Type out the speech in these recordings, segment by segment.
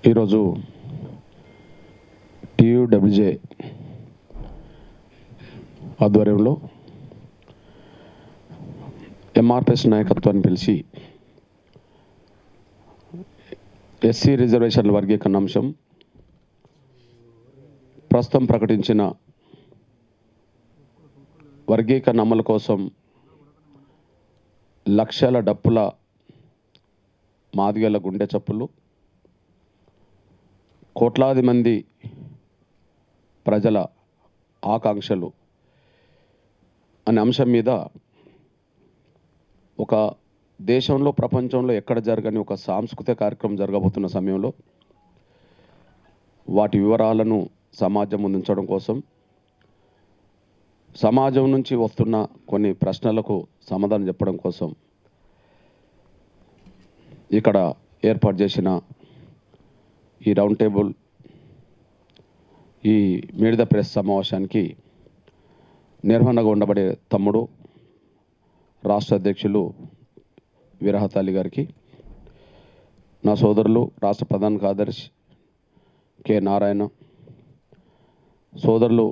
ఈరోజు టీయూడబ్ల్యూజే ఆధ్వర్యంలో ఎంఆర్పిఎస్ నాయకత్వాన్ని పిలిచి ఎస్సీ రిజర్వేషన్ల వర్గీకరణ అంశం ప్రస్తుతం ప్రకటించిన వర్గీకరణ అమలు కోసం లక్షల డప్పుల మాదిగల గుండె చప్పులు, కోట్లాది మంది ప్రజల ఆకాంక్షలు అనే అంశం మీద ఒక దేశంలో ప్రపంచంలో ఎక్కడ జరగని ఒక సాంస్కృతిక కార్యక్రమం జరగబోతున్న సమయంలో వాటి వివరాలను సమాజం ముందుంచడం కోసం, సమాజం నుంచి వస్తున్న కొన్ని ప్రశ్నలకు సమాధానం చెప్పడం కోసం ఇక్కడ ఏర్పాటు చేసిన ఈ రౌండ్ టేబుల్, ఈ మీట్ ద ప్రెస్ సమావేశానికి నిర్వహణగా ఉండబడే తమ్ముడు రాష్ట్ర అధ్యక్షులు వీరహతాలి గారికి, నా సోదరులు రాష్ట్ర ప్రధాన కార్యదర్శి కె నారాయణ, సోదరులు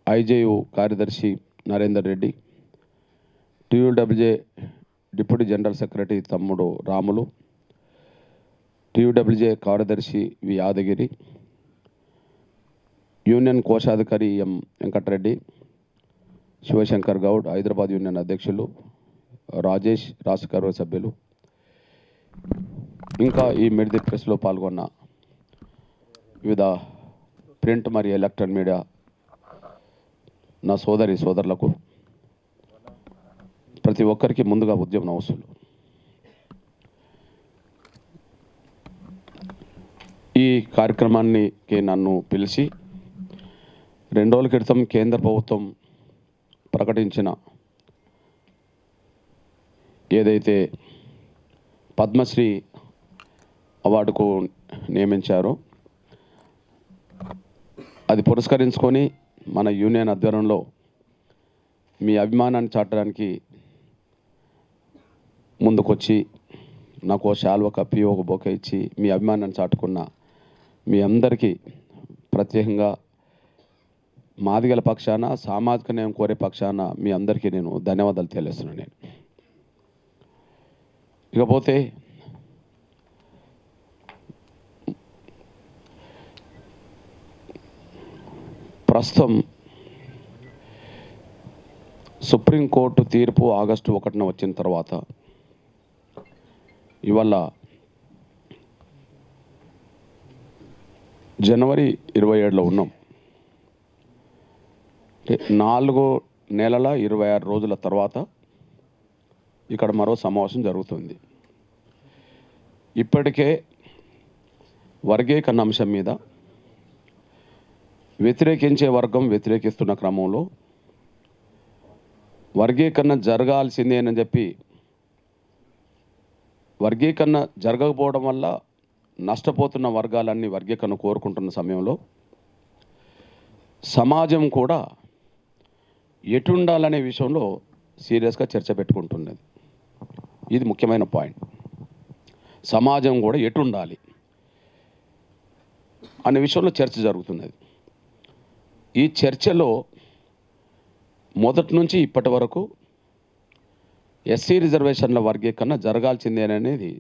ఐజేయు కార్యదర్శి Narender Reddy, TUWJ deputy general secretary తమ్ముడు రాములు, టీయూడబ్ల్యూజే కార్యదర్శి వి యాదగిరి, యూనియన్ కోశాధికారి ఎం వెంకటరెడ్డి, శివశంకర్ గౌడ్, హైదరాబాద్ యూనియన్ అధ్యక్షులు రాజేష్, రాష్ట్ర కార్యవర్గ సభ్యులు, ఇంకా ఈ మీట్ ది ప్రెస్లో పాల్గొన్న వివిధ ప్రింట్ మరియు ఎలక్ట్రానిక్ మీడియా నా సోదరులకు ప్రతి ఒక్కరికి ముందుగా ఉద్యమ నమస్సులు. ఈ కార్యక్రమానికి నన్ను పిలిచి 2 రోజుల క్రితం కేంద్ర ప్రభుత్వం ప్రకటించిన ఏదైతే పద్మశ్రీ అవార్డుకు నియమించారో అది పురస్కరించుకొని మన యూనియన్ ఆధ్వర్యంలో మీ అభిమానాన్ని చాటడానికి ముందుకొచ్చి నాకు శాల్వ కప్పి ఒక బొకే ఇచ్చి మీ అభిమానాన్ని చాటుకున్న మీ అందరికీ ప్రత్యేకంగా మాదిగల పక్షాన, సామాజిక న్యాయం కోరే పక్షాన మీ అందరికీ నేను ధన్యవాదాలు తెలియజేస్తున్నాను. నేను ఇకపోతే ప్రస్తుతం సుప్రీంకోర్టు తీర్పు ఆగస్టు 1న వచ్చిన తర్వాత ఇవాళ జనవరి 27లో ఉన్నాం. 4 నెలల 26 రోజుల తర్వాత ఇక్కడ మరో సమావేశం జరుగుతుంది. ఇప్పటికే వర్గీకరణ అంశం మీద వ్యతిరేకించే వర్గం వ్యతిరేకిస్తున్న క్రమంలో వర్గీకరణ జరగాల్సిందేనని చెప్పి, వర్గీకరణ జరగకపోవడం వల్ల నష్టపోతున్న వర్గాలన్నీ వర్గీకరణ కోరుకుంటున్న సమయంలో సమాజం కూడా ఎటుండాలనే విషయంలో సీరియస్గా చర్చ పెట్టుకుంటున్నది. ఇది ముఖ్యమైన పాయింట్. సమాజం కూడా ఎటుండాలి అనే విషయంలో చర్చ జరుగుతున్నది. ఈ చర్చలో మొదటి నుంచి ఇప్పటి వరకు ఎస్సీ రిజర్వేషన్ల వర్గీకరణ జరగాల్సిందేననేది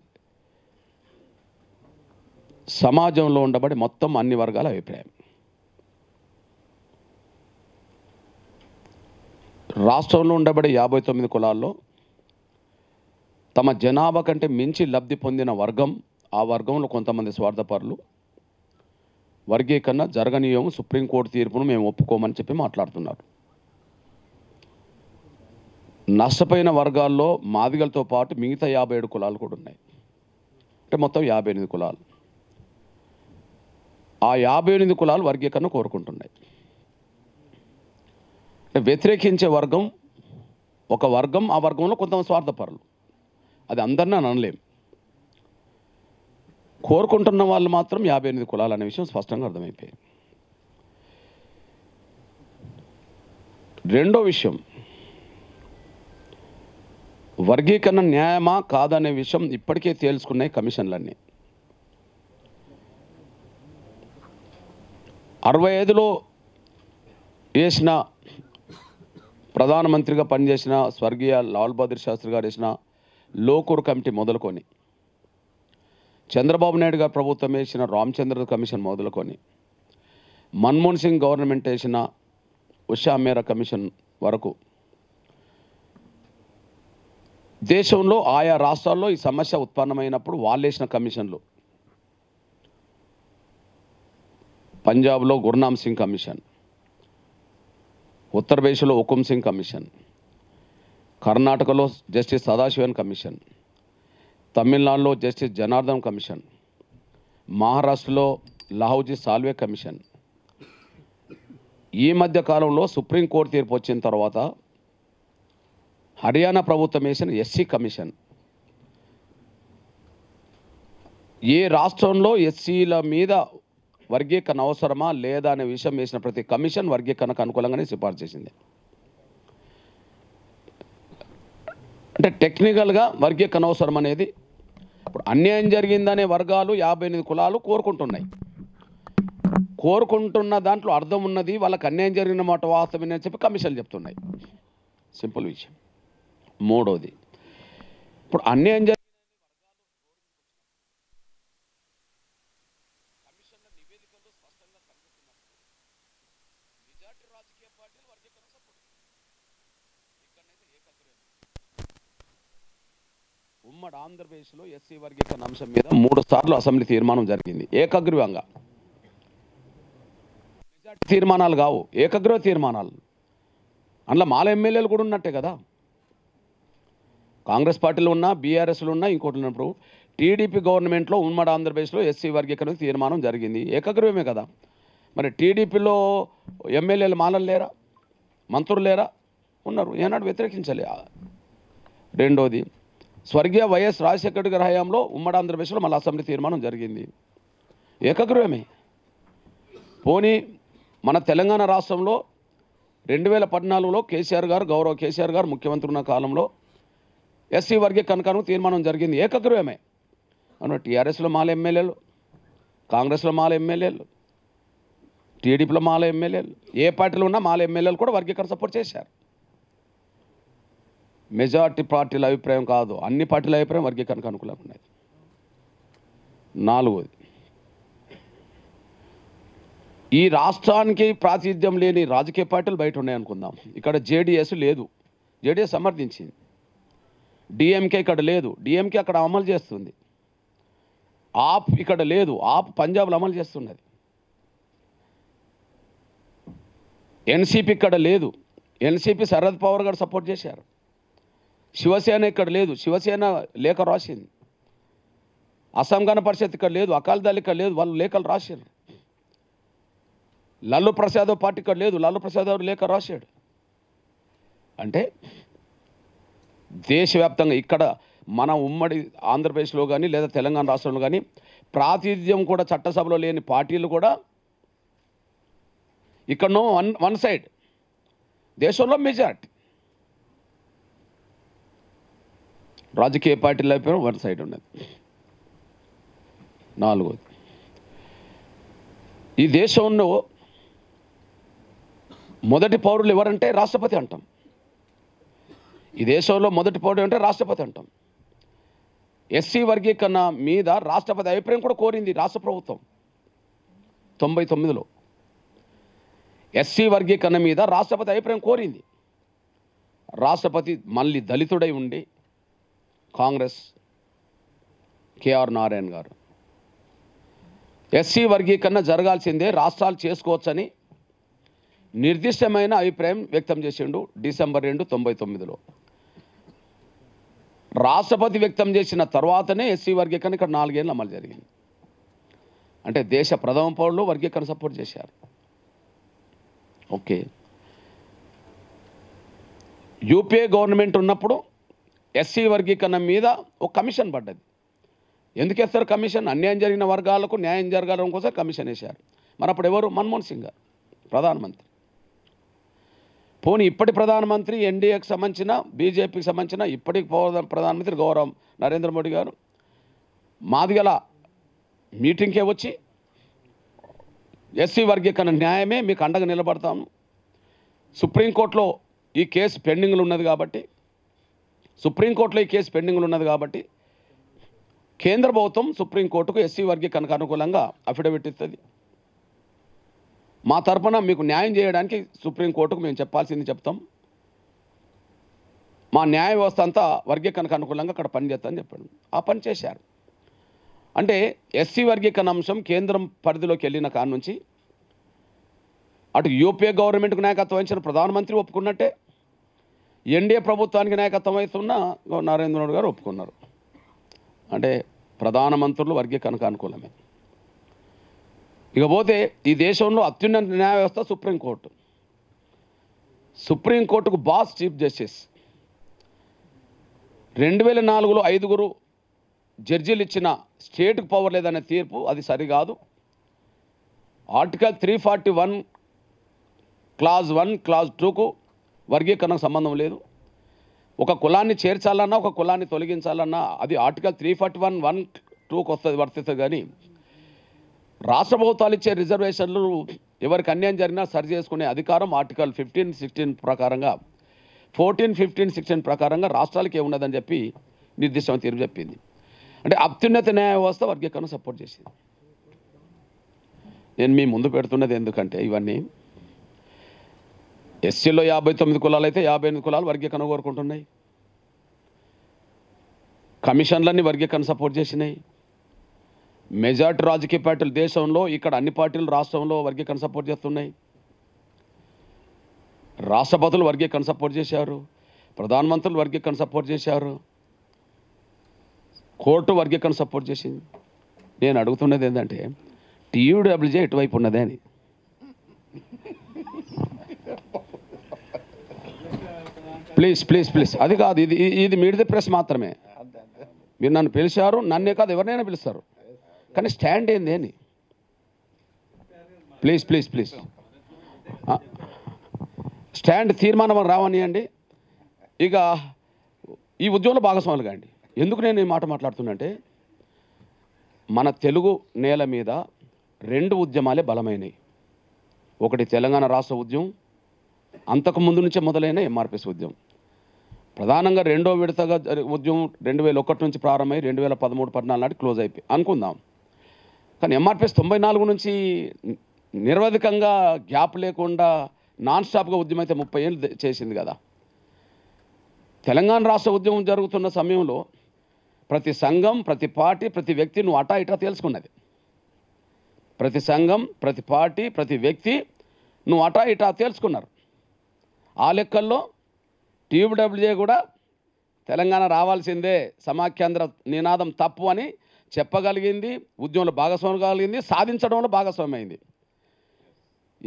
సమాజంలో ఉండబడి మొత్తం అన్ని వర్గాల అభిప్రాయం. రాష్ట్రంలో ఉండబడే 59 కులాల్లో తమ జనాభా కంటే మించి లబ్ధి పొందిన వర్గం, ఆ వర్గంలో కొంతమంది స్వార్థపరులు వర్గీకరణ జరగనీయం, సుప్రీంకోర్టు తీర్పును మేము ఒప్పుకోమని చెప్పి మాట్లాడుతున్నారు. నష్టపోయిన వర్గాల్లో మాదిగలతో పాటు మిగతా 57 కులాలు కూడా ఉన్నాయి. అంటే మొత్తం 58 కులాలు. ఆ 58 కులాలు వర్గీకరణ కోరుకుంటున్నాయి. వ్యతిరేకించే వర్గం ఒక వర్గం, ఆ వర్గంలో కొంతమంది స్వార్థపరులు, అది అందరినీ అనలేం. కోరుకుంటున్న వాళ్ళు మాత్రం 58 కులాలు అనే విషయం స్పష్టంగా అర్థమైపోయింది. రెండో విషయం, వర్గీకరణ న్యాయమా కాదనే విషయం ఇప్పటికే తేల్చుకున్నాయి కమిషన్లన్నీ. 65లో వేసిన ప్రధానమంత్రిగా పనిచేసిన స్వర్గీయ లాల్ బహదూర్ శాస్త్రి గారు వేసిన లోకూర్ కమిటీ మొదలుకొని, చంద్రబాబు నాయుడు గారు ప్రభుత్వం వేసిన రామచంద్ర కమిషన్ మొదలుకొని, మన్మోహన్ సింగ్ గవర్నమెంట్ వేసిన ఉషా మేరా కమిషన్ వరకు దేశంలో ఆయా రాష్ట్రాల్లో ఈ సమస్య ఉత్పన్నమైనప్పుడు వాళ్ళు వేసిన కమిషన్లు, పంజాబ్లో గుర్నామ్ సింగ్ కమిషన్, ఉత్తరప్రదేశ్లో హుకుమ్ సింగ్ కమిషన్, కర్ణాటకలో జస్టిస్ సదాశివన్ కమిషన్, తమిళనాడులో జస్టిస్ జనార్దన్ కమిషన్, మహారాష్ట్రలో లహౌజీ సాల్వే కమిషన్. ఈ మధ్య కాలంలో సుప్రీంకోర్టు తీర్పు వచ్చిన తర్వాత హర్యానా ప్రభుత్వం వేసిన ఎస్సీ కమిషన్. ఏ రాష్ట్రంలో ఎస్సీల మీద వర్గీకరణ అవసరమా లేదా అనే విషయం వేసిన ప్రతి కమిషన్ వర్గీకరణకు అనుకూలంగానే సిఫార్సు చేసింది. అంటే టెక్నికల్గా వర్గీకరణ అవసరం అనేది ఇప్పుడు అన్యాయం జరిగిందనే వర్గాలు 58 కులాలు కోరుకుంటున్నాయి. కోరుకుంటున్న దాంట్లో అర్థం ఉన్నది, వాళ్ళకి అన్యాయం జరిగిన మాట వాస్తవమే అని చెప్పి కమిషన్లు చెప్తున్నాయి. సింపుల్ విషయం. మూడోది, ఇప్పుడు అన్యాయం జరిగిన కమిషన్ల నివేదికల్లో స్పష్టంగా కనిపిస్తున్నప్పుడు మెజార్టీ రాజకీయ పార్టీలు వర్గీకరణ సపోర్ట్ ఇక్కడనైతే ఏకగ్రీవం. ఉమ్మడి ఆంధ్రప్రదేశ్లో ఎస్సీ వర్గీకరణ అంశం మీద 3 సార్లు అసెంబ్లీ తీర్మానం జరిగింది ఏకగ్రీవంగా. మెజార్టీ తీర్మానాలు కావు, ఏకగ్రీవ తీర్మానాలు. అందులో మాల ఎమ్మెల్యేలు కూడా ఉన్నట్టే కదా. కాంగ్రెస్ పార్టీలో ఉన్నా, బీఆర్ఎస్లో ఉన్నా, ఇంకోటి ఉన్నప్పుడు టీడీపీ గవర్నమెంట్లో ఉమ్మడి ఆంధ్రప్రదేశ్లో ఎస్సీ వర్గీకరణ తీర్మానం జరిగింది, ఏకగ్రీవమే కదా. మరి టీడీపీలో ఎమ్మెల్యేలు మాలలు లేరా, మంత్రులు లేరా? ఉన్నారు. ఏనాడు వ్యతిరేకించాలి. రెండోది, స్వర్గీయ వైఎస్ రాజశేఖర గారి హయాంలో ఉమ్మడి ఆంధ్రప్రదేశ్లో మళ్ళీ అసెంబ్లీ తీర్మానం జరిగింది, ఏకగ్రీవమే. పోనీ మన తెలంగాణ రాష్ట్రంలో 2014లో గౌరవ కేసీఆర్ గారు ముఖ్యమంత్రి ఉన్న కాలంలో ఎస్సీ వర్గీకరణకు తీర్మానం జరిగింది, ఏకగ్రీవమే. అవును, టీఆర్ఎస్లో మాల ఎమ్మెల్యేలు, కాంగ్రెస్లో మాల ఎమ్మెల్యేలు, టీడీపీలో మాల ఎమ్మెల్యేలు, ఏ పార్టీలో ఉన్నా మాల ఎమ్మెల్యేలు కూడా వర్గీకరణ సపోర్ట్ చేశారు. మెజార్టీ పార్టీల అభిప్రాయం కాదు, అన్ని పార్టీల అభిప్రాయం వర్గీకరణకు అనుకూలంగా ఉన్నది. నాలుగోది, ఈ రాష్ట్రానికి ప్రాతినిధ్యం లేని రాజకీయ పార్టీలు బయట ఉన్నాయనుకుందాం. ఇక్కడ జేడీఎస్ లేదు, జేడీఎస్ సమర్థించింది. డిఎంకే ఇక్కడ లేదు, డిఎంకే అక్కడ అమలు చేస్తుంది. ఆప్ ఇక్కడ లేదు, ఆప్ పంజాబ్లో అమలు చేస్తున్నది. ఎన్సీపీ ఇక్కడ లేదు, ఎన్సీపీ శరద్ పవార్ గారు సపోర్ట్ చేశారు. శివసేన ఇక్కడ లేదు, శివసేన లేఖ రాసింది. అస్సాం గణ పరిషత్ ఇక్కడ లేదు, అకాలీదళ్ ఇక్కడ లేదు, వాళ్ళు లేఖలు రాశారు. లల్లు ప్రసాద్ పార్టీ ఇక్కడ లేదు, లల్లు ప్రసాద్ లేఖ రాశాడు. అంటే దేశవ్యాప్తంగా ఇక్కడ మన ఉమ్మడి ఆంధ్రప్రదేశ్లో కానీ లేదా తెలంగాణ రాష్ట్రంలో కానీ ప్రాతినిధ్యం కూడా చట్టసభలో లేని పార్టీలు కూడా ఇక్కడనో వన్ సైడ్, దేశంలో మెజారిటీ రాజకీయ పార్టీల అయిపోయిన వన్ సైడ్ ఉన్నది. నాలుగోది, ఈ దేశంలో మొదటి పౌరులు ఎవరంటే రాష్ట్రపతి అంటాం. ఈ దేశంలో మొదటి పౌరుడు అంటే రాష్ట్రపతి అంటాం. ఎస్సీ వర్గీకరణ మీద రాష్ట్రపతి అభిప్రాయం కూడా కోరింది రాష్ట్ర ప్రభుత్వం 99లో. ఎస్సీ వర్గీకరణ మీద రాష్ట్రపతి అభిప్రాయం కోరింది. రాష్ట్రపతి మళ్ళీ దళితుడై ఉండి కాంగ్రెస్ కేఆర్ నారాయణ గారు ఎస్సీ వర్గీకరణ జరగాల్సిందే, రాష్ట్రాలు చేసుకోవచ్చని నిర్దిష్టమైన అభిప్రాయం వ్యక్తం చేసిండు డిసెంబర్ 2, 1999లో. రాష్ట్రపతి వ్యక్తం చేసిన తర్వాతనే ఎస్సీ వర్గీకరణ ఇక్కడ 4 ఏళ్ళు అమలు జరిగింది. అంటే దేశ ప్రథమ పౌరులు వర్గీకరణ సపోర్ట్ చేశారు. ఓకే, యూపీఏ గవర్నమెంట్ ఉన్నప్పుడు ఎస్సీ వర్గీకరణ మీద ఒక కమిషన్ పడ్డది. ఎందుకు వేస్తారు కమిషన్? అన్యాయం జరిగిన వర్గాలకు న్యాయం జరగాలని కోసం కమిషన్ వేశారు. మరి అప్పుడు ఎవరు? మన్మోహన్ సింగ్ గారు ప్రధానమంత్రి. పోనీ ఇప్పటి ప్రధానమంత్రి ఎన్డీఏకి సంబంధించిన బీజేపీకి సంబంధించిన ఇప్పటి ప్రధానమంత్రి గౌరవం నరేంద్ర మోడీ గారు మాదిగల మీటింగ్కే వచ్చి ఎస్సీ వర్గీకరణ న్యాయమే మీకు అండగా నిలబడతాము. సుప్రీంకోర్టులో ఈ కేసు పెండింగ్లు ఉన్నది కాబట్టి కేంద్ర ప్రభుత్వం సుప్రీంకోర్టుకు ఎస్సీ వర్గీకరణకు అనుకూలంగా అఫిడవిట్ ఇస్తుంది. మా తరపున మీకు న్యాయం చేయడానికి సుప్రీంకోర్టుకు మేము చెప్పాల్సింది చెప్తాం. మా న్యాయ వ్యవస్థ అంతా వర్గీకరణకు అనుకూలంగా అక్కడ పనిచేస్తామని చెప్పాడు. ఆ పని చేశారు. అంటే ఎస్సీ వర్గీకరణ అంశం కేంద్రం పరిధిలోకి వెళ్ళిన కాడ నుంచి అటు యూపీఏ గవర్నమెంట్కు నాయకత్వం వహించిన ప్రధానమంత్రి ఒప్పుకున్నట్టే, ఎన్డీఏ ప్రభుత్వానికి నాయకత్వం వహిస్తున్న నరేంద్ర మోడీ గారు ఒప్పుకున్నారు. అంటే ప్రధానమంత్రులు వర్గీకరణకు అనుకూలమే. ఇకపోతే ఈ దేశంలో అత్యున్నత న్యాయ వ్యవస్థ సుప్రీంకోర్టు. సుప్రీంకోర్టుకు బాస్ చీఫ్ జస్టిస్. 2004లో 5 జడ్జీలు ఇచ్చిన స్టేట్కు పవర్ లేదనే తీర్పు అది సరికాదు. ఆర్టికల్ 341 క్లాజ్ 1 క్లాజ్ 2కు వర్గీకరణకు సంబంధం లేదు. ఒక కులాన్ని చేర్చాలన్నా ఒక కులాన్ని తొలగించాలన్నా అది ఆర్టికల్ 341 1 2కు వర్తిస్తుంది. కానీ రాష్ట్ర ప్రభుత్వాలు ఇచ్చే రిజర్వేషన్లు ఎవరికి అన్యాయం జరిగినా సరి చేసుకునే అధికారం ఆర్టికల్ 15, 16 ప్రకారంగా 14, 15, 16 ప్రకారంగా రాష్ట్రాలకి ఏమున్నదని చెప్పి నిర్దిష్టమైన తీర్పు చెప్పింది. అంటే అత్యున్నత న్యాయ వ్యవస్థ వర్గీకరణ సపోర్ట్ చేసింది. నేను మీ ముందు పెడుతున్నది ఎందుకంటే ఇవన్నీ ఎస్సీలో 59 కులాలు అయితే 58 కులాలు వర్గీకరణ కోరుకుంటున్నాయి. కమిషన్లన్నీ వర్గీకరణ సపోర్ట్ చేసినాయి. మెజార్టీ రాజకీయ పార్టీలు దేశంలో ఇక్కడ అన్ని పార్టీలు రాష్ట్రంలో వర్గీకరణ సపోర్ట్ చేస్తున్నాయి. రాష్ట్రపతులు వర్గీకరణ సపోర్ట్ చేశారు, ప్రధానమంత్రులు వర్గీకరణ సపోర్ట్ చేశారు, కోర్టు వర్గీకరణ సపోర్ట్ చేసింది. నేను అడుగుతున్నది ఏంటంటే టీయూడబ్ల్యూజే ఎటువైపు ఉన్నదే అని. ప్లీజ్ అది కాదు, ఇది మీట్ ది ప్రెస్ మాత్రమే. మీరు నన్ను పిలిచారు, నన్నే కాదు ఎవరినైనా పిలుస్తారు, కానీ స్టాండ్ ఏంది అని. ప్లీజ్ స్టాండ్ తీర్మానం రావనియండి. ఇక ఈ ఉద్యమంలో భాగస్వాములు కాండి. ఎందుకు నేను ఈ మాట మాట్లాడుతున్నంటే మన తెలుగు నేల మీద 2 ఉద్యమాలే బలమైనవి. ఒకటి తెలంగాణ రాష్ట్ర ఉద్యమం, అంతకుముందు నుంచే మొదలైన ఎంఆర్పిఎస్ ఉద్యమం. ప్రధానంగా 2వ విడతగా ఉద్యమం 2001 నుంచి ప్రారంభమై 2013-14 నాటి క్లోజ్ అయిపోయి అనుకుందాం. కానీ ఎంఆర్పిఎస్ 94 నుంచి నిరవధికంగా గ్యాప్ లేకుండా నాన్ స్టాప్గా ఉద్యమం అయితే 30 ఏళ్ళు చేసింది కదా. తెలంగాణ రాష్ట్ర ఉద్యమం జరుగుతున్న సమయంలో ప్రతి సంఘం, ప్రతి పార్టీ, ప్రతి వ్యక్తి నువ్వు అటా ఇటా తెలుసుకున్నది. ప్రతి సంఘం, ప్రతి పార్టీ, ప్రతి వ్యక్తి నువ్వు అటా ఇటా తెలుసుకున్నారు. ఆ లెక్కల్లో టీయూడబ్ల్యూజే కూడా తెలంగాణ రావాల్సిందే, సమాఖ్యాంధ్ర నినాదం తప్పు అని చెప్పగలిగింది, ఉద్యమంలో భాగస్వామ్యం కలిగింది, సాధించడంలో భాగస్వామ్యం అయింది.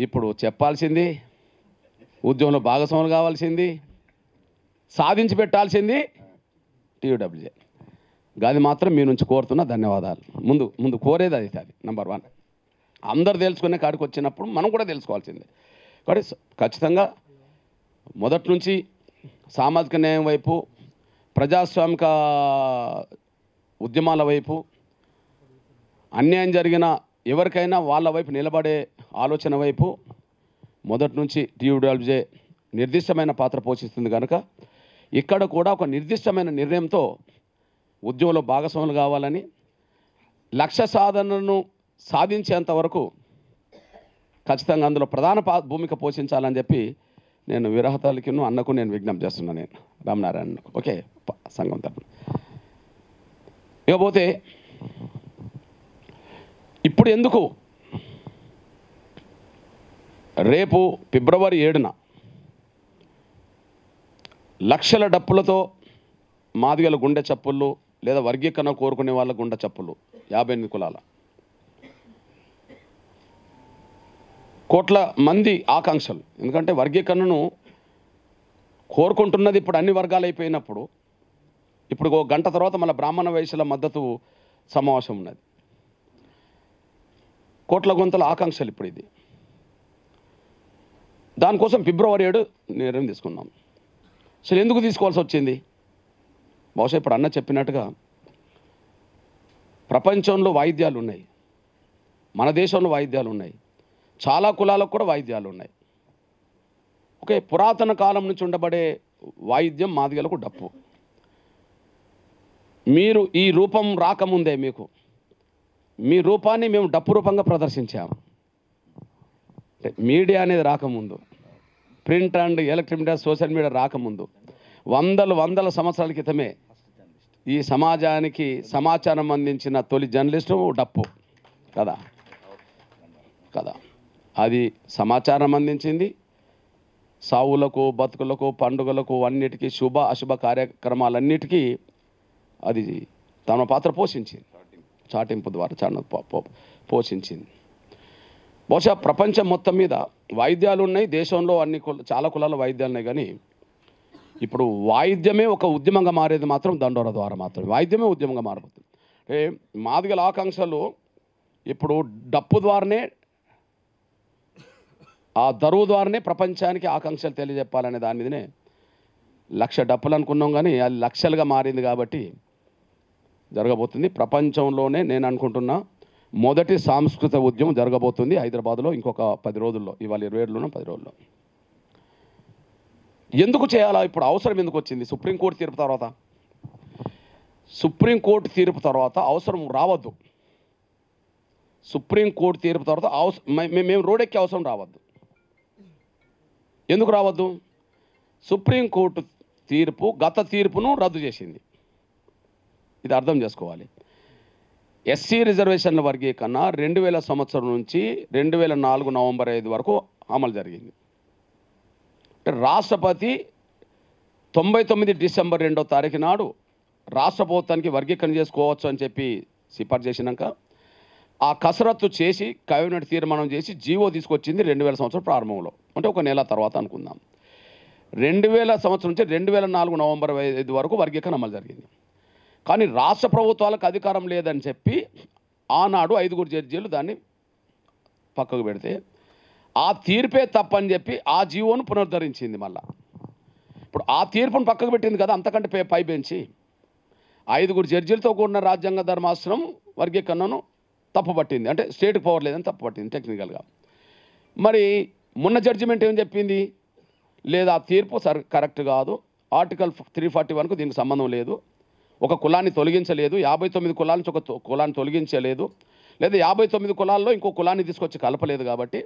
ఇప్పుడు చెప్పాల్సింది ఉద్యమంలో భాగస్వామ్యం కావాల్సింది, సాధించి పెట్టాల్సింది టీయూడబ్ల్యూజే. అది మాత్రం మీ నుంచి కోరుతున్న ధన్యవాదాలు. ముందు కోరేది అది నెంబర్ 1. అందరు తెలుసుకునే కాడికి వచ్చినప్పుడు మనం కూడా తెలుసుకోవాల్సిందే. కాబట్టి ఖచ్చితంగా మొదటి నుంచి సామాజిక న్యాయం వైపు, ప్రజాస్వామిక ఉద్యమాల వైపు, అన్యాయం జరిగిన ఎవరికైనా వాళ్ళ వైపు నిలబడే ఆలోచన వైపు మొదటి నుంచి టీయూడబ్ల్యూజే నిర్దిష్టమైన పాత్ర పోషిస్తుంది. కనుక ఇక్కడ కూడా ఒక నిర్దిష్టమైన నిర్ణయంతో ఉద్యమంలో భాగస్వాములు కావాలని, లక్ష్య సాధనను సాధించేంత వరకు ఖచ్చితంగా అందులో ప్రధాన భూమిక పోషించాలని చెప్పి నేను విరహతలకి అన్నకు నేను విజ్ఞప్తి చేస్తున్నాను. నేను రామనారాయణ ఓకే సంఘం తరపున. ఇకపోతే ఇప్పుడు ఎందుకు రేపు ఫిబ్రవరి 7న లక్షల డప్పులతో మాదిగల గుండె చప్పుళ్ళు లేదా వర్గీకరణ కోరుకునే వాళ్ళ గుండె చప్పుళ్ళు 58 కులాల కోట్ల మంది ఆకాంక్షలు. ఎందుకంటే వర్గీకరణను కోరుకుంటున్నది ఇప్పుడు అన్ని వర్గాలు అయిపోయినప్పుడు ఇప్పుడు 1 గంట తర్వాత మళ్ళీ బ్రాహ్మణ వైశ్యుల మద్దతు సమావేశం ఉన్నది. కోట్ల గొంతుల ఆకాంక్షలు ఇప్పుడు ఇది. దానికోసం ఫిబ్రవరి 7 నిర్ణయం తీసుకున్నాం. అసలు ఎందుకు తీసుకోవాల్సి వచ్చింది? బహుశా ఇప్పుడు అన్న చెప్పినట్టుగా ప్రపంచంలో వాయిద్యాలు ఉన్నాయి, మన దేశంలో వాయిద్యాలు ఉన్నాయి. చాలా కులాలకు కూడా వాయిద్యాలు ఉన్నాయి. ఓకే, పురాతన కాలం నుంచి ఉండబడే వాయిద్యం మాదిగలకు డప్పు. మీరు ఈ రూపం రాకముందే మీ రూపాన్ని మేము డప్పు రూపంగా ప్రదర్శించాము. మీడియా అనేది రాకముందు, print and electric media, social media రాకముందు వందల సంవత్సరాల క్రితమే ఈ సమాజానికి సమాచారం అందించిన తొలి జర్నలిస్టు డప్పు కదా. అది సమాచారం అందించింది. సావులకు, బతుకులకు, పండుగలకు, అన్నిటికీ శుభ అశుభ కార్యక్రమాలన్నిటికీ అది తమ పాత్ర పోషించింది. చాటింపు ద్వారా పోషించింది. బహుశా ప్రపంచం మొత్తం మీద వాయిద్యాలు ఉన్నాయి. దేశంలో చాలా కులాల వాయిద్యాలు ఉన్నాయి. కానీ ఇప్పుడు వాయిద్యమే ఒక ఉద్యమంగా మారేది మాత్రం దండోర ద్వారా మాత్రమే. వాయిద్యమే ఉద్యమంగా మారిపోతుంది. అంటే మాదిగల ఆకాంక్షలు ఇప్పుడు డప్పు ద్వారానే, ఆ దరువు ద్వారానే ప్రపంచానికి ఆకాంక్షలు తెలియజెప్పాలనే దాని మీదనే 1,00,000 డప్పులు అనుకున్నాం. కానీ అది లక్షలుగా మారింది కాబట్టి జరగబోతుంది. ప్రపంచంలోనే నేను అనుకుంటున్నా మొదటి సాంస్కృతిక ఉద్యమం జరగబోతుంది హైదరాబాద్లో ఇంకొక 10 రోజుల్లో. ఇవాళ 27 10 రోజుల్లో. ఎందుకు చేయాలా? ఇప్పుడు అవసరం ఎందుకు వచ్చింది? సుప్రీంకోర్టు తీర్పు తర్వాత అవసరం రావద్దు. సుప్రీంకోర్టు తీర్పు తర్వాత మేము రోడ్డెక్కే అవసరం రావద్దు. ఎందుకు రావద్దు? సుప్రీంకోర్టు తీర్పు గత తీర్పును రద్దు చేసింది. ఇది అర్థం చేసుకోవాలి. ఎస్సీ రిజర్వేషన్ల వర్గీకరణ 2000 సంవత్సరం నుంచి 2004 నవంబర్ 5 వరకు అమలు జరిగింది. రాష్ట్రపతి 99 డిసెంబర్ 2వ తారీఖు నాడు రాష్ట్ర ప్రభుత్వానికి వర్గీకరణ చేసుకోవచ్చు అని చెప్పి సిఫార్సు చేసినాక ఆ కసరత్తు చేసి కేబినెట్ తీర్మానం చేసి జీవో తీసుకొచ్చింది 2000 సంవత్సరం ప్రారంభంలో. అంటే ఒక నెల తర్వాత అనుకుందాం. 2000 సంవత్సరం నుంచి 2004 నవంబర్ 5 వరకు వర్గీకరణ అమలు జరిగింది. కానీ రాష్ట్ర ప్రభుత్వాలకు అధికారం లేదని చెప్పి ఆనాడు 5 జడ్జీలు దాన్ని పక్కకు పెడితే ఆ తీర్పే తప్పని చెప్పి ఆ జీవోను పునరుద్ధరించింది. మళ్ళా ఇప్పుడు ఆ తీర్పును పక్కకు పెట్టింది కదా, అంతకంటే పై బెంచి 5 జడ్జీలతో కూడిన రాజ్యాంగ ధర్మాసనం వర్గీకరణను తప్పుపట్టింది. అంటే స్టేట్కి పవర్ లేదని తప్పుపట్టింది టెక్నికల్గా. మరి మొన్న జడ్జిమెంట్ ఏం చెప్పింది? లేదా ఆ తీర్పు కరెక్ట్ కాదు, ఆర్టికల్ 341కు దీనికి సంబంధం లేదు, ఒక కులాన్ని తొలగించలేదు, 59 కులాల నుంచి ఒక కులాన్ని తొలగించలేదు, లేదా 59 కులాల్లో ఇంకో కులాన్ని తీసుకొచ్చి కలపలేదు. కాబట్టి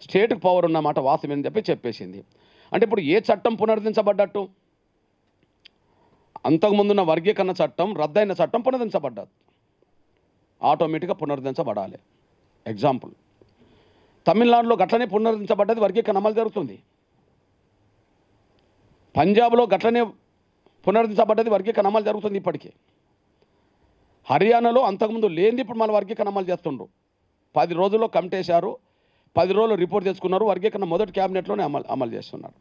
స్టేట్కి పవర్ ఉన్నమాట వాస్తవం అని చెప్పేసింది. అంటే ఇప్పుడు ఏ చట్టం పునరుద్ధరించబడ్డట్టు? అంతకుముందున్న వర్గీకరణ చట్టం, రద్దయిన చట్టం పునరుద్ధరించబడ్డది. ఆటోమేటిక్గా పునరుద్ధరించబడాలి. ఎగ్జాంపుల్, తమిళనాడులో గట్లనే పునరుద్ధరించబడ్డది, వర్గీకరణ అమలు జరుగుతుంది. పంజాబ్లో గట్లనే పునరుద్ధరించబడ్డది, వర్గీకరణ అమలు జరుగుతుంది ఇప్పటికీ. హర్యానాలో అంతకుముందు లేనిది ఇప్పుడు మన వర్గీకరణ అమలు చేస్తుండ్రు. 10 రోజుల్లో కమిటీ వేశారు, 10 రోజులు రిపోర్ట్ తెచ్చుకున్నారు, వర్గీకరణ మొదటి క్యాబినెట్లోనే అమలు చేస్తున్నారు.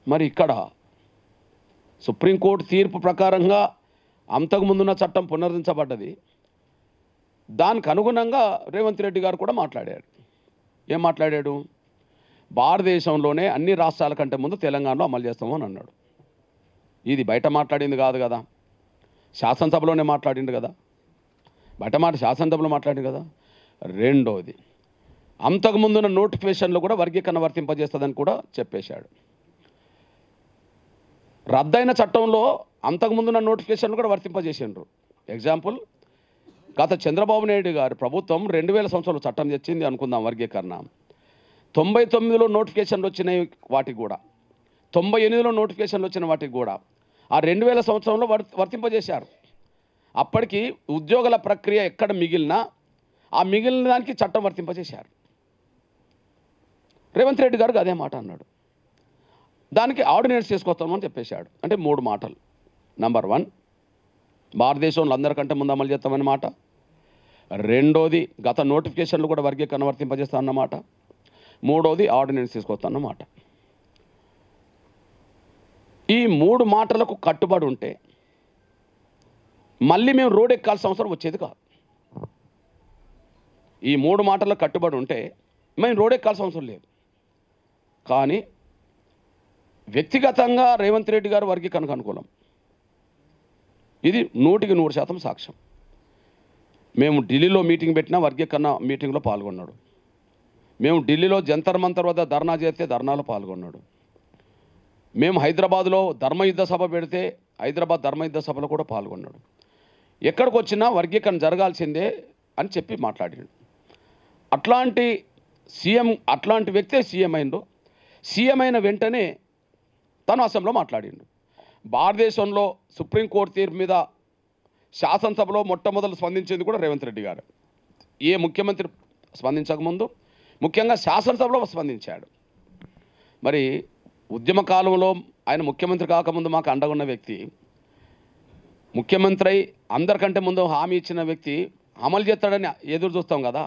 మరి ఇక్కడ సుప్రీంకోర్టు తీర్పు ప్రకారంగా అంతకుముందున్న చట్టం పునరుద్ధరించబడ్డది. దానికి అనుగుణంగా రేవంత్ రెడ్డి గారు కూడా మాట్లాడాడు. ఏం మాట్లాడాడు? భారతదేశంలోనే అన్ని రాష్ట్రాల కంటే ముందు తెలంగాణలో అమలు చేస్తాము అని అన్నాడు. ఇది బయట మాట్లాడింది కాదు కదా, శాసనసభలోనే మాట్లాడిండు కదా, బయట శాసనసభలో మాట్లాడింది కదా. రెండోది, అంతకుముందున్న నోటిఫికేషన్లో కూడా వర్గీకరణ వర్తింపజేస్తుందని కూడా చెప్పేశాడు. రద్దయిన చట్టంలో అంతకుముందున్న నోటిఫికేషన్లు కూడా వర్తింపజేసిండ్రు. ఎగ్జాంపుల్, గత చంద్రబాబు నాయుడు గారి ప్రభుత్వం 2000 సంవత్సరాలు చట్టం తెచ్చింది అనుకుందాం వర్గీకరణ. 99లో నోటిఫికేషన్లు వచ్చినాయి వాటికి కూడా, 98లో నోటిఫికేషన్లు వచ్చిన వాటికి కూడా ఆ 2000 సంవత్సరంలో వర్తింపజేశారు. అప్పటికి ఉద్యోగుల ప్రక్రియ ఎక్కడ మిగిలినా ఆ మిగిలిన దానికి చట్టం వర్తింపజేశారు. రేవంత్ రెడ్డి గారికి అదే మాట అన్నాడు. దానికి ఆర్డినెన్స్ తీసుకొస్తామని చెప్పేశాడు. అంటే 3 మాటలు. నంబర్ 1, భారతదేశంలో అందరికంటే ముందు అమలు చేస్తామని మాట. రెండోది, గత నోటిఫికేషన్లు కూడా వర్గీకరణ వర్తింపజేస్తా అన్నమాట. మూడోది, ఆర్డినెన్స్ తీసుకొస్తా అన్నమాట. ఈ 3 మాటలకు కట్టుబడి ఉంటే మళ్ళీ మేము రోడ్ ఎక్కాల్సిన అవసరం వచ్చేది కాదు. ఈ 3 మాటలకు కట్టుబడి ఉంటే మేము రోడ్ ఎక్కాల్సిన అవసరం లేదు. కానీ వ్యక్తిగతంగా రేవంత్ రెడ్డి గారు వర్గీకరణకు అనుకూలం. ఇది 100% సాక్ష్యం. మేము ఢిల్లీలో మీటింగ్ పెట్టినా వర్గీకరణ మీటింగ్లో పాల్గొన్నాడు. మేము ఢిల్లీలో జంతర్ మంతర్ వద్ద ధర్నా చేస్తే ధర్నాలో పాల్గొన్నాడు. మేము హైదరాబాద్లో ధర్మయుద్ధ సభ పెడితే హైదరాబాద్ ధర్మయుద్ధ సభలో కూడా పాల్గొన్నాడు. ఎక్కడికి వచ్చినా వర్గీకరణ జరగాల్సిందే అని చెప్పి మాట్లాడాడు. అట్లాంటి సీఎం, అట్లాంటి వ్యక్తే సీఎం అయిండు. సీఎం అయిన వెంటనే తను అసెంబ్లీలో మాట్లాడిండు. భారతదేశంలో సుప్రీంకోర్టు తీర్పు మీద శాసనసభలో మొట్టమొదటి స్పందించింది కూడా రేవంత్ రెడ్డి గారు. ఏ ముఖ్యమంత్రి స్పందించకముందు ముఖ్యంగా శాసనసభలో స్పందించాడు. మరి ఉద్యమ కాలంలో ఆయన ముఖ్యమంత్రి కాకముందు మాకు అండగా ఉన్న వ్యక్తి, ముఖ్యమంత్రి అయి అందరికంటే ముందు హామీ ఇచ్చిన వ్యక్తి అమలు చేస్తాడని ఎదురు చూస్తాం కదా.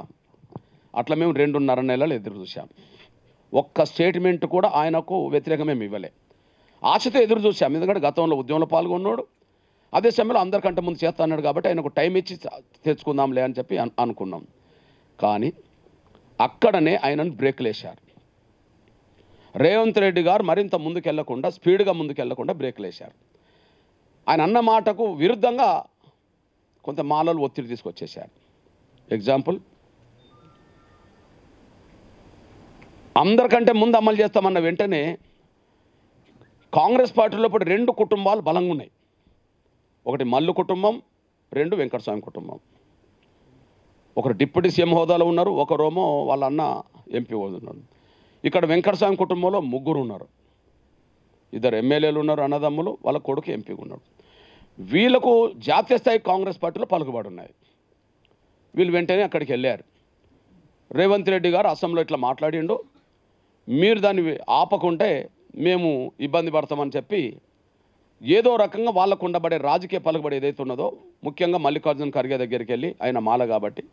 అట్లా మేము 2.5 నెలలు ఎదురు చూసాం. ఒక్క స్టేట్మెంట్ కూడా ఆయనకు వ్యతిరేకమే ఇవ్వలే. ఆశతో ఎదురు చూసాం. ఎందుకంటే గతంలో ఉద్యమంలో పాల్గొన్నాడు, అదే సమయంలో అందరికంటే ముందు చేస్తా అన్నాడు కాబట్టి ఆయనకు టైం ఇచ్చి తెచ్చుకుందాంలే అని చెప్పి అనుకున్నాం. కానీ అక్కడనే ఆయనను బ్రేక్లు వేశారు. రేవంత్ రెడ్డి గారు మరింత ముందుకెళ్లకుండా, స్పీడ్గా ముందుకెళ్లకుండా బ్రేక్లు వేశారు. ఆయన అన్న మాటకు విరుద్ధంగా కొంత మాలలు ఒత్తిడి తీసుకొచ్చేశారు. ఎగ్జాంపుల్, అందరికంటే ముందు అమలు చేస్తామన్న వెంటనే కాంగ్రెస్ పార్టీలో ఇప్పుడు 2 కుటుంబాలు బలంగా ఉన్నాయి. ఒకటి మల్లు కుటుంబం, 2 వెంకటస్వామి కుటుంబం. ఒకరు డిప్యూటీ సీఎం హోదాలో ఉన్నారు, ఒకరేమో వాళ్ళ అన్న ఎంపీ హోదా ఉన్నారు. ఇక్కడ వెంకటస్వామి కుటుంబంలో 3 ఉన్నారు. 2 ఎమ్మెల్యేలు ఉన్నారు, అన్నదమ్ములు, వాళ్ళ కొడుకు ఎంపీగా ఉన్నాడు. వీళ్ళకు జాతీయ స్థాయి కాంగ్రెస్ పార్టీలో పలుకుబడి ఉన్నాయి. వీళ్ళు వెంటనే అక్కడికి వెళ్ళారు. రేవంత్ రెడ్డి గారు అసెంబ్లీలో ఇట్లా మాట్లాడిండు, మీరు దాన్ని ఆపకుంటే మేము ఇబ్బంది పడతామని చెప్పి ఏదో రకంగా వాళ్ళకు ఉండబడే రాజకీయ పలుకుబడి ఏదైతే ఉన్నదో, ముఖ్యంగా మల్లికార్జున ఖర్గే దగ్గరికి వెళ్ళి, ఆయన మాల కాబట్టి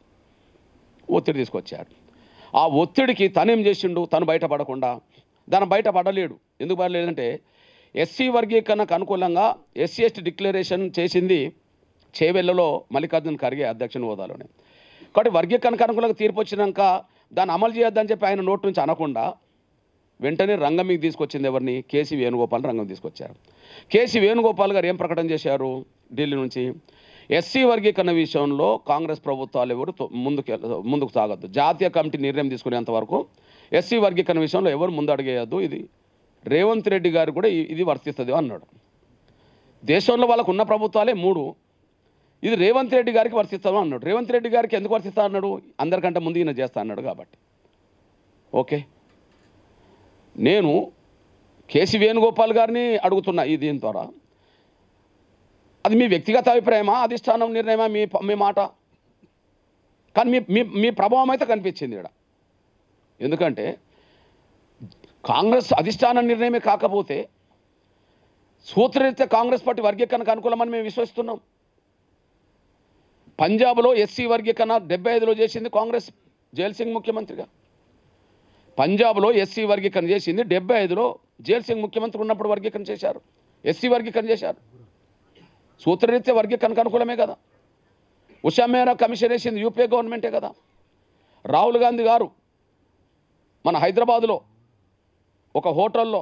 ఒత్తిడి తీసుకొచ్చారు. ఆ ఒత్తిడికి తనేం చేసిండు, తను బయటపడకుండా, దాన్ని బయటపడలేడు. ఎందుకు పడలేదంటే ఎస్సీ వర్గీకరణకు అనుకూలంగా ఎస్సీ ఎస్టీ డిక్లరేషన్ చేసింది చేవెళ్లలో మల్లికార్జున ఖర్గే అధ్యక్షుని హోదాలోనే. కాబట్టి వర్గీకరణకు అనుకూలంగా తీర్పు వచ్చినాక దాన్ని అమలు చేయొద్దని చెప్పి ఆయన నోటు నుంచి అనకుండా వెంటనే రంగం మీకు తీసుకొచ్చింది ఎవరిని? కేసీ వేణుగోపాల్ రంగం తీసుకొచ్చారు. కేసీ వేణుగోపాల్ గారు ఏం ప్రకటన చేశారు ఢిల్లీ నుంచి? ఎస్సీ వర్గీకరణ విషయంలో కాంగ్రెస్ ప్రభుత్వాలు ఎవరు ముందుకు సాగద్దు, జాతీయ కమిటీ నిర్ణయం తీసుకునేంత వరకు ఎస్సీ వర్గీకరణ విషయంలో ఎవరు ముందు అడిగేయద్దు, ఇది రేవంత్ రెడ్డి గారు కూడా ఇది వర్తిస్తుంది అన్నాడు. దేశంలో వాళ్ళకు ఉన్న ప్రభుత్వాలే 3, ఇది రేవంత్ రెడ్డి గారికి వర్తిస్తాను అన్నాడు. రేవంత్ రెడ్డి గారికి ఎందుకు వర్తిస్తా అన్నాడు? అందరికంటే ముందు ఈయన చేస్తా అన్నాడు కాబట్టి. ఓకే, నేను కేసీ వేణుగోపాల్ గారిని అడుగుతున్నా ఈ దీని ద్వారా, అది మీ వ్యక్తిగత అభిప్రాయమా, అధిష్టానం నిర్ణయమా, మీ మాట? కానీ మీ ప్రభావం అయితే కనిపించింది ఇక్కడ. ఎందుకంటే కాంగ్రెస్ అధిష్టాన నిర్ణయమే కాకపోతే సూత్రరీత్యా కాంగ్రెస్ పార్టీ వర్గీకరణకు అనుకూలమని మేము విశ్వసిస్తున్నాం. పంజాబ్లో ఎస్సీ వర్గీకరణ 75లో చేసింది కాంగ్రెస్, జైల్ సింగ్ ముఖ్యమంత్రిగా. పంజాబ్లో ఎస్సీ వర్గీకరణ చేసింది 75లో జైల్ సింగ్ ముఖ్యమంత్రి ఉన్నప్పుడు వర్గీకరణ చేశారు, ఎస్సీ వర్గీకరణ చేశారు. సూత్రరీత్యా వర్గీకరణకు అనుకూలమే కదా. ఉషా మేరా కమిషన్ వేసింది యూపీఏ గవర్నమెంటే కదా. రాహుల్ గాంధీ గారు మన హైదరాబాదులో ఒక హోటల్లో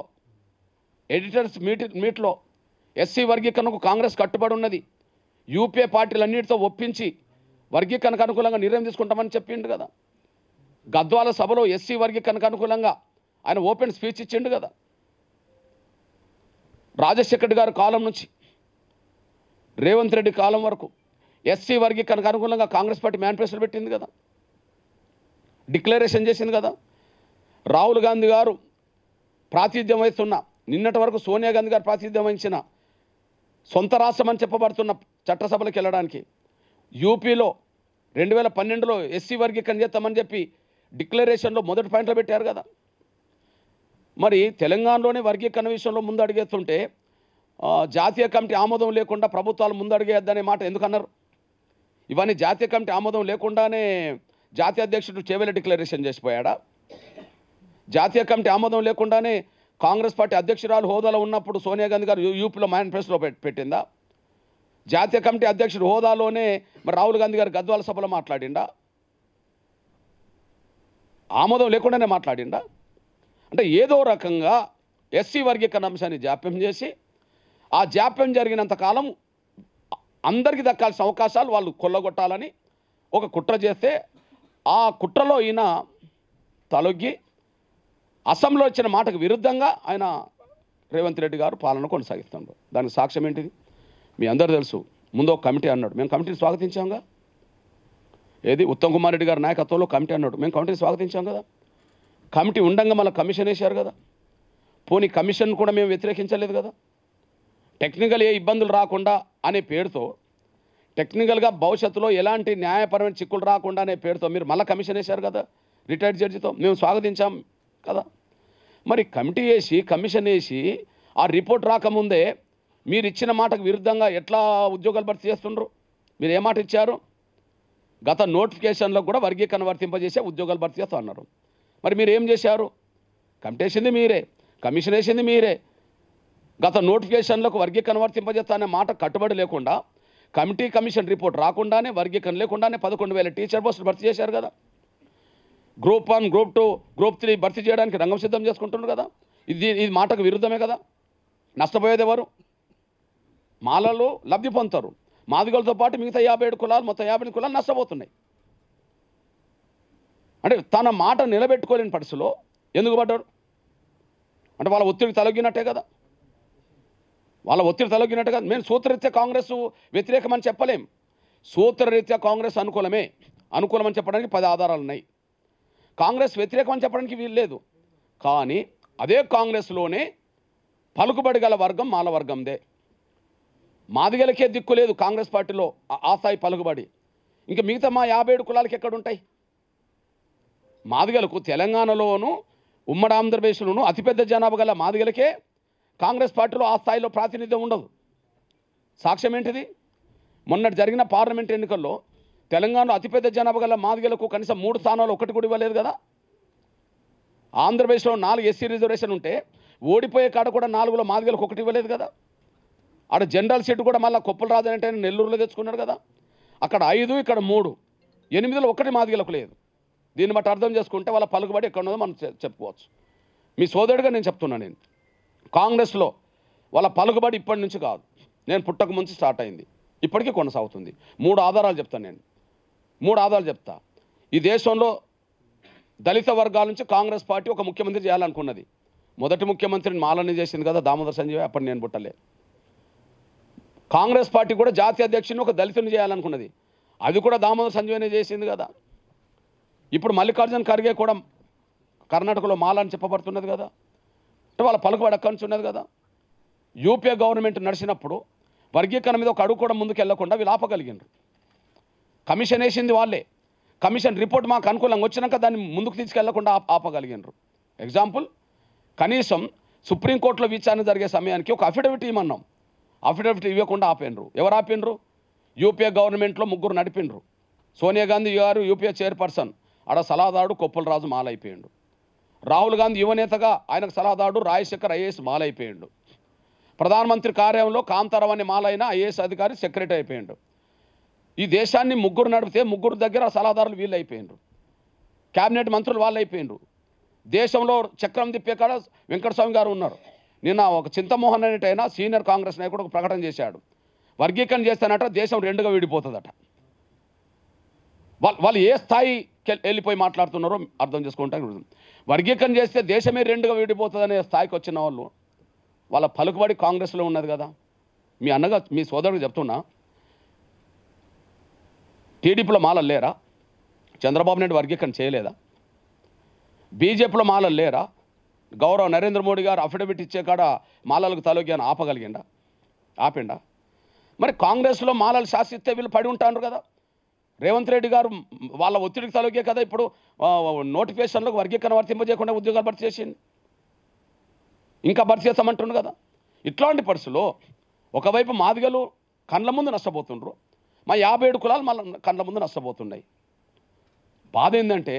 ఎడిటర్స్ మీట్లో ఎస్సీ వర్గీకరణకు కాంగ్రెస్ కట్టుబడి ఉన్నది, యూపీఏ పార్టీలన్నిటితో ఒప్పించి వర్గీకరణకు అనుకూలంగా నిర్ణయం తీసుకుంటామని చెప్పిండు కదా. గద్వాల సభలో ఎస్సీ వర్గీకరణకు అనుకూలంగా ఆయన ఓపెన్ స్పీచ్ ఇచ్చిండు కదా. రాజశేఖర్ రెడ్డి గారి కాలం నుంచి రేవంత్ రెడ్డి కాలం వరకు ఎస్సీ వర్గీకరణకు అనుకూలంగా కాంగ్రెస్ పార్టీ మేనిఫెస్టో పెట్టింది కదా, డిక్లరేషన్ చేసింది కదా. రాహుల్ గాంధీ గారు ప్రాతినిధ్యం వహిస్తున్న, నిన్నటి వరకు సోనియా గాంధీ గారు ప్రాతినిధ్యం వహించిన సొంత రాష్ట్రం అని చెప్పబడుతున్న చట్టసభలకు వెళ్ళడానికి యూపీలో 2012లో ఎస్సీ వర్గీకరణ చేస్తామని చెప్పి డిక్లరేషన్లో మొదటి పాయింట్లో పెట్టారు కదా. మరి తెలంగాణలోనే వర్గీకరణ విషయంలో ముందు అడిగేస్తుంటే జాతీయ కమిటీ ఆమోదం లేకుండా ప్రభుత్వాలు ముందు అడిగేద్దనే మాట ఎందుకన్నారు? ఇవన్నీ జాతీయ కమిటీ ఆమోదం లేకుండానే జాతీయ అధ్యక్షుడు చేవెళ్ళ డిక్లరేషన్ చేసిపోయాడా? జాతీయ కమిటీ ఆమోదం లేకుండానే కాంగ్రెస్ పార్టీ అధ్యక్షురాలు హోదాలో ఉన్నప్పుడు సోనియా గాంధీ గారు యూపీలో మేనిఫెస్టోలో పెట్టిందా? జాతీయ కమిటీ అధ్యక్షుడు హోదాలోనే మరి రాహుల్ గాంధీ గారు గద్వాల సభలో మాట్లాడిండా? ఆమోదం లేకుండానే మాట్లాడిండా? అంటే ఏదో రకంగా ఎస్సీ వర్గీకరణ అంశాన్ని జాప్యం చేసి, ఆ జాప్యం జరిగినంత కాలం అందరికీ దక్కాల్సిన అవకాశాలు వాళ్ళు కొల్లగొట్టాలని ఒక కుట్ర చేస్తే, ఆ కుట్రలో ఈయన తలొగ్గి అసెంబ్లీలో వచ్చిన మాటకు విరుద్ధంగా ఆయన రేవంత్ రెడ్డి గారు పాలన కొనసాగిస్తున్నాడు. దానికి సాక్ష్యం ఏంటిది? మీ అందరూ తెలుసు. ముందు ఒక కమిటీ అన్నాడు, మేము కమిటీని స్వాగతించాంగా. ఏది ఉత్తమ్ కుమార్ రెడ్డి గారి నాయకత్వంలో కమిటీ అన్నాడు, మేము కమిటీని స్వాగతించాం కదా. కమిటీ ఉండంగా మళ్ళీ కమిషన్ వేశారు కదా. పోనీ కమిషన్ కూడా మేము వ్యతిరేకించలేదు కదా. టెక్నికల్ ఏ ఇబ్బందులు రాకుండా అనే పేరుతో, టెక్నికల్గా భవిష్యత్తులో ఎలాంటి న్యాయపరమైన చిక్కులు రాకుండా అనే పేరుతో మీరు మళ్ళీ కమిషన్ వేశారు కదా రిటైర్డ్ జడ్జితో. మేము స్వాగతించాం కదా. మరి కమిటీ వేసి కమిషన్ వేసి ఆ రిపోర్ట్ రాకముందే మీరు ఇచ్చిన మాటకు విరుద్ధంగా ఎట్లా ఉద్యోగాలు భర్తీ చేస్తుండ్రు? మీరు ఏ మాట ఇచ్చారు? గత నోటిఫికేషన్లో కూడా వర్గీకరణ వర్తింపజేసే ఉద్యోగాలు భర్తీ చేస్తూ అన్నారు. మరి మీరు ఏం చేశారు? కమిటీ వేసింది మీరే, కమిషన్ వేసింది మీరే. గత నోటిఫికేషన్లకు వర్గీకరణ వర్తింపజేస్తా అనే మాట కట్టుబడి లేకుండా, కమిటీ కమిషన్ రిపోర్ట్ రాకుండానే, వర్గీకరణ లేకుండానే 11,000 టీచర్ పోస్టులు భర్తీ చేశారు కదా. గ్రూప్ 1, గ్రూప్ 2, గ్రూప్ 3 భర్తీ చేయడానికి రంగం సిద్ధం చేసుకుంటున్నారు కదా. ఇది మాటకు విరుద్ధమే కదా. నష్టపోయేది ఎవరు? మాలలు లబ్ధి పొందుతారు. మాదిగలతో పాటు మిగతా 57 కులాలు, మొత్తం 58 కులాలు నష్టపోతున్నాయి. అంటే తన మాట నిలబెట్టుకోలేని పరిస్థితిలో ఎందుకు పడ్డారు? అంటే వాళ్ళ ఒత్తిడికి తలొగ్గినట్టే కదా. వాళ్ళ ఒత్తిడి తలొగ్గినట్టే కదా. మేము సూత్రరీత్యా కాంగ్రెస్ వ్యతిరేకమని చెప్పలేం. సూత్రరీత్యా కాంగ్రెస్ అనుకూలమని చెప్పడానికి 10 ఆధారాలు ఉన్నాయి. కాంగ్రెస్ వ్యతిరేకమని చెప్పడానికి వీలు లేదు. కానీ అదే కాంగ్రెస్లోనే పలుకుబడి గల వర్గం మాల వర్గందే. మాదిగలకే దిక్కు లేదు కాంగ్రెస్ పార్టీలో ఆ స్థాయి పలుకుబడి. ఇంకా మిగతా మా 57 కులాలకి ఎక్కడుంటాయి? మాదిగలకు తెలంగాణలోను ఉమ్మడి ఆంధ్రప్రదేశ్లోను అతిపెద్ద జనాభా గల మాదిగలకే కాంగ్రెస్ పార్టీలో ఆ స్థాయిలో ప్రాతినిధ్యం ఉండదు. సాక్ష్యం ఏంటిది? మొన్నటి జరిగిన పార్లమెంట్ ఎన్నికల్లో తెలంగాణలో అతిపెద్ద జనాభా గల మాదిగలకు కనీసం 3 స్థానాలు ఒకటి కూడా ఇవ్వలేదు కదా. ఆంధ్రప్రదేశ్లో 4 ఎస్సీ రిజర్వేషన్ ఉంటే ఓడిపోయే కాడ కూడా 4లో మాదిగలకు ఒకటి ఇవ్వలేదు కదా. ఆడ జనరల్ సీట్ కూడా మళ్ళీ కొప్పుల రాజు అంటే నెల్లూరులో తెచ్చుకున్నాడు కదా. అక్కడ 5, ఇక్కడ 3, 8లో ఒకటి మాదిగలకు లేదు. దీన్ని బట్టి అర్థం చేసుకుంటే వాళ్ళ పలుకుబడి ఎక్కడ ఉన్నదో మనం చెప్పుకోవచ్చు. మీ సోదరుడిగా నేను చెప్తున్నా, నేను కాంగ్రెస్లో వాళ్ళ పలుకుబడి ఇప్పటి నుంచి కాదు, నేను పుట్టక ముందు స్టార్ట్ అయింది, ఇప్పటికీ కొనసాగుతుంది. 3 ఆధారాలు చెప్తాను నేను. 3 ఆధారాలు చెప్తా. ఈ దేశంలో దళిత వర్గాల నుంచి కాంగ్రెస్ పార్టీ ఒక ముఖ్యమంత్రి చేయాలనుకున్నది. మొదటి ముఖ్యమంత్రిని మాలని చేసింది కదా దామోదర్ సంజయ్, అప్పటి నేను పుట్టలే. కాంగ్రెస్ పార్టీ కూడా జాతీయ అధ్యక్షుని ఒక దళితుని చేయాలనుకున్నది, అది కూడా దామోదర్ సంజయ్నే చేసింది కదా. ఇప్పుడు మల్లికార్జున ఖర్గే కూడా కర్ణాటకలో మాల అని చెప్పబడుతున్నది కదా. అంటే వాళ్ళ పలుకుబడి అక్కడి నుంచి ఉన్నది కదా. యూపీఏ గవర్నమెంట్ నడిచినప్పుడు వర్గీకరణ మీద ఒక అడుగు కూడా ముందుకు వెళ్లకుండా వీళ్ళు ఆపగలిగినారు. కమిషన్ వేసింది వాళ్ళే. కమిషన్ రిపోర్ట్ మాకు అనుకూలంగా వచ్చినాక దాన్ని ముందుకు తీసుకెళ్లకుండా ఆపగలిగినారు. ఎగ్జాంపుల్, కనీసం సుప్రీంకోర్టులో విచారణ జరిగే సమయానికి ఒక అఫిడవిట్ ఇవ్వమన్నాం, అఫిడవిట్ ఇవ్వకుండా ఆపినరు. ఎవరు ఆపినరు? యూపీఏ గవర్నమెంట్లో 3 నడిపినరు. సోనియా గాంధీ గారు యూపీఏ చైర్పర్సన్, ఆడ సలహాదారుడు కొప్పుల రాజు మాలైపోయాడు. రాహుల్ గాంధీ యువనేతగా ఆయనకు సలహాదారుడు రాజశేఖర్ ఐఏఎస్ మాలైపోయాడు. ప్రధానమంత్రి కార్యాలయంలో కాంతారావు అనే మాలైన ఐఏఎస్ అధికారి సెక్రటరీ అయిపోయాడు. ఈ దేశాన్ని 3 నడిపితే 3 దగ్గర సలహాదారులు వీళ్ళు అయిపోయినారు. క్యాబినెట్ మంత్రులు వాళ్ళు అయిపోయినారు. దేశంలో చక్రం తిప్పే కాడ వెంకటస్వామి గారు ఉన్నారు. నిన్న ఒక చింతమోహన్ అనేటైనా సీనియర్ కాంగ్రెస్ నాయకుడు ఒక ప్రకటన చేశాడు, వర్గీకరణ చేస్తానట దేశం 2గా విడిపోతుందట. వాళ్ళు ఏ స్థాయికి వెళ్ళిపోయి మాట్లాడుతున్నారో అర్థం చేసుకుంటారు. వర్గీకరణ చేస్తే దేశమే 2గా విడిపోతుందనే స్థాయికి వచ్చిన వాళ్ళు, వాళ్ళ పలుకుబడి కాంగ్రెస్లో ఉన్నది కదా. మీ అన్నగా మీ సోదరుడు చెప్తున్నా, టీడీపీలో మాలలు లేరా? చంద్రబాబు నాయుడు వర్గీకరణ చేయలేదా? బీజేపీలో మాలలు లేరా? గౌరవ నరేంద్ర మోడీ గారు అఫిడవిట్ ఇచ్చే కాడ మాలలకు తలొగ్గాను ఆపిండా? మరి కాంగ్రెస్లో మాలలు శాసిస్తే వీళ్ళు పడి ఉంటారు కదా. రేవంత్ రెడ్డి గారు వాళ్ళ ఒత్తిడికి తలొగ్గే కదా ఇప్పుడు నోటిఫికేషన్లకు వర్గీకరణ వర్తింపజేయకుండా ఉద్యోగాలు భర్తీ చేసింది, ఇంకా భర్తీ చేస్తామంటుండ్రు కదా. ఇట్లాంటి పరిస్థితుల్లో ఒకవైపు మాదిగలు కండ్ల ముందు నష్టపోతుండ్రు, మా 57 కులాలు మళ్ళీ కండ్ల ముందు నష్టపోతున్నాయి. బాధ ఏంటంటే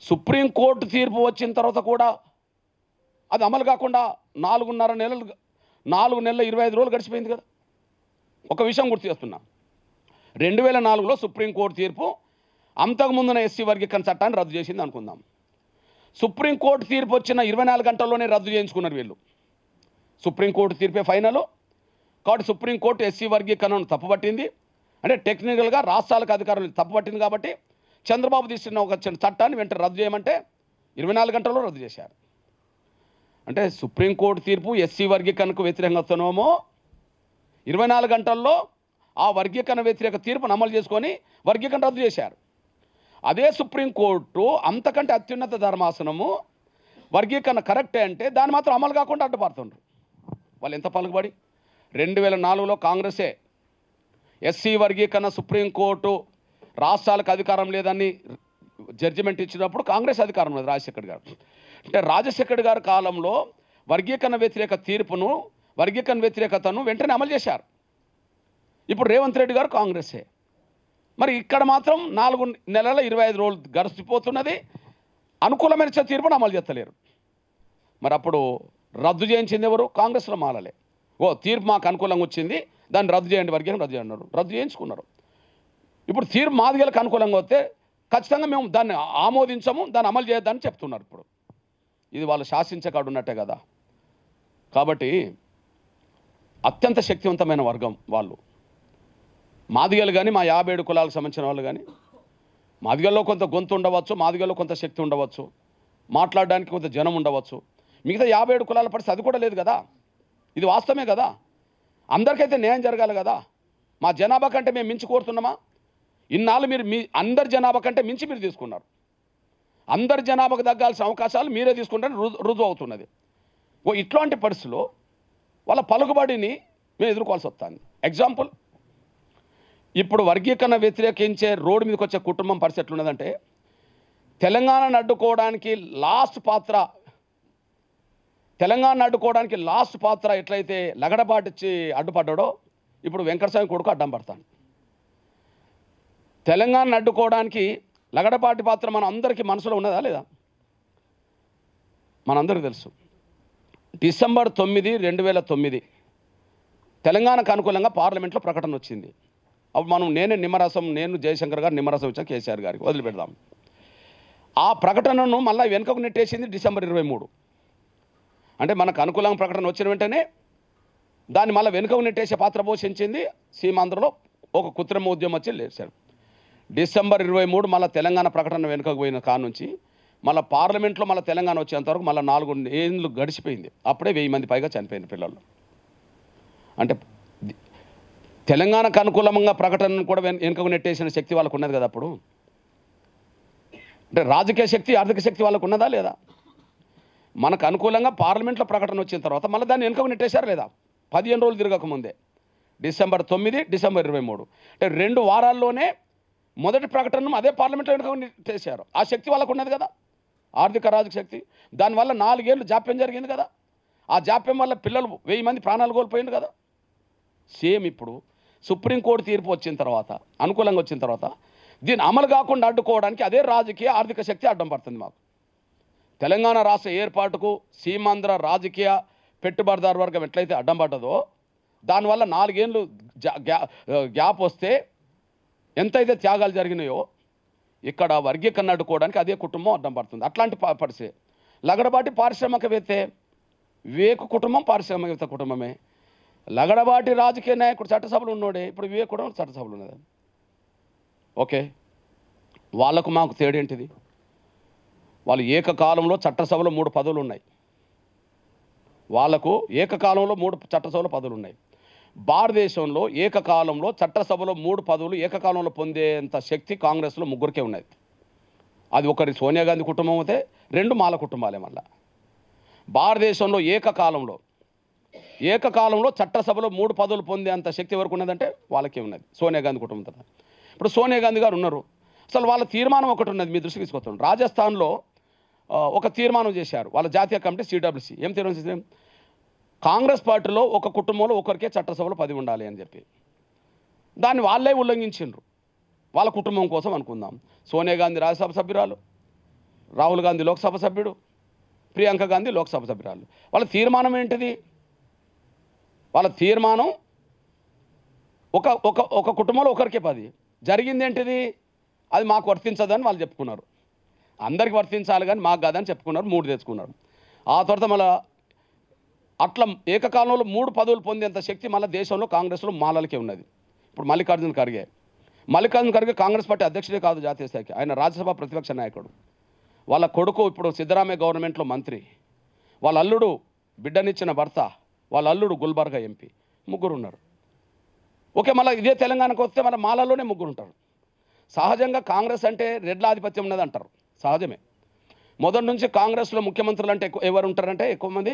సుప్రీంకోర్టు తీర్పు వచ్చిన తర్వాత కూడా అది అమలు కాకుండా 4 నెలలు 25 రోజులు గడిచిపోయింది కదా. ఒక విషయం గుర్తు చేస్తున్నా, 2004లో సుప్రీంకోర్టు తీర్పు అంతకుముందున ఎస్సీ వర్గీకరణ చట్టాన్ని రద్దు చేసింది అనుకుందాం. సుప్రీంకోర్టు తీర్పు వచ్చిన 24 గంటల్లోనే రద్దు చేయించుకున్నారు వీళ్ళు. సుప్రీంకోర్టు తీర్పే ఫైనల్ కాబట్టి సుప్రీంకోర్టు ఎస్సీ వర్గీకరణను తప్పుపట్టింది. అంటే టెక్నికల్గా రాష్ట్రాలకు అధికారులు తప్పుపట్టింది కాబట్టి చంద్రబాబు తీసుకున్న ఒక చట్టాన్ని వెంటనే రద్దు చేయమంటే 24 గంటల్లో రద్దు చేశారు. అంటే సుప్రీంకోర్టు తీర్పు ఎస్సీ వర్గీకరణకు వ్యతిరేకంగా వస్తున్నామో 24 గంటల్లో ఆ వర్గీకరణ వ్యతిరేక తీర్పును అమలు చేసుకొని వర్గీకరణ రద్దు చేశారు. అదే సుప్రీంకోర్టు అంతకంటే అత్యున్నత ధర్మాసనము వర్గీకరణ కరెక్టే అంటే దాన్ని మాత్రం అమలు కాకుండా అడ్డుపడుతుండ్రు. వాళ్ళు ఎంత పలుకుబడి. 2004లో కాంగ్రెసే ఎస్సీ వర్గీకరణ సుప్రీంకోర్టు రాష్ట్రాలకు అధికారం లేదని జడ్జిమెంట్ ఇచ్చినప్పుడు కాంగ్రెస్ అధికారం లేదు రాజశేఖర్ గారు. అంటే రాజశేఖర్ గారి కాలంలో వర్గీకరణ వ్యతిరేక తీర్పును వర్గీకరణ వ్యతిరేకతను వెంటనే అమలు చేశారు. ఇప్పుడు రేవంత్ రెడ్డి గారు కాంగ్రెసే. మరి ఇక్కడ మాత్రం 4 నెలల 25 రోజులు గడిచిపోతున్నది, అనుకూలమైన తీర్పును అమలు చేస్తలేరు. మరి అప్పుడు రద్దు చేయించింది ఎవరు? కాంగ్రెస్లో మాలలే. తీర్పు మాకు అనుకూలంగా వచ్చింది, దాన్ని రద్దు చేయండి, వర్గీకరణ రద్దు చేయండి, రద్దు చేయించుకున్నారు. ఇప్పుడు తీర్పు మాదిగలకు అనుకూలంగా వస్తే ఖచ్చితంగా మేము దాన్ని ఆమోదించము, దాన్ని అమలు చేయొద్దని చెప్తున్నారు. ఇప్పుడు ఇది వాళ్ళు శాసించే కాడు ఉన్నట్టే కదా. కాబట్టి అత్యంత శక్తివంతమైన వర్గం వాళ్ళు మాదిగలు. కానీ మా 57 కులాలకు సంబంధించిన వాళ్ళు కానీ, మాదిగల్లో కొంత గొంతు ఉండవచ్చు, మాదిగల్లో కొంత శక్తి ఉండవచ్చు, మాట్లాడడానికి కొంత జనం ఉండవచ్చు. మిగతా 57 కులాల పరిస్థితి అది కూడా లేదు కదా. ఇది వాస్తవమే కదా. అందరికైతే న్యాయం జరగాలి కదా. మా జనాభా కంటే మేము మించి కోరుతున్నామా? ఇన్నాళ్ళు మీరు అందరి జనాభా కంటే మించి మీరు తీసుకున్నారు. అందరి జనాభాకు తగ్గాల్సిన అవకాశాలు మీరే తీసుకుంటారని రుజువు అవుతున్నది. ఇట్లాంటి పరిస్థితుల్లో వాళ్ళ పలుకుబడిని మేము ఎదుర్కోవాల్సి వస్తుంది. ఎగ్జాంపుల్, ఇప్పుడు వర్గీకరణ వ్యతిరేకించే రోడ్డు మీదకి వచ్చే కుటుంబం పరిస్థితి ఎట్లున్నదంటే, తెలంగాణను అడ్డుకోవడానికి లాస్ట్ పాత్ర ఎట్లయితే లగడపాటిచ్చి అడ్డుపడ్డాడో, ఇప్పుడు వెంకటస్వామి కొడుకు అడ్డం పడతాడు. తెలంగాణను అడ్డుకోవడానికి లగడపాటి పాత్ర మన అందరికీ మనసులో ఉన్నదా లేదా? మనందరికీ తెలుసు. డిసెంబర్ 9, 2009 తెలంగాణకు అనుకూలంగా పార్లమెంట్లో ప్రకటన వచ్చింది. అప్పుడు మనం నేను జయశంకర్ గారు నిమ్మరసం ఇచ్చాం కేసీఆర్ గారికి, వదిలిపెడదాం. ఆ ప్రకటనను మళ్ళీ వెనుకకు నెట్టేసింది డిసెంబర్ 23. అంటే మనకు అనుకూలంగా ప్రకటన వచ్చిన వెంటనే దాన్ని మళ్ళీ వెనుకకు నెట్టేసే పాత్ర పోషించింది సీమాంధ్రలో ఒక కృత్రిమ ఉద్యమం వచ్చి లేచారు. డిసెంబర్ 23 మళ్ళీ తెలంగాణ ప్రకటన వెనుకకు పోయిన కానుంచి మళ్ళీ పార్లమెంట్లో మళ్ళీ తెలంగాణ వచ్చేంతవరకు మళ్ళీ 4 ఏళ్ళు గడిచిపోయింది. అప్పుడే 1000 మంది పైగా చనిపోయింది పిల్లలు. అంటే తెలంగాణకు అనుకూలంగా ప్రకటనను కూడా వెనుకకు నెట్టేసిన శక్తి వాళ్ళకు ఉన్నది కదా. అప్పుడు అంటే రాజకీయ శక్తి, ఆర్థిక శక్తి వాళ్ళకు ఉన్నదా లేదా? మనకు అనుకూలంగా పార్లమెంట్లో ప్రకటన వచ్చిన తర్వాత మళ్ళీ దాన్ని వెనుకకు నెట్టేశారు లేదా? 15 రోజులు తిరగకముందే డిసెంబర్ 9, డిసెంబర్ 23 అంటే 2 వారాల్లోనే మొదటి ప్రకటనను అదే పార్లమెంట్లో వెనుకకు నెట్టేశారు. ఆ శక్తి వాళ్ళకు ఉన్నది కదా, ఆర్థిక రాజకీయ శక్తి. దానివల్ల 4 ఏళ్ళు జాప్యం జరిగింది కదా. ఆ జాప్యం వల్ల పిల్లలు 1000 మంది ప్రాణాలు కోల్పోయింది కదా. సేమ్ ఇప్పుడు సుప్రీంకోర్టు తీర్పు వచ్చిన తర్వాత, అనుకూలంగా వచ్చిన తర్వాత దీన్ని అమలు కాకుండా అడ్డుకోవడానికి అదే రాజకీయ ఆర్థిక శక్తి అడ్డం పడుతుంది మాకు. తెలంగాణ రాష్ట్ర ఏర్పాటుకు సీమాంధ్ర రాజకీయ పెట్టుబడిదారు వర్గం ఎట్లయితే అడ్డం పడ్డదో, దానివల్ల 4 ఏళ్ళు గ్యాప్ వస్తే ఎంతైతే త్యాగాలు జరిగినాయో ఇక్కడ వర్గీకరణ అడ్డుకోవడానికి అదే కుటుంబం అడ్డం పడుతుంది. అట్లాంటి పరిస్థితి. లగడబాటి పారిశ్రామికవేత్తే, వివేక్ కుటుంబం పారిశ్రామికవేత్త కుటుంబమే. లగడబాటి రాజకీయ నాయకుడు చట్టసభలు ఉన్నోడే, ఇప్పుడు వివేక్ కూడా చట్టసభలు ఉన్నది. ఓకే, వాళ్ళకు మాకు తేడేంటిది? వాళ్ళు ఏకకాలంలో చట్టసభలో 3 పదవులు ఉన్నాయి. వాళ్లకు ఏకకాలంలో 3 చట్టసభలో పదవులు ఉన్నాయి. భారతదేశంలో ఏకకాలంలో చట్టసభలో 3 పదవులు ఏకకాలంలో పొందేంత శక్తి కాంగ్రెస్లో 3కే ఉన్నది. అది ఒకరి సోనియా గాంధీ కుటుంబం అయితే, 2 మాల కుటుంబాలే. మళ్ళా భారతదేశంలో ఏకకాలంలో చట్టసభలో 3 పదవులు పొందేంత శక్తి ఎవరికి ఉన్నదంటే వాళ్ళకే ఉన్నది, సోనియా గాంధీ కుటుంబం తర్వాత. ఇప్పుడు సోనియా గాంధీ గారు ఉన్నారు. అసలు వాళ్ళ తీర్మానం ఒకటి ఉన్నది, మీ దృష్టికి తీసుకొస్తాను. రాజస్థాన్లో ఒక తీర్మానం చేశారు వాళ్ళ జాతీయ కమిటీ CWC. ఏం తీర్మానం చేశారు? కాంగ్రెస్ పార్టీలో ఒక కుటుంబంలో ఒకరికే చట్టసభలో 10 ఉండాలి అని చెప్పి దాన్ని వాళ్ళే ఉల్లంఘించిండ్రు. వాళ్ళ కుటుంబం కోసం అనుకుందాం. సోనియా గాంధీ రాజ్యసభ సభ్యురాలు, రాహుల్ గాంధీ లోక్సభ సభ్యుడు, ప్రియాంక గాంధీ లోక్సభ సభ్యురాలు. వాళ్ళ తీర్మానం ఏంటిది? వాళ్ళ తీర్మానం ఒక కుటుంబంలో ఒకరికే 10. జరిగింది ఏంటిది? అది మాకు వర్తించదని వాళ్ళు చెప్పుకున్నారు. అందరికి వర్తించాలి కానీ మాకు కాదని చెప్పుకున్నారు. 3 తెచ్చుకున్నారు. ఆ తర్వాత మళ్ళీ అట్లా ఏకకాలంలో 3 పదవులు పొందేంత శక్తి మళ్ళీ దేశంలో కాంగ్రెస్లో మాలలకే ఉన్నది. ఇప్పుడు మల్లికార్జున ఖర్గే కాంగ్రెస్ పార్టీ అధ్యక్షుడే కాదు జాతీయ స్థాయికి, ఆయన రాజ్యసభ ప్రతిపక్ష నాయకుడు. వాళ్ళ కొడుకు ఇప్పుడు సిద్ధరామయ్య గవర్నమెంట్లో మంత్రి, వాళ్ళ అల్లుడు బిడ్డనిచ్చిన భర్త, వాళ్ళ అల్లుడు గుల్బర్గా ఎంపీ, ముగ్గురు ఉన్నారు. ఓకే, మళ్ళీ ఇదే తెలంగాణకు వస్తే మన మాలలోనే ముగ్గురు ఉంటారు. సహజంగా కాంగ్రెస్ అంటే రెడ్ల ఆధిపత్యం ఉన్నది అంటారు, సహజమే. మొదటి నుంచి కాంగ్రెస్లో ముఖ్యమంత్రులు అంటే ఎవరు ఉంటారంటే ఎక్కువ మంది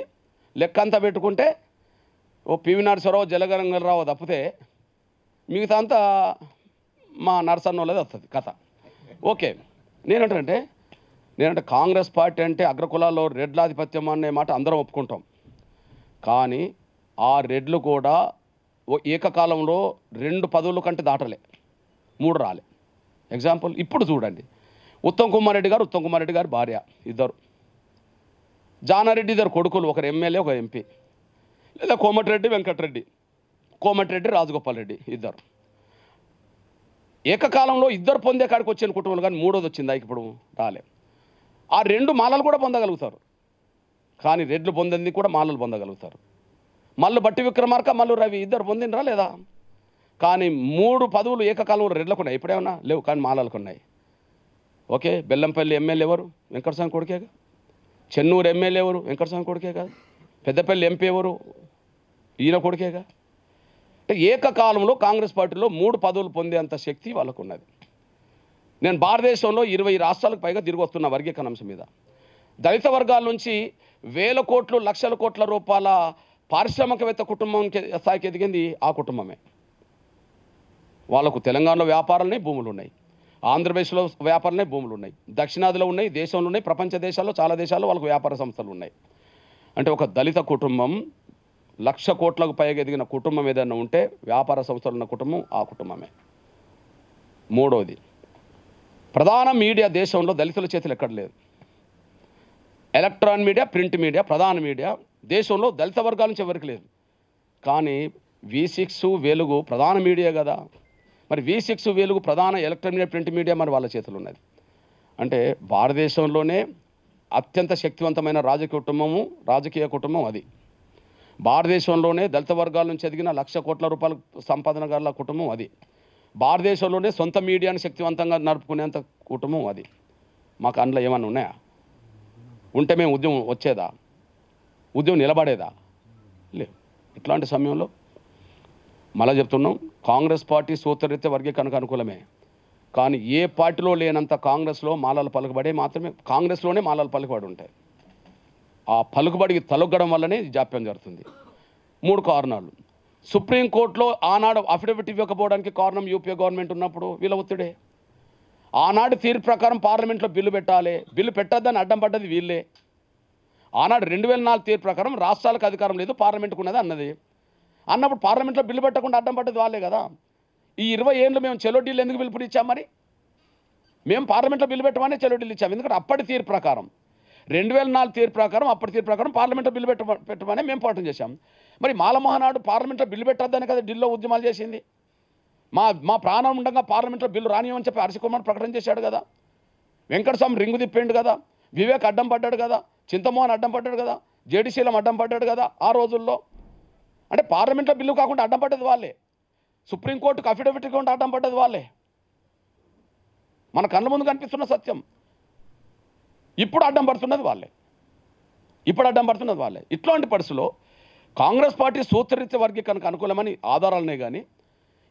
లెక్క అంతా పెట్టుకుంటే ఓ పివి నరసింహారావు, జలగంగారావు తప్పితే మిగతా అంతా మా నరసన్నోళ్ళది వస్తుంది కథ. ఓకే, నేనంటే కాంగ్రెస్ పార్టీ అంటే అగ్రకులాల్లో రెడ్లాధిపత్యం అనే మాట అందరం ఒప్పుకుంటాం. కానీ ఆ రెడ్లు కూడా ఏకకాలంలో 2 పదవుల కంటే దాటలే, 3 రాలే. ఎగ్జాంపుల్ ఇప్పుడు చూడండి, ఉత్తమ్ కుమార్ రెడ్డి గారు భార్య, ఇద్దరు. జానారెడ్డి ఇద్దరు కొడుకులు, ఒకరు ఎమ్మెల్యే ఒక ఎంపీ. లేదా కోమటిరెడ్డి వెంకటరెడ్డి, కోమటిరెడ్డి రాజగోపాల్ రెడ్డి, ఇద్దరు. ఏకకాలంలో ఇద్దరు పొందే కాడికి వచ్చిన కుటుంబాలు, కానీ మూడోది వచ్చిందా ఇప్పుడు రాలే. ఆ 2 మాలలు కూడా పొందగలుగుతారు, కానీ రెడ్లు పొందింది కూడా మాలలు పొందగలుగుతారు. మల్లు బట్టి విక్రమార్క, మల్లు రవి ఇద్దరు పొందినరా లేదా? కానీ 3 పదవులు ఏకకాలంలో రెడ్లకు ఉన్నాయి, ఇప్పుడేమన్నా లేవు, కానీ మాలలకు ఉన్నాయి. ఓకే, బెల్లంపల్లి ఎమ్మెల్యే ఎవరు? వెంకటస్వామి కొడుకేగా. చెన్నూరు ఎమ్మెల్యే ఎవరు? వెంకటస్వామి కొడుకే కాదు. పెద్దపల్లి ఎంపీ ఎవరు? ఈయన కొడుకేగా. అంటే ఏకకాలంలో కాంగ్రెస్ పార్టీలో 3 పదవులు పొందేంత శక్తి వాళ్ళకు ఉన్నది. నేను భారతదేశంలో 20 రాష్ట్రాలకు పైగా తిరిగి వస్తున్న వర్గీకరణ అంశం మీద. దళిత వర్గాల నుంచి వేల కోట్లు, లక్షల కోట్ల రూపాయల పారిశ్రామికవేత్త కుటుంబం స్థాయికి ఎదిగింది ఆ కుటుంబమే. వాళ్ళకు తెలంగాణలో వ్యాపారాలనే భూములు ఉన్నాయి, ఆంధ్రప్రదేశ్లో వ్యాపారాలనే భూములు ఉన్నాయి, దక్షిణాదిలో ఉన్నాయి, దేశంలో ఉన్నాయి, ప్రపంచ దేశాల్లో చాలా దేశాల్లో వాళ్ళకు వ్యాపార సంస్థలు ఉన్నాయి. అంటే ఒక దళిత కుటుంబం 1,00,000 కోట్లకు పైగా ఎదిగిన కుటుంబం ఏదైనా ఉంటే వ్యాపార సంస్థలు ఉన్న కుటుంబం ఆ కుటుంబమే. మూడోది, ప్రధాన మీడియా దేశంలో దళితుల చేతులు ఎక్కడ లేదు. ఎలక్ట్రానిక్ మీడియా, ప్రింట్ మీడియా, ప్రధాన మీడియా దేశంలో దళిత వర్గాల నుంచి ఎవరికి లేదు. కానీ V6 వెలుగు ప్రధాన మీడియా కదా, మరి V6 వెలుగు ప్రధాన ఎలక్ట్రానిక్ మీడియా, ప్రింట్ మీడియా మరి వాళ్ళ చేతులు ఉన్నది. అంటే భారతదేశంలోనే అత్యంత శక్తివంతమైన రాజకీయ కుటుంబం అది. భారతదేశంలోనే దళిత వర్గాల నుంచి ఎదిగిన 1,00,000 కోట్ల రూపాయల సంపాదన గల కుటుంబం అది. భారతదేశంలోనే సొంత మీడియాను శక్తివంతంగా నడుపుకునేంత కుటుంబం అది. మాకు అందులో ఏమన్నా ఉన్నాయా? ఉంటే మేము ఉద్యమం వచ్చేదా? ఉద్యమం నిలబడేదా? లేవు. ఇట్లాంటి సమయంలో మళ్ళీ చెప్తున్నాం, కాంగ్రెస్ పార్టీ సూత్రరీత్యా వర్గీకరణకు అనుకూలమే. కానీ ఏ పార్టీలో లేనంత కాంగ్రెస్లో మాలల పలుకుబడే మాత్రమే, కాంగ్రెస్లోనే మాలల పలుకుబడి ఉంటాయి. ఆ పలుకుబడికి తలొగ్గడం వల్లనే జాప్యం జరుగుతుంది. 3 కారణాలు. సుప్రీంకోర్టులో ఆనాడు అఫిడవిట్ ఇవ్వకపోవడానికి కారణం యూపీఏ గవర్నమెంట్ ఉన్నప్పుడు వీళ్ళ ఒత్తిడే. ఆనాడు తీర్పు ప్రకారం పార్లమెంట్లో బిల్లు పెట్టాలి, బిల్లు పెట్టద్దని అడ్డం పడ్డది వీళ్ళే. ఆనాడు 2004 తీర్పు ప్రకారం రాష్ట్రాలకు అధికారం లేదు, పార్లమెంట్కు ఉన్నది అన్నది. అన్నప్పుడు పార్లమెంట్లో బిల్లు పెట్టకుండా అడ్డం పడ్డది వాళ్ళే కదా. ఈ 20 ఏళ్ళు మేము చెలో ఢిల్లీ ఎందుకు పిలుపునిచ్చాం? మరి మేము పార్లమెంట్లో బిల్లు పెట్టమని చెలో ఢిల్లీ ఇచ్చాం. ఎందుకంటే అప్పటి తీర్పు ప్రకారం 2004 తీర్పు ప్రకారం, అప్పటి తీర్పు ప్రకారం పార్లమెంట్లో బిల్లు పెట్టమని మేము పోరాటం చేశాం. మరి మాలమహానాడు పార్లమెంట్లో బిల్లు పెట్టద్దని కదా ఢిల్లీలో ఉద్యమాలు చేసింది. మా ప్రాణం ఉండగా పార్లమెంట్లో బిల్లు రానియమని చెప్పి హర్ష కుమార్ ప్రకటన చేశాడు కదా. వెంకటస్వామి రింగు తిప్పిండు కదా, వివేక్ అడ్డం పడ్డాడు కదా, చింతమోహన్ అడ్డం పడ్డాడు కదా, జేడీసీలం అడ్డం పడ్డాడు కదా ఆ రోజుల్లో. అంటే పార్లమెంట్లో బిల్లు కాకుండా అడ్డం పడ్డది వాళ్ళే, సుప్రీంకోర్టుకు అఫిడవిట్ కాకుండా అడ్డం పడ్డది వాళ్ళే. మన కళ్ళ ముందు కనిపిస్తున్న సత్యం. ఇప్పుడు అడ్డం పడుతున్నది వాళ్ళే. ఇట్లాంటి పరిస్థితుల్లో కాంగ్రెస్ పార్టీ సూత్రరీత్య వర్గీకరణకు అనుకూలమని ఆధారాలనే కానీ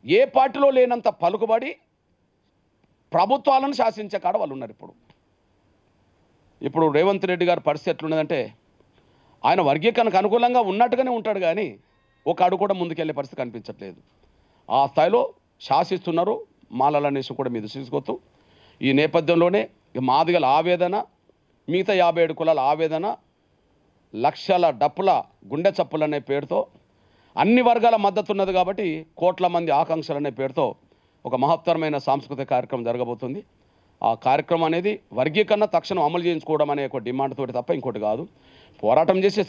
ఏ పార్టీలో లేనంత పలుకుబడి ప్రభుత్వాలను శాసించే కాడ వాళ్ళు ఉన్నారు. ఇప్పుడు రేవంత్ రెడ్డి గారి పరిస్థితి ఎట్లున్నదంటే, ఆయన వర్గీకరణకు అనుకూలంగా ఉన్నట్టుగానే ఉంటాడు, కానీ ఒక అడుగు కూడా ముందుకెళ్ళే పరిస్థితి కనిపించట్లేదు. ఆ స్థాయిలో శాసిస్తున్నారు. మాలల నేషం కూడా మీద తీసుకొస్తూ ఈ నేపథ్యంలోనే మాదిగల ఆవేదన, మిగతా 57 కులాల ఆవేదన, లక్షల డప్పుల గుండె చప్పులు అనే పేరుతో అన్ని వర్గాల మద్దతు ఉన్నది కాబట్టి కోట్ల మంది ఆకాంక్షలు అనే పేరుతో ఒక మహత్తరమైన సాంస్కృతిక కార్యక్రమం జరగబోతుంది. ఆ కార్యక్రమం అనేది వర్గీకరణ తక్షణం అమలు చేయించుకోవడం అనే ఒక డిమాండ్ తోటి తప్ప ఇంకోటి కాదు. పోరాటం చేసి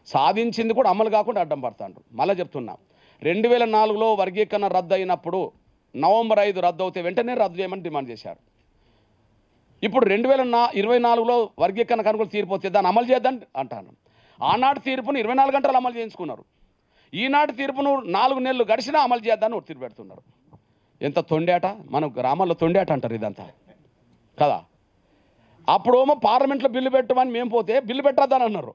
సాధించింది కూడా అమలు కాకుండా అడ్డం పడతాండ్రు. మళ్ళీ చెప్తున్నా, 2004లో వర్గీకరణ రద్దు అయినప్పుడు నవంబర్ 5 రద్దు అవుతే వెంటనే రద్దు చేయమని డిమాండ్ చేశారు. ఇప్పుడు 2024లో వర్గీకరణకు అనుకూల తీర్పు వస్తే దాన్ని అమలు చేద్దని అంటాను. ఆనాటి తీర్పును 24 గంటలు అమలు చేయించుకున్నారు. ఈనాటి తీర్పును 4 నెలలు గడిచినా అమలు చేద్దాన్ని ఒత్తిడి పెడుతున్నారు. ఎంత తొండేట, మన గ్రామాల్లో తొండేట అంటారు ఇదంతా కదా. అప్పుడేమో పార్లమెంట్లో బిల్లు పెట్టమని మేము పోతే బిల్లు పెట్టద్దని అన్నారు.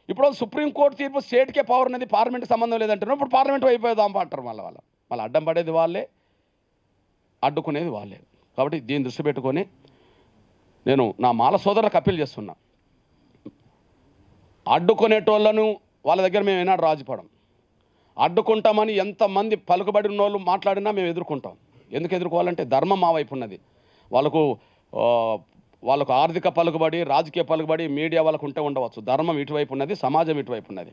ఇప్పుడు సుప్రీంకోర్టు తీర్పు స్టేట్కే పవర్ అనేది పార్లమెంట్కి సంబంధం లేదంటున్నారు. ఇప్పుడు పార్లమెంట్ అయిపోయేదాం అంటారు. మళ్ళీ అడ్డం పడేది వాళ్ళే, అడ్డుకునేది వాళ్ళే. కాబట్టి దీన్ని దృష్టి పెట్టుకొని నేను నా మాల సోదరులకు అప్పీల్ చేస్తున్నా. అడ్డుకునేటోళ్ళను వాళ్ళ దగ్గర మేము ఏనాడు రాజుపడం. అడ్డుకుంటామని ఎంతమంది పలుకుబడి ఉన్న వాళ్ళు మాట్లాడినా మేము ఎదుర్కొంటాం. ఎందుకు ఎదుర్కోవాలంటే ధర్మం మా వైపు ఉన్నది. వాళ్ళకు ఆర్థిక పలుకుబడి, రాజకీయ పలుకుబడి, మీడియా వాళ్ళకు ఉంటే ఉండవచ్చు. ధర్మం ఇటువైపు ఉన్నది, సమాజం ఇటువైపు ఉన్నది.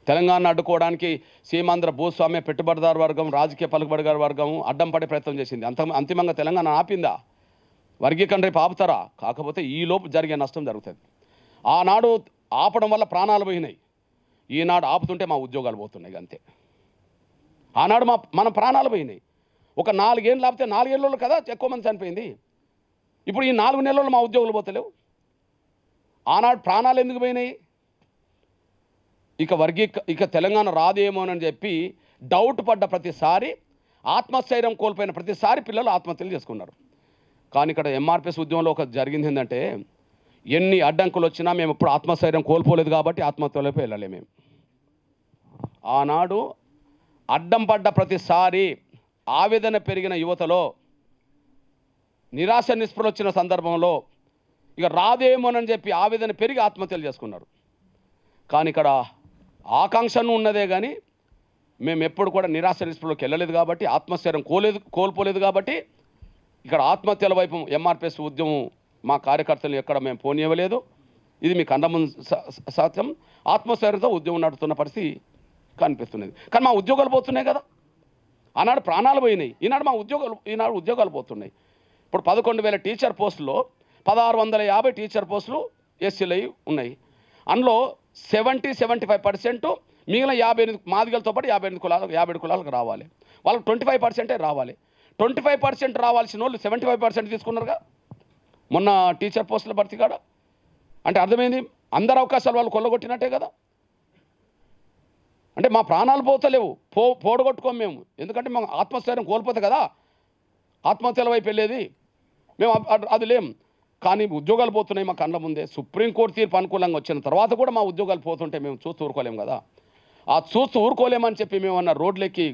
తెలంగాణ అడ్డుకోవడానికి సీమాంధ్ర భూస్వామ్య పెట్టుబడిదారు వర్గం, రాజకీయ పలుకుబడిదారు వర్గం అడ్డం పడే ప్రయత్నం చేసింది. అంతిమంగా తెలంగాణ ఆపిందా? వర్గీకరణ రేపు ఆపుతారా? కాకపోతే ఈలోపు జరిగే నష్టం జరుగుతుంది. ఆనాడు ఆపడం వల్ల ప్రాణాలు పోయినాయి, ఈనాడు ఆపుతుంటే మా ఉద్యోగాలు పోతున్నాయి. అంతే. ఆనాడు మన ప్రాణాలు పోయినాయి. ఒక 4 ఏళ్ళు ఆపితే 4 ఏళ్ళలో కదా ఎక్కువ మంది చనిపోయింది. ఇప్పుడు ఈ 4 నెలల్లో మా ఉద్యోగులు పోతలేవు. ఆనాడు ప్రాణాలు ఎందుకు పోయినాయి? ఇక తెలంగాణ రాదేమోనని చెప్పి డౌట్ పడ్డ ప్రతిసారి, ఆత్మస్థైర్యం కోల్పోయిన ప్రతిసారి పిల్లలు ఆత్మహత్యలు చేసుకున్నారు. కానీ ఇక్కడ ఎంఆర్పిఎస్ ఉద్యమంలో ఒక జరిగింది ఏంటంటే, ఎన్ని అడ్డంకులు వచ్చినా మేము ఇప్పుడు ఆత్మస్థైర్యం కోల్పోలేదు కాబట్టి ఆత్మహత్యలోకి వెళ్ళలే. మేము ఆనాడు అడ్డం పడ్డ ప్రతిసారి ఆవేదన పెరిగిన యువతలో నిరాశ నిస్పృహలు వచ్చిన సందర్భంలో ఇక రాదేమోనని చెప్పి ఆవేదన పెరిగి ఆత్మహత్యలు చేసుకున్నారు. కానీ ఇక్కడ ఆకాంక్షను ఉన్నదే కానీ మేము ఎప్పుడు కూడా నిరాశ నిస్పృహలోకి వెళ్ళలేదు కాబట్టి, ఆత్మస్థైర్యం కోల్పోలేదు కాబట్టి ఇక్కడ ఆత్మహత్యల వైపు ఎంఆర్పిఎస్ ఉద్యమం మా కార్యకర్తలు ఎక్కడ మేము పోనీయలేదు. ఇది మీ కన్న ముందు సత్యం. ఆత్మస్థైర్యంతో ఉద్యమం నడుస్తున్న పరిస్థితి కనిపిస్తున్నది. కానీ మా ఉద్యోగాలు పోతున్నాయి కదా. ఆనాడు ప్రాణాలు పోయినాయి, ఈనాడు ఉద్యోగాలు పోతున్నాయి. ఇప్పుడు 11,000 టీచర్ పోస్టులో 1,650 టీచర్ పోస్టులు ఎస్సీలు ఉన్నాయి. అందులో 70-75% మిగిలిన 58 మాదిగలతో పాటు 57 కులాలకు రావాలి. వాళ్ళకి 25% రావాలి. 25% రావాల్సిన వాళ్ళు 75% తీసుకున్నారుగా మొన్న టీచర్ పోస్టుల భర్తీ కాడ. అంటే అర్థమైంది, అందరు అవకాశాలు వాళ్ళు కొల్లగొట్టినట్టే కదా. అంటే మా ప్రాణాలు పోతలేవు, పోడగొట్టుకోము మేము. ఎందుకంటే మేము ఆత్మస్థైర్యం కోల్పోతే కదా ఆత్మహత్యల వైపు వెళ్ళేది. మేము అది లేం. కానీ ఉద్యోగాలు పోతున్నాయి మా కళ్ళ ముందే. సుప్రీంకోర్టు తీర్పు అనుకూలంగా వచ్చిన తర్వాత కూడా మా ఉద్యోగాలు పోతుంటే మేము చూస్తూ ఊరుకోలేము కదా. ఆ చూస్తూ ఊరుకోలేమని చెప్పి మేము అన్న రోడ్లెక్కి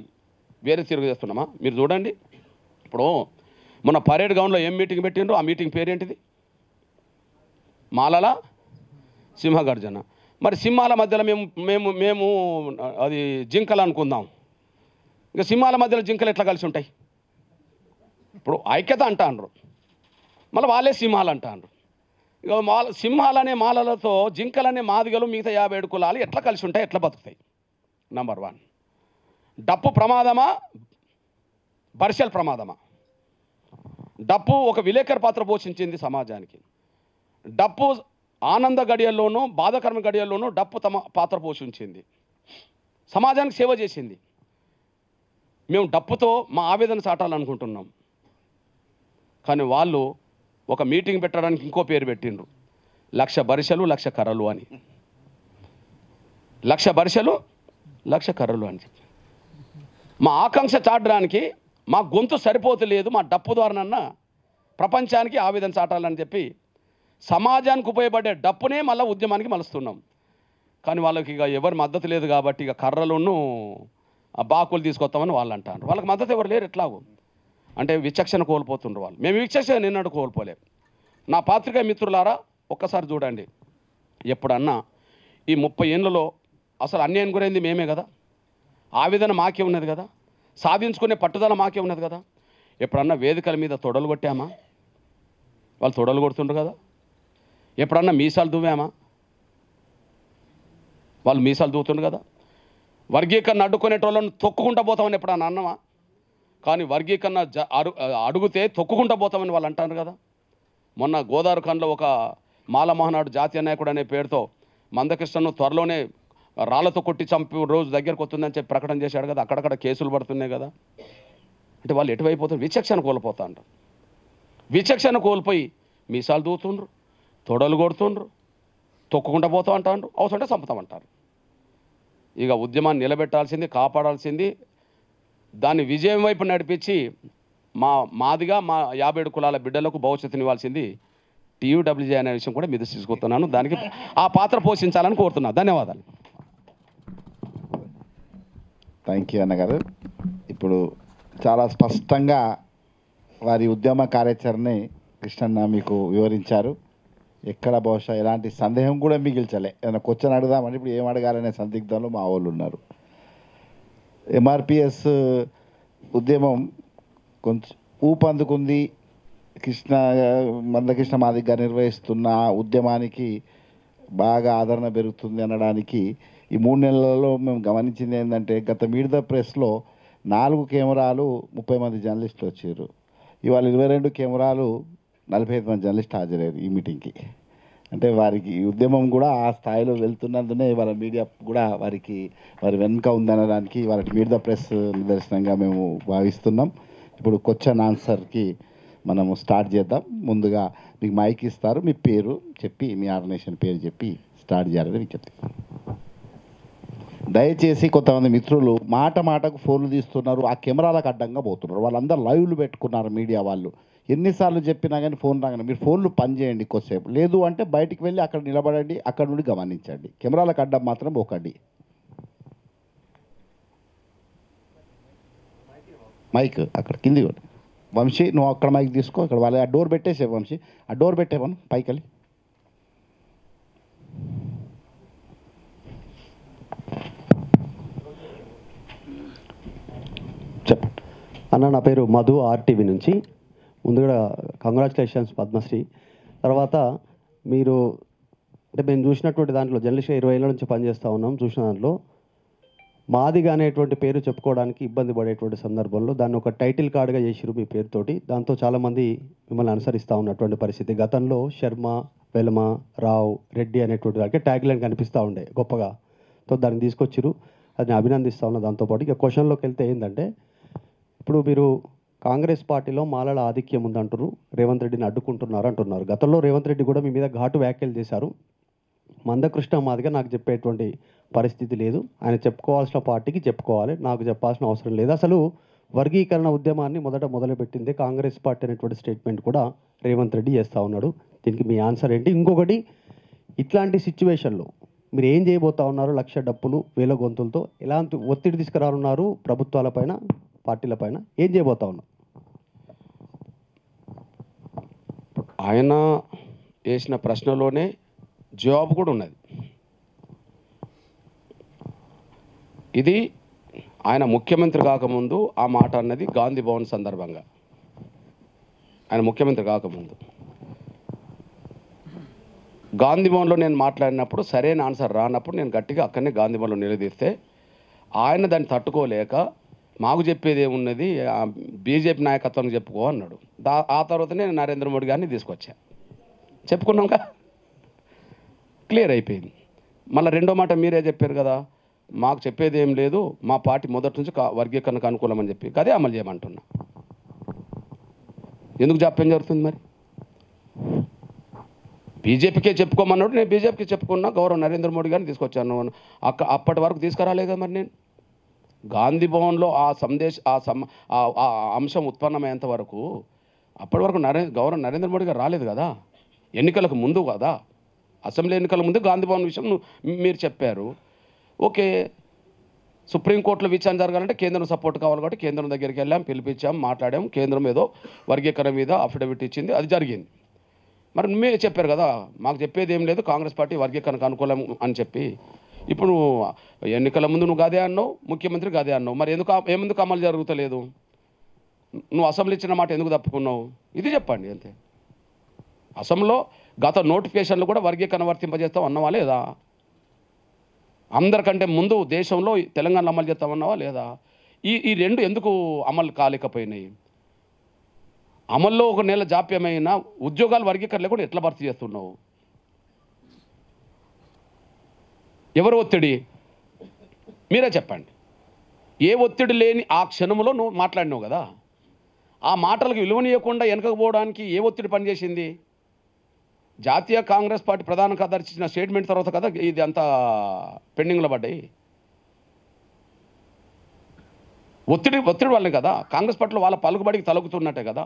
వేరే తిరుగు చేస్తున్నామా? మీరు చూడండి, ఇప్పుడు మొన్న పరేడ్ గ్రౌండ్లో ఏం మీటింగ్ పెట్టిండ్రు? ఆ మీటింగ్ పేరేంటిది? మాలల సింహగర్జన. మరి సింహాల మధ్యలో మేము అది జింకలు అనుకుందాం. ఇంకా సింహాల మధ్యలో జింకలు ఎట్లా కలిసి ఉంటాయి? ఇప్పుడు ఐక్యత అంటాండ్రు, మళ్ళీ వాళ్ళే సింహాలు అంటాండ్రు. ఇక సింహాలనే మాలలతో జింకలనే మాదిగలు మిగతా 57 కులాలు ఎట్లా కలిసి ఉంటాయి, ఎట్లా బతుకుతాయి? నంబర్ 1. డప్పు ప్రమాదమా, బర్షల్ ప్రమాదమా? డప్పు ఒక విలేకరు పాత్ర పోషించింది సమాజానికి. డప్పు ఆనంద గడియల్లోనూ బాధాకరమైన గడియల్లోనూ డప్పు తమ పాత్ర పోషించింది, సమాజానికి సేవ చేసింది. మేము డప్పుతో మా ఆవేదన చాటాలనుకుంటున్నాం. కానీ వాళ్ళు ఒక మీటింగ్ పెట్టడానికి ఇంకో పేరు పెట్టిండ్రు, 1,00,000 బరిసెలు 1,00,000 కర్రలు అని. 1,00,000 బరిసెలు 1,00,000 కర్రలు అని చెప్పి మా ఆకాంక్ష చాటడానికి మా గొంతు సరిపోతలేదు, మా డప్పు ద్వారానన్నా ప్రపంచానికి ఆవేదన చాటాలని చెప్పి సమాజానికి ఉపయోగపడే డప్పునే మళ్ళీ ఉద్యమానికి మలుస్తున్నాం. కానీ వాళ్ళకి ఇక ఎవరి మద్దతు లేదు కాబట్టి ఇక కర్రలను బాకులు తీసుకొస్తామని వాళ్ళు అంటారు. వాళ్ళకి మద్దతు ఎవరు లేరు. ఎట్లాగో అంటే విచక్షణ కోల్పోతుండ్రు వాళ్ళు. మేము విచక్షణ నిన్నడు కోల్పోలేము. నా పాత్రికా మిత్రులారా, ఒక్కసారి చూడండి, ఎప్పుడన్నా ఈ 30 ఏళ్ళలో అసలు అన్యాయం గురైంది మేమే కదా. ఆవేదన మాకే ఉన్నది కదా, సాధించుకునే పట్టుదల మాకే ఉన్నది కదా. ఎప్పుడన్నా వేదికల మీద తొడలు కొట్టామా? వాళ్ళు తొడలు కొడుతుండ్రు కదా. ఎప్పుడన్నా మీసాలు దువ్వామా? వాళ్ళు మీసాలు దూతుండ్రు కదా. వర్గీకరణ అడ్డుకునేటోళ్ళని తొక్కుకుంటా పోతామని ఎప్పుడన్నా అన్నమా? కానీ వర్గీకరణ అడుగుతే తొక్కుకుంటా పోతామని వాళ్ళు అంటారు కదా. మొన్న గోదావరిఖండ్లో ఒక మాల మహానాడు జాతీయ నాయకుడు అనే పేరుతో మందకృష్ణను త్వరలోనే రాళ్లతో కొట్టి చంపి రోజు దగ్గరకు వస్తుందని చెప్పి ప్రకటన చేశాడు కదా. అక్కడక్కడ కేసులు పడుతున్నాయి కదా. అంటే వాళ్ళు ఎటువైపోతారు? విచక్షణ కోల్పోతా అంటారు. విచక్షణ కోల్పోయి మీసాలు దూతుండ్రు, తొడలు కొడుతుండ్రు, తొక్కుకుంటా పోతాం అంటారు, అవసరంటే చంపుతామంటారు. ఇక ఉద్యమాన్ని నిలబెట్టాల్సింది, కాపాడాల్సింది, దాన్ని విజయం వైపు నడిపించి మాదిగా మా 57 కులాల బిడ్డలకు భవిష్యత్తునివ్వాల్సింది టీయూడబ్ల్యూజే అనే విషయం కూడా మీద తీసుకుంటున్నాను. దానికి ఆ పాత్ర పోషించాలని కోరుతున్నా. ధన్యవాదాలు. థ్యాంక్ యూ అన్నగారు. ఇప్పుడు చాలా స్పష్టంగా వారి ఉద్యమ కార్యాచరణని కృష్ణన్న మీకు వివరించారు. ఎక్కడ బహుశా ఎలాంటి సందేహం కూడా మిగిల్చలే. ఏదైనా క్వశ్చన్ అడుగుదామని ఇప్పుడు ఏం అడగాలనే సందిగ్ధంలో మా వాళ్ళు ఉన్నారు. ఎంఆర్పిఎస్ ఉద్యమం కొంచెం ఊపందుకుంది. మందకృష్ణ మాదిగ నిర్వహిస్తున్న ఉద్యమానికి బాగా ఆదరణ పెరుగుతుంది అనడానికి ఈ 3 నెలలలో మేము గమనించింది ఏంటంటే, గత మీట్ ద ప్రెస్లో 4 కెమెరాలు 30 మంది జర్నలిస్టులు వచ్చారు. ఇవాళ 22 కెమెరాలు 45 మంది జర్నలిస్టులు హాజరయ్యారు ఈ మీటింగ్కి. అంటే వారికి ఈ ఉద్యమం కూడా ఆ స్థాయిలో వెళ్తున్నందునే వాళ్ళ మీడియా కూడా వారి వెనుక ఉందనడానికి వాళ్ళకి మీట్ ద ప్రెస్ నిదర్శనంగా మేము భావిస్తున్నాం. ఇప్పుడు క్వశ్చన్ ఆన్సర్కి మనము స్టార్ట్ చేద్దాం. ముందుగా మీకు మైక్ ఇస్తారు. మీ పేరు చెప్పి, మీ ఆర్గనైజేషన్ పేరు చెప్పి స్టార్ట్ చేయాలని విజ్ఞప్తి. దయచేసి కొంతమంది మిత్రులు మాటకు ఫోన్లు తీస్తున్నారు, ఆ కెమెరాలకు అడ్డంగా పోతున్నారు. వాళ్ళందరూ లైవ్లు పెట్టుకున్నారు మీడియా వాళ్ళు. ఎన్నిసార్లు చెప్పినా కానీ ఫోన్ రాగానే మీరు ఫోన్లు పని చేయండి కొద్దిసేపు. లేదు అంటే బయటికి వెళ్ళి అక్కడ నిలబడండి, అక్కడ నుండి గమనించండి. కెమెరాలకు అడ్డం మాత్రం పోకండి. మైక్ అక్కడ కింది వంశీ, నువ్వు అక్కడ మైక్ తీసుకో. అక్కడ వాళ్ళ ఆ డోర్ పెట్టేసే వంశీ, ఆ డోర్ పెట్టేవాను పైకి వెళ్ళి. అన్న, నా పేరు మధు, ఆర్టీవీ నుంచి. ముందుగా కంగ్రాచులేషన్స్ పద్మశ్రీ. తర్వాత మీరు అంటే మేము చూసినటువంటి దాంట్లో జర్నలిస్ట్గా 20 ఏళ్ళ నుంచి పనిచేస్తూ ఉన్నాం. చూసిన దాంట్లో మాదిగా అనేటువంటి పేరు చెప్పుకోవడానికి ఇబ్బంది పడేటువంటి సందర్భంలో దాన్ని ఒక టైటిల్ కార్డ్గా చేసిరు మీ పేరుతోటి. దాంతో చాలామంది మిమ్మల్ని అనుసరిస్తూ ఉన్నటువంటి పరిస్థితి. గతంలో శర్మ, వెలమ, రావు, రెడ్డి అనేటువంటి దానికి ట్యాగ్ లైన్ కనిపిస్తూ ఉండే గొప్పగా. సో దాన్ని తీసుకొచ్చిరు, అది నేను అభినందిస్తూ ఉన్నా. దాంతోపాటు ఇక క్వశ్చన్లోకి వెళ్తే ఏంటంటే, ఇప్పుడు మీరు కాంగ్రెస్ పార్టీలో మాలల ఆధిక్యం ఉందంటారు, రేవంత్ రెడ్డిని అడ్డుకుంటున్నారు అంటున్నారు. గతంలో రేవంత్ రెడ్డి కూడా మీ మీద ఘాటు వ్యాఖ్యలు చేశారు. మందకృష్ణ మాదిగా నాకు చెప్పేటువంటి పరిస్థితి లేదు, ఆయన చెప్పుకోవాల్సిన పార్టీకి చెప్పుకోవాలి, నాకు చెప్పాల్సిన అవసరం లేదు. అసలు వర్గీకరణ ఉద్యమాన్ని మొదలుపెట్టిందే కాంగ్రెస్ పార్టీ అనేటువంటి స్టేట్మెంట్ కూడా రేవంత్ రెడ్డి చేస్తూ ఉన్నాడు. దీనికి మీ ఆన్సర్ ఏంటి? ఇంకొకటి, ఇట్లాంటి సిచ్యువేషన్లో మీరు ఏం చేయబోతా ఉన్నారు? 1,00,000 డప్పులు, 1,000 గొంతులతో ఎలాంటి ఒత్తిడి తీసుకురానున్నారు ప్రభుత్వాలపైన, పార్టీలపైన? ఏం చేయబోతా ఉన్నారు? ఆయన వేసిన ప్రశ్నలోనే జవాబు కూడా ఉన్నది. ఇది ఆయన ముఖ్యమంత్రి కాకముందు ఆ మాట అన్నది గాంధీ భవన్ సందర్భంగా. ఆయన ముఖ్యమంత్రి కాకముందు గాంధీ భవన్లో నేను మాట్లాడినప్పుడు సరైన ఆన్సర్ రానప్పుడు నేను గట్టిగా అక్కడనే గాంధీ భవన్లో నిలదీస్తే ఆయన దాన్ని తట్టుకోలేక మాకు చెప్పేది ఏమున్నది, బీజేపీ నాయకత్వానికి చెప్పుకో అన్నాడు. ఆ తర్వాత నేను నరేంద్ర మోడీ గారిని తీసుకొచ్చా, చెప్పుకున్నాంగా, క్లియర్ అయిపోయింది. మళ్ళీ రెండో మాట మీరే చెప్పారు కదా, మాకు చెప్పేది ఏం లేదు, మా పార్టీ మొదటి నుంచి వర్గీకరణకు అనుకూలం అని చెప్పి అదే అమలు చేయమంటున్నా. ఎందుకు జాప్యం జరుగుతుంది? మరి బీజేపీకే చెప్పుకోమన్నాడు, నేను బీజేపీకి చెప్పుకున్నా, గౌరవ నరేంద్ర మోడీ గారిని తీసుకొచ్చాను. అప్పటి వరకు తీసుకురాలే కదా మరి నేను. గాంధీ భవన్లో ఆ అంశం ఉత్పన్నమయ్యేంత వరకు అప్పటి వరకు గౌరవ నరేంద్ర మోడీ గారు రాలేదు కదా, ఎన్నికలకు ముందు కదా. అసెంబ్లీ ఎన్నికల ముందు గాంధీ భవన్ విషయం మీరు చెప్పారు. ఓకే, సుప్రీంకోర్టులో విచారణ జరగాలంటే కేంద్రం సపోర్ట్ కావాలి కాబట్టి కేంద్రం దగ్గరికి వెళ్ళాం, పిలిపించాం, మాట్లాడాం. కేంద్రం ఏదో వర్గీకరణ మీద అఫిడవిట్ ఇచ్చింది, అది జరిగింది. మరి మీరే చెప్పారు కదా, మాకు చెప్పేది ఏం లేదు, కాంగ్రెస్ పార్టీ వర్గీకరణకు అనుకూలం అని చెప్పి. ఇప్పుడు ఎన్నికల ముందు నువ్వు గదే అన్నావు, ముఖ్యమంత్రి గదే అన్నావు. మరి ఎందుకు అమలు జరుగుతలేదు? నువ్వు అసెంబ్లీ ఇచ్చిన మాట ఎందుకు తప్పుకున్నావు? ఇది చెప్పండి అంతే. అసెంబ్లీలో గత నోటిఫికేషన్లు కూడా వర్గీకరణ వర్తింపజేస్తాం అన్నావా లేదా? అందరికంటే ముందు దేశంలో తెలంగాణలో అమలు చేస్తామన్నావా లేదా? ఈ రెండు ఎందుకు అమలు కాలేకపోయినాయి? అమల్లో 1 నెల జాప్యమైన ఉద్యోగాలు వర్గీకరణ కూడా ఎట్లా భర్తీ చేస్తున్నావు? ఎవరు ఒత్తిడి? మీరే చెప్పండి. ఏ ఒత్తిడి లేని ఆ క్షణంలో నువ్వు మాట్లాడినావు కదా, ఆ మాటలకు విలువనీయకుండా వెనకపోవడానికి ఏ ఒత్తిడి పనిచేసింది? జాతీయ కాంగ్రెస్ పార్టీ ప్రధాన కార్యదర్శి ఇచ్చిన స్టేట్మెంట్ తర్వాత కదా ఇది అంతా పెండింగ్లో పడ్డాయి. ఒత్తిడి వల్లే కదా, కాంగ్రెస్ పార్టీలో వాళ్ళ పలుకుబడికి తలుగుతున్నట్టే కదా.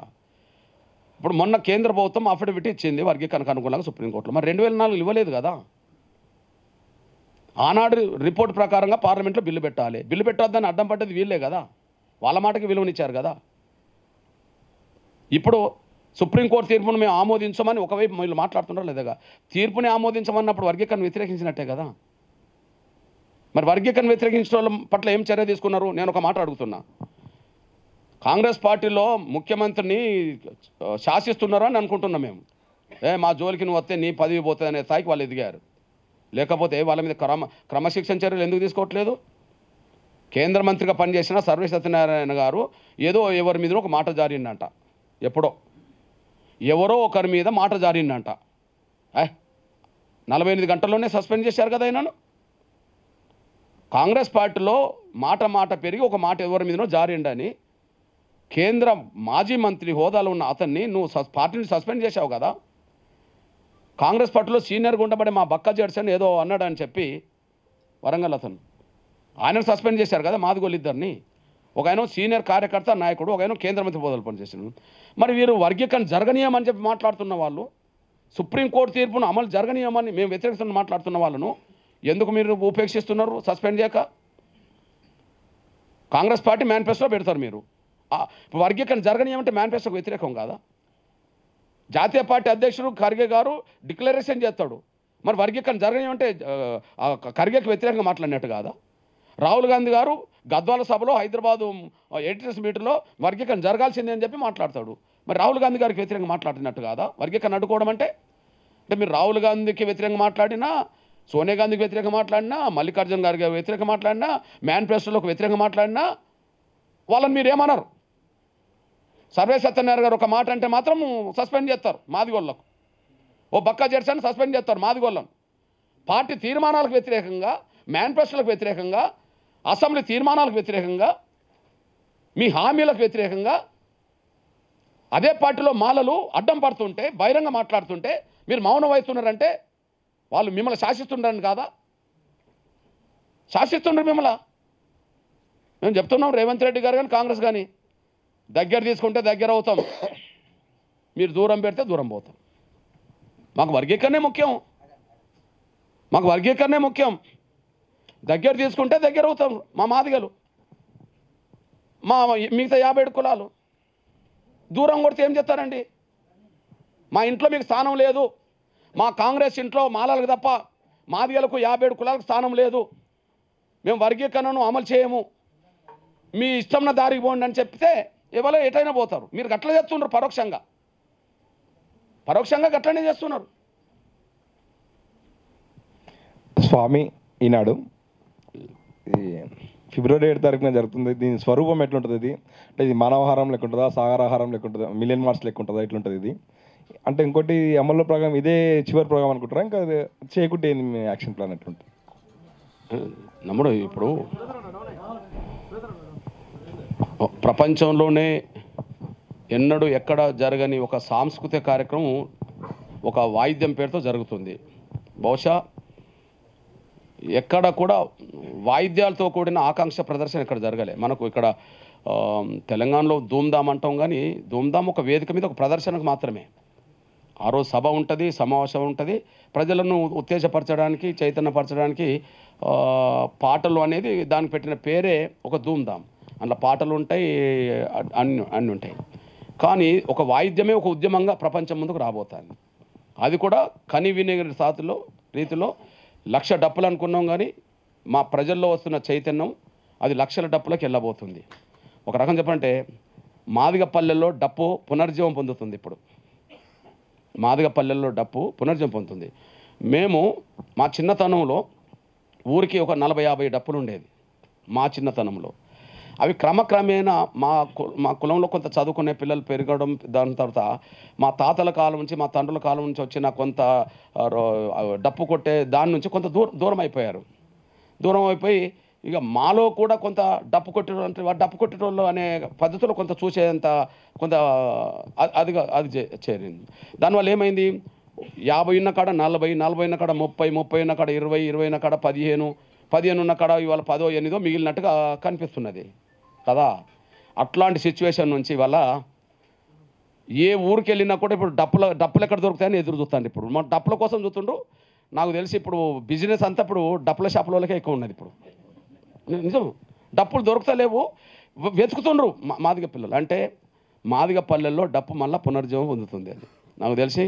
ఇప్పుడు మొన్న కేంద్ర ప్రభుత్వం అఫిడవిట్ ఇచ్చింది వర్గీకరణకు అనుకూలంగా సుప్రీంకోర్టులో. మరి 2004 ఇవ్వలేదు కదా. ఆనాడు రిపోర్ట్ ప్రకారంగా పార్లమెంట్లో బిల్లు పెట్టాలి. బిల్లు పెట్టొద్దని అడ్డం పడ్డది వీళ్ళే కదా. వాళ్ళ మాటకి విలువనిచ్చారు కదా. ఇప్పుడు సుప్రీంకోర్టు తీర్పును మేము ఆమోదించమని ఒకవైపు వీళ్ళు మాట్లాడుతున్నారో లేదుగా. తీర్పుని ఆమోదించమన్నప్పుడు వర్గీకరణ వ్యతిరేకించినట్టే కదా. మరి వర్గీకరణ వ్యతిరేకించిన వాళ్ళ పట్ల ఏం చర్య తీసుకున్నారు? నేను ఒక మాట అడుగుతున్నా. కాంగ్రెస్ పార్టీలో ముఖ్యమంత్రిని శాసిస్తున్నారు అని అనుకుంటున్నాం మేము. మా జోలికి నువ్వు వస్తే నీ పదవి పోతుంది అనే స్థాయికి వాళ్ళు ఎదిగారు. లేకపోతే వాళ్ళ మీద క్రమశిక్షణ చర్యలు ఎందుకు తీసుకోవట్లేదు? కేంద్ర మంత్రిగా పనిచేసిన సర్వే సత్యనారాయణ గారు ఏదో ఎవరి మీద ఒక మాట జారిందంట. ఎప్పుడో ఎవరో ఒకరి మీద మాట జారిందంట. 48 గంటల్లోనే సస్పెండ్ చేశారు కదా ఆయనను. కాంగ్రెస్ పార్టీలో మాట పెరిగి ఒక మాట ఎవరి మీదనో జారిండని కేంద్ర మాజీ మంత్రి హోదాలో ఉన్న అతన్ని నువ్వు పార్టీని సస్పెండ్ చేశావు కదా. కాంగ్రెస్ పార్టీలో సీనియర్గా ఉండబడే మా బక్క జడ్సన్ ఏదో అన్నాడని చెప్పి వరంగల్ అతను ఆయనను సస్పెండ్ చేశారు కదా. మాదిగోళ్ళు ఇద్దరిని. ఒక ఆయన సీనియర్ కార్యకర్త నాయకుడు, ఒక ఆయన కేంద్ర మంత్రి హోదాలు పనిచేసాడు. మరి వీరు వర్గీకరణ జరగనీయమని చెప్పి మాట్లాడుతున్న వాళ్ళు, సుప్రీంకోర్టు తీర్పును అమలు జరగనీయమని మేము వ్యతిరేకిస్తున్న మాట్లాడుతున్న వాళ్ళను ఎందుకు మీరు ఉపేక్షిస్తున్నారు సస్పెండ్ చేయక? కాంగ్రెస్ పార్టీ మేనిఫెస్టోలో పెడతారు మీరు. వర్గీకరణ జరగనీయమంటే మేనిఫెస్టోకి వ్యతిరేకం కాదా? జాతీయ పార్టీ అధ్యక్షుడు ఖర్గే గారు డిక్లరేషన్ చేస్తాడు. మరి వర్గీకరణ జరగనీయమంటే ఖర్గేకి వ్యతిరేకంగా మాట్లాడినట్టు కాదా? రాహుల్ గాంధీ గారు గద్వాల సభలో హైదరాబాదు ఎడిటర్స్ మీటింగ్లో వర్గీకరణ జరగాల్సిందే అని చెప్పి మాట్లాడతాడు. మరి రాహుల్ గాంధీ గారికి వ్యతిరేకంగా మాట్లాడినట్టు కాదా వర్గీకరణ అడ్డుకోవడం అంటే? మీరు రాహుల్ గాంధీకి వ్యతిరేకంగా మాట్లాడినా, సోనియా గాంధీకి వ్యతిరేకంగా మాట్లాడినా, మల్లికార్జున గారికి వ్యతిరేకంగా మాట్లాడినా, మేనిఫెస్టోలోకి వ్యతిరేకంగా మాట్లాడినా వాళ్ళని మీరు ఏమన్నారు? సర్వే సత్యనారాయణ గారు ఒక మాట అంటే మాత్రం సస్పెండ్ చేస్తారు మాదిగోళ్ళకు. ఓ బక్క జడ్సన్ సస్పెండ్ చేస్తారు మాదిగోళ్ళను. పార్టీ తీర్మానాలకు వ్యతిరేకంగా, మేనిఫెస్టోలకు వ్యతిరేకంగా, అసెంబ్లీ తీర్మానాలకు వ్యతిరేకంగా, మీ హామీలకు వ్యతిరేకంగా అదే పార్టీలో మాలలు అడ్డం పడుతుంటే, బహిరంగ మాట్లాడుతుంటే మీరు మౌనం వహిస్తున్నారంటే వాళ్ళు మిమ్మల్ని శాసిస్తుండరని కాదా? శాసిస్తుండ్రు మిమ్మల్ని. మేము చెప్తున్నాం, రేవంత్ రెడ్డి గారు కానీ కాంగ్రెస్ కానీ దగ్గర తీసుకుంటే దగ్గర అవుతాం, మీరు దూరం పెడితే దూరం పోతాం. మాకు వర్గీకరణే ముఖ్యం, మాకు వర్గీకరణే ముఖ్యం. దగ్గర తీసుకుంటే దగ్గర అవుతాం. మా మాదిగలు, మా మిగతా 57 కులాలు దూరం కొడితే ఏం చేస్తారండి? మా ఇంట్లో మీకు స్థానం లేదు. మా కాంగ్రెస్ ఇంట్లో మాలలకు తప్ప మాదిగలకు 57 కులాలకు స్థానం లేదు. మేము వర్గీకరణను అమలు చేయము, మీ ఇష్టంన దారికి పోండి అని చెప్తే ఎవరో ఎటైనా పోతారు. మీరు గట్ల చేస్తున్నారు, పరోక్షంగా గట్లనే చేస్తున్నారు. స్వామి ఈనాడు ఫిబ్రవరి 7 తారీఖున జరుగుతుంది. దీని స్వరూపం ఎట్లుంటుంది? ఇది అంటే ఇది మానవాహారం లెక్క ఉంటుందా, సాగరాహారం లెక్క ఉంటుందా, మిలియన్ మార్క్స్ లెక్క ఉంటుందా, ఎట్లుంటుంది ఇది? అంటే ఇంకోటి అమల్లో ప్రోగ్రామ్ ఇదే చివరి ప్రోగ్రామ్ అనుకుంటారా? ఇంకా చేయకుంటే ఏంది మీ యాక్షన్ ప్లాన్ ఎట్లుంటుంది? నమ్ముడు ఇప్పుడు ప్రపంచంలోనే ఎన్నడూ ఎక్కడ జరగని ఒక సాంస్కృతిక కార్యక్రమం ఒక వాయిద్యం పేరుతో జరుగుతుంది. బహుశా ఎక్కడ కూడా వాయిద్యాలతో కూడిన ఆకాంక్ష ప్రదర్శన ఇక్కడ జరగలే. మనకు ఇక్కడ తెలంగాణలో ధూమ్ధామ్ అంటాం, కానీ ధూమ్ధామ్ ఒక వేదిక మీద ఒక ప్రదర్శనకు మాత్రమే. ఆ రోజు సభ ఉంటుంది, సమావేశం ఉంటుంది, ప్రజలను ఉత్తేజపరచడానికి, చైతన్యపరచడానికి పాటలు అనేది దానికి పెట్టిన పేరే ఒక ధూమ్ధామ్. అందులో పాటలు ఉంటాయి, అన్నీ ఉంటాయి. కానీ ఒక వాయిద్యమే ఒక ఉద్యమంగా ప్రపంచం ముందుకు రాబోతుంది. అది కూడా కని విని రీతిలో 1,00,000 డప్పులు అనుకున్నాం, కానీ మా ప్రజల్లో వస్తున్న చైతన్యం అది లక్షల డప్పులకు వెళ్ళబోతుంది. ఒక రకం చెప్పంటే మాదిగ పల్లెల్లో డప్పు పునర్జీవం పొందుతుంది. ఇప్పుడు మాదిగ పల్లెల్లో డప్పు పునర్జీవం పొందుతుంది. మేము మా చిన్నతనంలో ఊరికి ఒక 40-50 డప్పులు ఉండేది మా చిన్నతనంలో. అవి క్రమక్రమేణా మా కులంలో కొంత చదువుకునే పిల్లలు పెరగడం, దాని తర్వాత మా తాతల కాలం నుంచి, మా తండ్రుల కాలం నుంచి వచ్చిన కొంత డప్పు కొట్టే దాని నుంచి కొంత దూరం అయిపోయారు. దూరం అయిపోయి ఇక మాలో కూడా కొంత డప్పు కొట్టేటోళ్ళు అనే పద్ధతిలో కొంత చూసేంత కొంత అది చేరింది. దానివల్ల ఏమైంది? 50 ఉన్న కాడ 40, 40 ఉన్న కాడ 30, 30 ఉన్న కాడ 20, 20 ఉన్న కాడ 15, 15 ఉన్న కాడ ఇవాళ 10, 8 మిగిలినట్టుగా కనిపిస్తున్నది కదా. అట్లాంటి సిచ్యువేషన్ నుంచి ఇవాళ ఏ ఊరికి వెళ్ళినా కూడా ఇప్పుడు డప్పులు ఎక్కడ దొరుకుతాయని ఎదురు చూస్తాను. ఇప్పుడు మన డప్పుల కోసం చూస్తుండ్రు. నాకు తెలిసి ఇప్పుడు బిజినెస్ అంతా ఇప్పుడు డప్పుల షాపుల వాళ్ళకే ఎక్కువ ఉన్నది. ఇప్పుడు నిజం, డప్పులు దొరుకుతలేవు, వెతుకుతుండ్రు మాదిగ పిల్లలు. అంటే మాదిగ పల్లెల్లో డప్పు మళ్ళీ పునర్జీవం పొందుతుంది. అది నాకు తెలిసి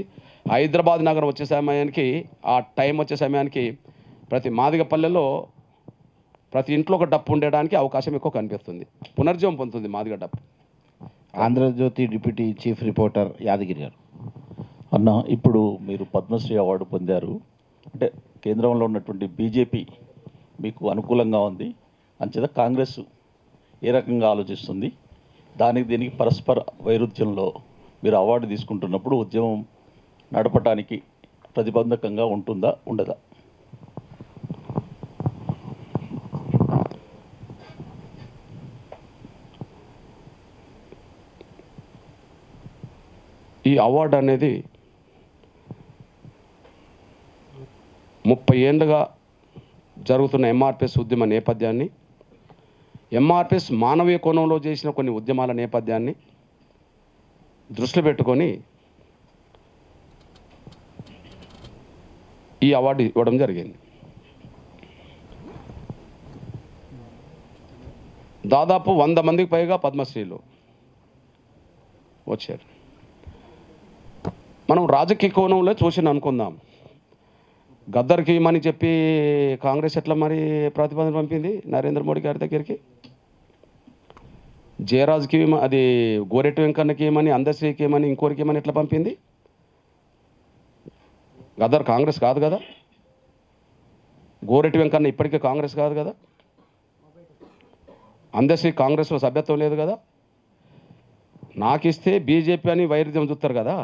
హైదరాబాద్ నగరం వచ్చే సమయానికి, ఆ టైం వచ్చే సమయానికి ప్రతి మాదిగ పల్లెల్లో ప్రతి ఇంట్లో ఒక డప్పు ఉండడానికి అవకాశం ఎక్కువ కనిపిస్తుంది. పునర్జీవం పొందుతుంది మాదిగ డప్పు. Andhrajyothi deputy chief reporter Yadagiri గారు. అన్న, ఇప్పుడు మీరు పద్మశ్రీ అవార్డు పొందారు. అంటే కేంద్రంలో ఉన్నటువంటి బీజేపీ మీకు అనుకూలంగా ఉంది, అంచేత కాంగ్రెస్ ఏ రకంగా ఆలోచిస్తుంది? దీనికి పరస్పర వైరుధ్యంలో మీరు అవార్డు తీసుకుంటున్నప్పుడు ఉద్యమం నడపడానికి ప్రతిబంధకంగా ఉంటుందా, ఉండదా? ఈ అవార్డు అనేది 30 ఏళ్ళుగా జరుగుతున్న ఎంఆర్పిఎస్ ఉద్యమ నేపథ్యాన్ని, ఎంఆర్పిఎస్ మానవీయ కోణంలో చేసిన కొన్ని ఉద్యమాల నేపథ్యాన్ని దృష్టిలో పెట్టుకొని ఈ అవార్డు ఇవ్వడం జరిగింది. దాదాపు 100 మందికి పైగా పద్మశ్రీలు వచ్చారు. మనం రాజకీయ కోణంలో చూసి అనుకుందాం. గద్దర్కి ఇమ్మని చెప్పి కాంగ్రెస్ ఎట్లా మరి ప్రతిపాదన పంపింది నరేంద్ర మోడీ గారి దగ్గరికి? జయరాజ్కి అది గోరెట్టి వెంకన్నకి ఏమని, అందశ్రీకి ఏమని, ఇంకోరికి ఏమని ఎట్లా పంపింది? గద్దర్ కాంగ్రెస్ కాదు కదా, గోరెట్టి వెంకన్న ఇప్పటికే కాంగ్రెస్ కాదు కదా, అందశ్రీ కాంగ్రెస్లో సభ్యత్వం లేదు కదా. నాకిస్తే బీజేపీ అని వైరుధ్యం చూస్తారు కదా.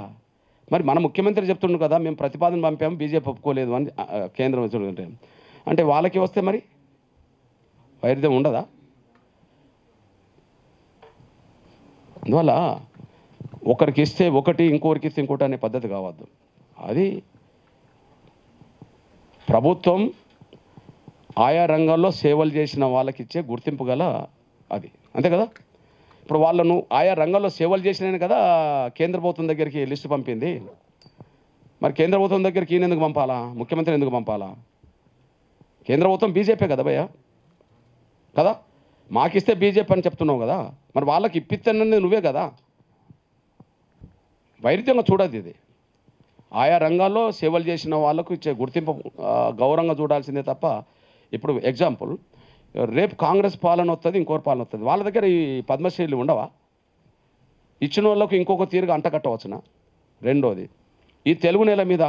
మరి మన ముఖ్యమంత్రి చెప్తుండ్రు కదా, మేము ప్రతిపాదన పంపాము, బీజేపీ ఒప్పుకోలేదు అని కేంద్రం చూడండి. అంటే వాళ్ళకి వస్తే మరి వైరుధ్యం ఉండదా? అందువల్ల ఒకరికి ఇస్తే ఒకటి, ఇంకోరికి ఇస్తే ఇంకోటి అనే పద్ధతి కావద్దు. అది ప్రభుత్వం ఆయా రంగాల్లో సేవలు చేసిన వాళ్ళకి ఇచ్చే గుర్తింపు గల అది, అంతే కదా. ఇప్పుడు వాళ్ళను ఆయా రంగంలో సేవలు చేసినాయని కదా కేంద్ర ప్రభుత్వం దగ్గరికి లిస్టు పంపింది. మరి కేంద్ర ప్రభుత్వం దగ్గరికి ఈయన ఎందుకు పంపాలా, ముఖ్యమంత్రి ఎందుకు పంపాలా? కేంద్ర ప్రభుత్వం బీజేపీ కదా భయ్యా, కదా. మాకిస్తే బీజేపీ అని చెప్తున్నావు కదా, మరి వాళ్ళకి ఇప్పిస్తానని నువ్వే కదా. వైరుధ్యంగా చూడదు ఇది. ఆయా రంగాల్లో సేవలు చేసిన వాళ్ళకు ఇచ్చే గుర్తింపు గౌరవంగా చూడాల్సిందే తప్ప, ఇప్పుడు ఎగ్జాంపుల్ రేపు కాంగ్రెస్ పాలన వస్తుంది, ఇంకోటి పాలన వస్తుంది, వాళ్ళ దగ్గర ఈ పద్మశ్రీలు ఉండవా? ఇచ్చిన వాళ్ళకు ఇంకొక తీరుగా అంటకట్టవచ్చునా? రెండోది, ఈ తెలుగు నేల మీద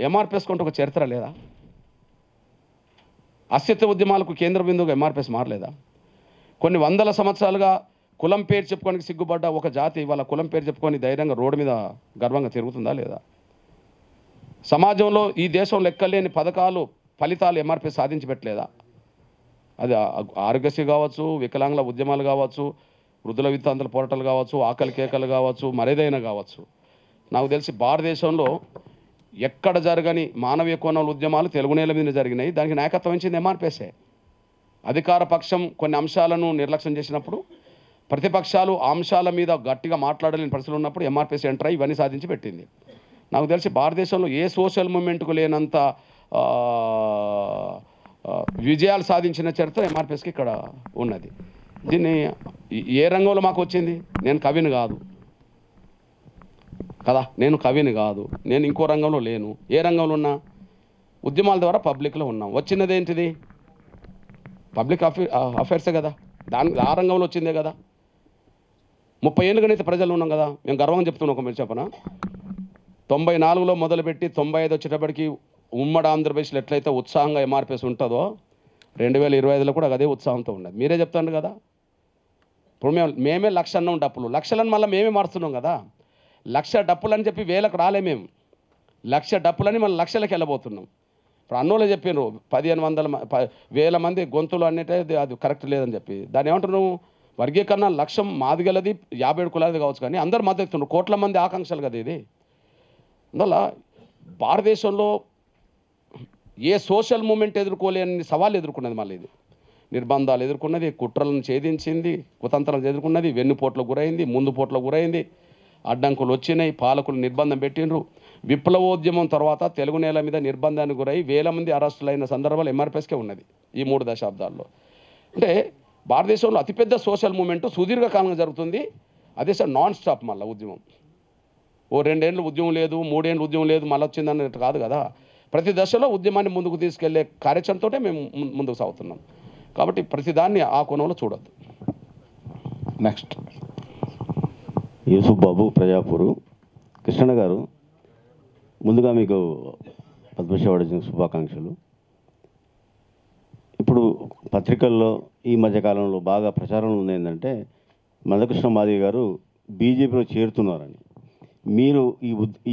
ఎంఆర్పిఎస్ కొంటే ఒక చరిత్ర లేదా? అస్తిత్వ ఉద్యమాలకు కేంద్ర బిందువుగా ఎంఆర్పిఎస్ మారలేదా? కొన్ని వందల సంవత్సరాలుగా కులం పేరు చెప్పుకోనికి సిగ్గుపడ్డ ఒక జాతి వాళ్ళ కులం పేరు చెప్పుకొని ధైర్యంగా రోడ్డు మీద గర్వంగా తిరుగుతుందా లేదా? సమాజంలో ఈ దేశం లెక్కలేని పథకాలు, ఫలితాలు ఎంఆర్పిఎస్ సాధించి పెట్టలేదా? అది ఆరోగ్యశ్రీ కావచ్చు, వికలాంగుల ఉద్యమాలు కావచ్చు, వృద్ధుల వితంతుల పోరాటాలు కావచ్చు, ఆకలి కేకలు కావచ్చు, మరేదైనా కావచ్చు. నాకు తెలిసి భారతదేశంలో ఎక్కడ జరగని మానవీయ కోణాల ఉద్యమాలు తెలుగు నేల మీద జరిగినాయి. దానికి నాయకత్వం వహించింది ఎంఆర్పిఎస్ఏ. అధికార పక్షం కొన్ని అంశాలను నిర్లక్ష్యం చేసినప్పుడు, ప్రతిపక్షాలు ఆ అంశాల మీద గట్టిగా మాట్లాడలేని పరిస్థితులు ఉన్నప్పుడు ఎంఆర్పిఎస్ ఎంటర్ అయ్యి ఇవన్నీ సాధించి పెట్టింది. నాకు తెలిసి భారతదేశంలో ఏ సోషల్ మూమెంట్కు లేనంత విజయాలు సాధించిన చరిత్ర ఎంఆర్పిఎస్కి ఇక్కడ ఉన్నది. దీన్ని ఏ రంగంలో మాకు వచ్చింది? నేను కవిని కాదు కదా, నేను కవిని కాదు, నేను ఇంకో రంగంలో లేను. ఏ రంగంలో ఉన్నా? ఉద్యమాల ద్వారా పబ్లిక్లో ఉన్నాం. వచ్చినది ఏంటిది? పబ్లిక్ అఫైర్సే కదా, ఆ రంగంలో వచ్చిందే కదా. 30 ఏళ్ళుగానైతే ప్రజలు ఉన్నాం కదా, మేము గర్వంగా చెప్తున్నాం. ఒక మీరు చెప్పనా, 94లో మొదలుపెట్టి 95 వచ్చేటప్పటికి ఉమ్మడి ఆంధ్రప్రదేశ్లో ఎట్లయితే ఉత్సాహంగా ఎంఆర్పిఎస్ ఉంటుందో 2025లో కూడా అదే ఉత్సాహంతో ఉన్నది. మీరే చెప్తాను కదా. ఇప్పుడు మేమే లక్ష అన్నాం డప్పులు, లక్షలను మళ్ళీ మేమే మారుస్తున్నాం కదా. 1,00,000 డప్పులు అని చెప్పి 1000కు రాలే మేము, 1,00,000 డప్పులని మళ్ళీ లక్షలకు వెళ్ళబోతున్నాం. ఇప్పుడు అన్నోళ్ళు చెప్పినారు 1500 మంది గొంతులు అన్నిటే అది కరెక్ట్ లేదని చెప్పి. దాన్ని ఏమంటున్నావు? వర్గీకరణ లక్ష్యం మాదిగలది 57 కులాలది కావచ్చు, కానీ అందరు మద్దతున్నారు. కోట్ల మంది ఆకాంక్షలు కదా ఇది. అందువల్ల భారతదేశంలో ఏ సోషల్ మూమెంట్ ఎదుర్కోలేని సవాళ్ళు ఎదుర్కొన్నది. మళ్ళీ ఇది నిర్బంధాలు ఎదుర్కొన్నది, కుట్రలను ఛేదించింది, కుతంత్రాలు ఎదుర్కొన్నది, వెన్నుపోట్లకు గురైంది, ముందు పోట్లకు గురైంది, అడ్డంకులు వచ్చినాయి, పాలకులు నిర్బంధం పెట్టినరు. విప్లవోద్యమం తర్వాత తెలుగు నేల మీద నిర్బంధానికి గురై వేల మంది అరెస్టులైన సందర్భాలు ఎంఆర్పిఎస్కే ఉన్నది ఈ 3 దశాబ్దాల్లో. అంటే భారతదేశంలో అతిపెద్ద సోషల్ మూమెంట్ సుదీర్ఘకాలంగా జరుగుతుంది. అదే సార్ నాన్ స్టాప్. మళ్ళీ ఉద్యమం ఓ 2 ఏళ్ళు ఉద్యమం లేదు, 3 ఏళ్ళు ఉద్యమం లేదు, మళ్ళీ వచ్చిందన్నట్టు కాదు కదా. ప్రతి దశలో ఉద్యమాన్ని ముందుకు తీసుకెళ్లే కార్యాచరణతోటే మేము ముందుకు సాగుతున్నాం. కాబట్టి ప్రతిదాన్ని ఆ కోణంలో చూడొద్దు. నెక్స్ట్ యూసుఫ్ బాబు, ప్రజాపూరు. కృష్ణ గారు, ముందుగా మీకు పద్మశ్రీ అవార్డు శుభాకాంక్షలు. ఇప్పుడు పత్రికల్లో ఈ మధ్యకాలంలో బాగా ప్రచారంలో ఉంది ఏంటంటే మందకృష్ణ మాదిగ గారు బీజేపీలో చేరుతున్నారని. మీరు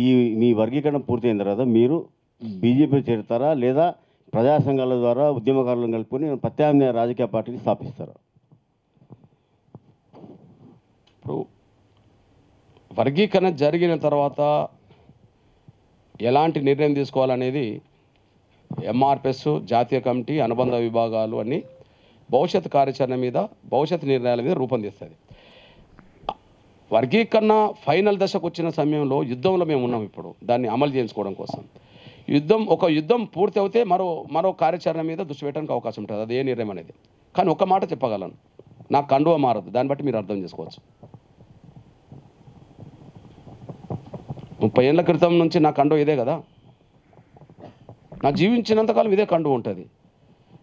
ఈ మీ వర్గీకరణ పూర్తయిన తర్వాత మీరు బీజేపీలో చేరుతారా, లేదా ప్రజా సంఘాల ద్వారా ఉద్యమకారులను కలుపుకొని ప్రత్యామ్నాయ రాజకీయ పార్టీని స్థాపిస్తారా? ఇప్పుడు వర్గీకరణ జరిగిన తర్వాత ఎలాంటి నిర్ణయం తీసుకోవాలనేది ఎంఆర్పిఎస్, జాతీయ కమిటీ, అనుబంధ విభాగాలు అన్నీ భవిష్యత్ కార్యాచరణ మీద, భవిష్యత్ నిర్ణయాల మీద రూపొందిస్తుంది. వర్గీకరణ ఫైనల్ దశకు వచ్చిన సమయంలో యుద్ధంలో మేము ఉన్నాం. ఇప్పుడు దాన్ని అమలు చేయించుకోవడం కోసం ఒక యుద్ధం పూర్తి అవుతే మరో కార్యాచరణ మీద దృష్టి పెట్టడానికి అవకాశం ఉంటుంది. అది ఏ నిర్ణయం అనేది. కానీ ఒక్క మాట చెప్పగలను, నా కండువ మారదు. దాన్ని బట్టి మీరు అర్థం చేసుకోవచ్చు. 30 ఏళ్ల క్రితం నుంచి నా కండువ ఇదే కదా. నా జీవించినంతకాలం ఇదే కండువ ఉంటుంది.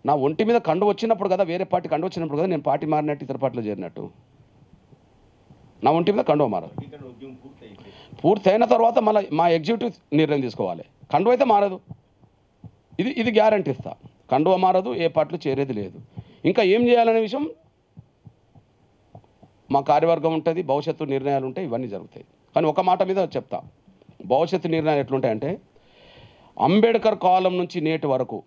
నా ఒంటి మీద కండువ వచ్చినప్పుడు కదా, వేరే పార్టీ కండువ వచ్చినప్పుడు కదా నేను పార్టీ మారినట్టు, ఇతర పార్టీలో చేరినట్టు. నా ఒంటి మీద కండువ మారదు. పూర్తి అయిన తర్వాత మళ్ళీ మా ఎగ్జిక్యూటివ్ నిర్ణయం తీసుకోవాలి. కండువ అయితే మారదు. ఇది గ్యారంటీ ఇస్తా. కండువ మారదు, ఏ పార్టీలో చేరేది లేదు. ఇంకా ఏం చేయాలనే విషయం మా కార్యవర్గం ఉంటుంది, భవిష్యత్తు నిర్ణయాలు ఉంటాయి, ఇవన్నీ జరుగుతాయి. కానీ ఒక మాట మీద చెప్తా, భవిష్యత్తు నిర్ణయాలు ఎట్లుంటాయంటే అంబేద్కర్ కాలం నుంచి నేటి వరకు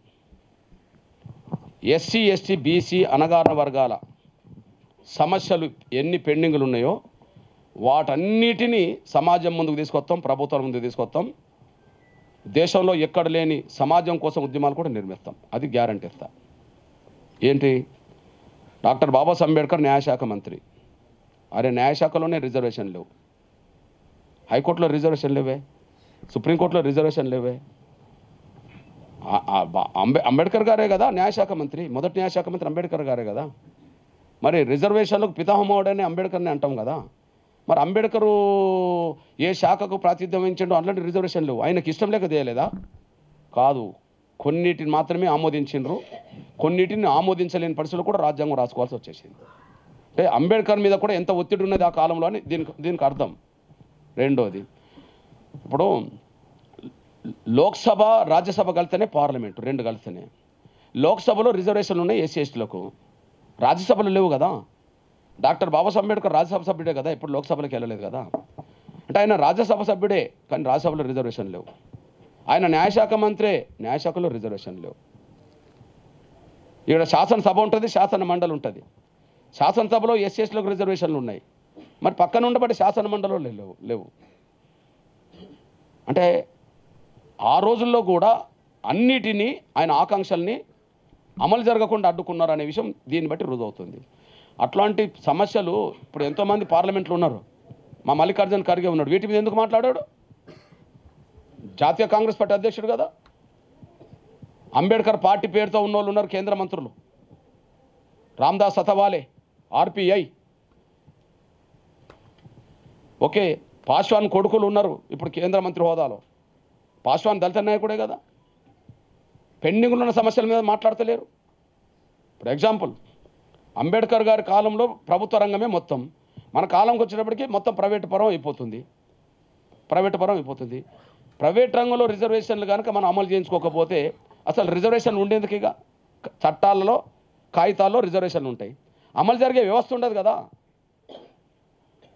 ఎస్సీ, ఎస్టీ, బీసీ, అణగారిన వర్గాల సమస్యలు ఎన్ని పెండింగ్లు ఉన్నాయో వాటన్నిటినీ సమాజం ముందుకు తీసుకొస్తాం, ప్రభుత్వం ముందుకు తీసుకొస్తాం. దేశంలో ఎక్కడ లేని సమాజం కోసం ఉద్యమాలు కూడా నిర్మిస్తాం. అది గ్యారంటీ ఇస్తా. ఏంటి, డాక్టర్ బాబాసాహెబ్ అంబేద్కర్ న్యాయశాఖ మంత్రి. అరే న్యాయశాఖలోనే రిజర్వేషన్ లేవు, హైకోర్టులో రిజర్వేషన్ లేవే, సుప్రీంకోర్టులో రిజర్వేషన్ లేవే. అంబేద్కర్ గారే కదా న్యాయశాఖ మంత్రి, మొదటి న్యాయశాఖ మంత్రి అంబేద్కర్ గారే కదా. మరి రిజర్వేషన్లకు పితామహుడని అంబేద్కర్ని అంటాం కదా. మరి అంబేద్కరు ఏ శాఖకు ప్రాతినిధ్యం వహించండు అట్లాంటి రిజర్వేషన్ లేవు. ఆయనకి ఇష్టం లేక చేయలేదా? కాదు, కొన్నిటిని మాత్రమే ఆమోదించిండ్రు, కొన్నిటిని ఆమోదించలేని పరిస్థితులు కూడా రాజ్యాంగం రాసుకోవాల్సి వచ్చేసింది. అంటే అంబేద్కర్ మీద కూడా ఎంత ఒత్తిడి ఉన్నది ఆ కాలంలో అని దీనికి అర్థం. రెండోది, ఇప్పుడు లోక్సభ, రాజ్యసభ కలిస్తేనే పార్లమెంటు, 2 కలిస్తేనే. లోక్సభలో రిజర్వేషన్లు ఉన్నాయి ఎస్సీ ఎస్టీలకు, రాజ్యసభలో లేవు కదా. డాక్టర్ బాబాసాహెబ్ అంబేద్కర్ రాజ్యసభ సభ్యుడే కదా, ఇప్పుడు లోక్సభలోకి వెళ్ళలేదు కదా. అంటే ఆయన రాజ్యసభ సభ్యుడే, కానీ రాజ్యసభలో రిజర్వేషన్ లేవు. ఆయన న్యాయశాఖ మంత్రే, న్యాయశాఖలో రిజర్వేషన్ లేవు. ఇక్కడ శాసనసభ ఉంటుంది, శాసన మండలి ఉంటుంది. శాసనసభలో ఎస్సీ ఎస్టీలకు రిజర్వేషన్లు ఉన్నాయి, మరి పక్కన ఉండబట్టి శాసన మండలిలో లేవు. అంటే ఆ రోజుల్లో కూడా అన్నిటినీ ఆయన ఆకాంక్షల్ని అమలు జరగకుండా అడ్డుకున్నారు అనే విషయం దీన్ని బట్టి రుజువుతుంది. అట్లాంటి సమస్యలు ఇప్పుడు ఎంతోమంది పార్లమెంట్లో ఉన్నారు. మా మల్లికార్జున ఖర్గే ఉన్నాడు, వీటి మీద ఎందుకు మాట్లాడాడు? జాతీయ కాంగ్రెస్ పార్టీ అధ్యక్షుడు కదా. అంబేద్కర్ పార్టీ పేరుతో ఉన్న వాళ్ళు ఉన్నారు కేంద్ర మంత్రులు, రామ్దాస్ అథవాలే, ఆర్పిఐ. ఓకే, పాస్వాన్ కొడుకులు ఉన్నారు ఇప్పుడు కేంద్ర మంత్రి హోదాలో. పాస్వాన్ దళిత నాయకుడే కదా. పెండింగ్లో ఉన్న సమస్యల మీద మాట్లాడతలేరు. ఇప్పుడు ఎగ్జాంపుల్, అంబేద్కర్ గారి కాలంలో ప్రభుత్వ రంగమే మొత్తం, మన కాలంకి వచ్చేటప్పటికి మొత్తం ప్రైవేట్ పరం అయిపోతుంది. ప్రైవేట్ రంగంలో రిజర్వేషన్లు కనుక మనం అమలు చేయించుకోకపోతే అసలు రిజర్వేషన్లు ఉండేందుకు? ఇక చట్టాలలో, కాగితాల్లో రిజర్వేషన్లు ఉంటాయి, అమలు జరిగే వ్యవస్థ ఉండదు కదా.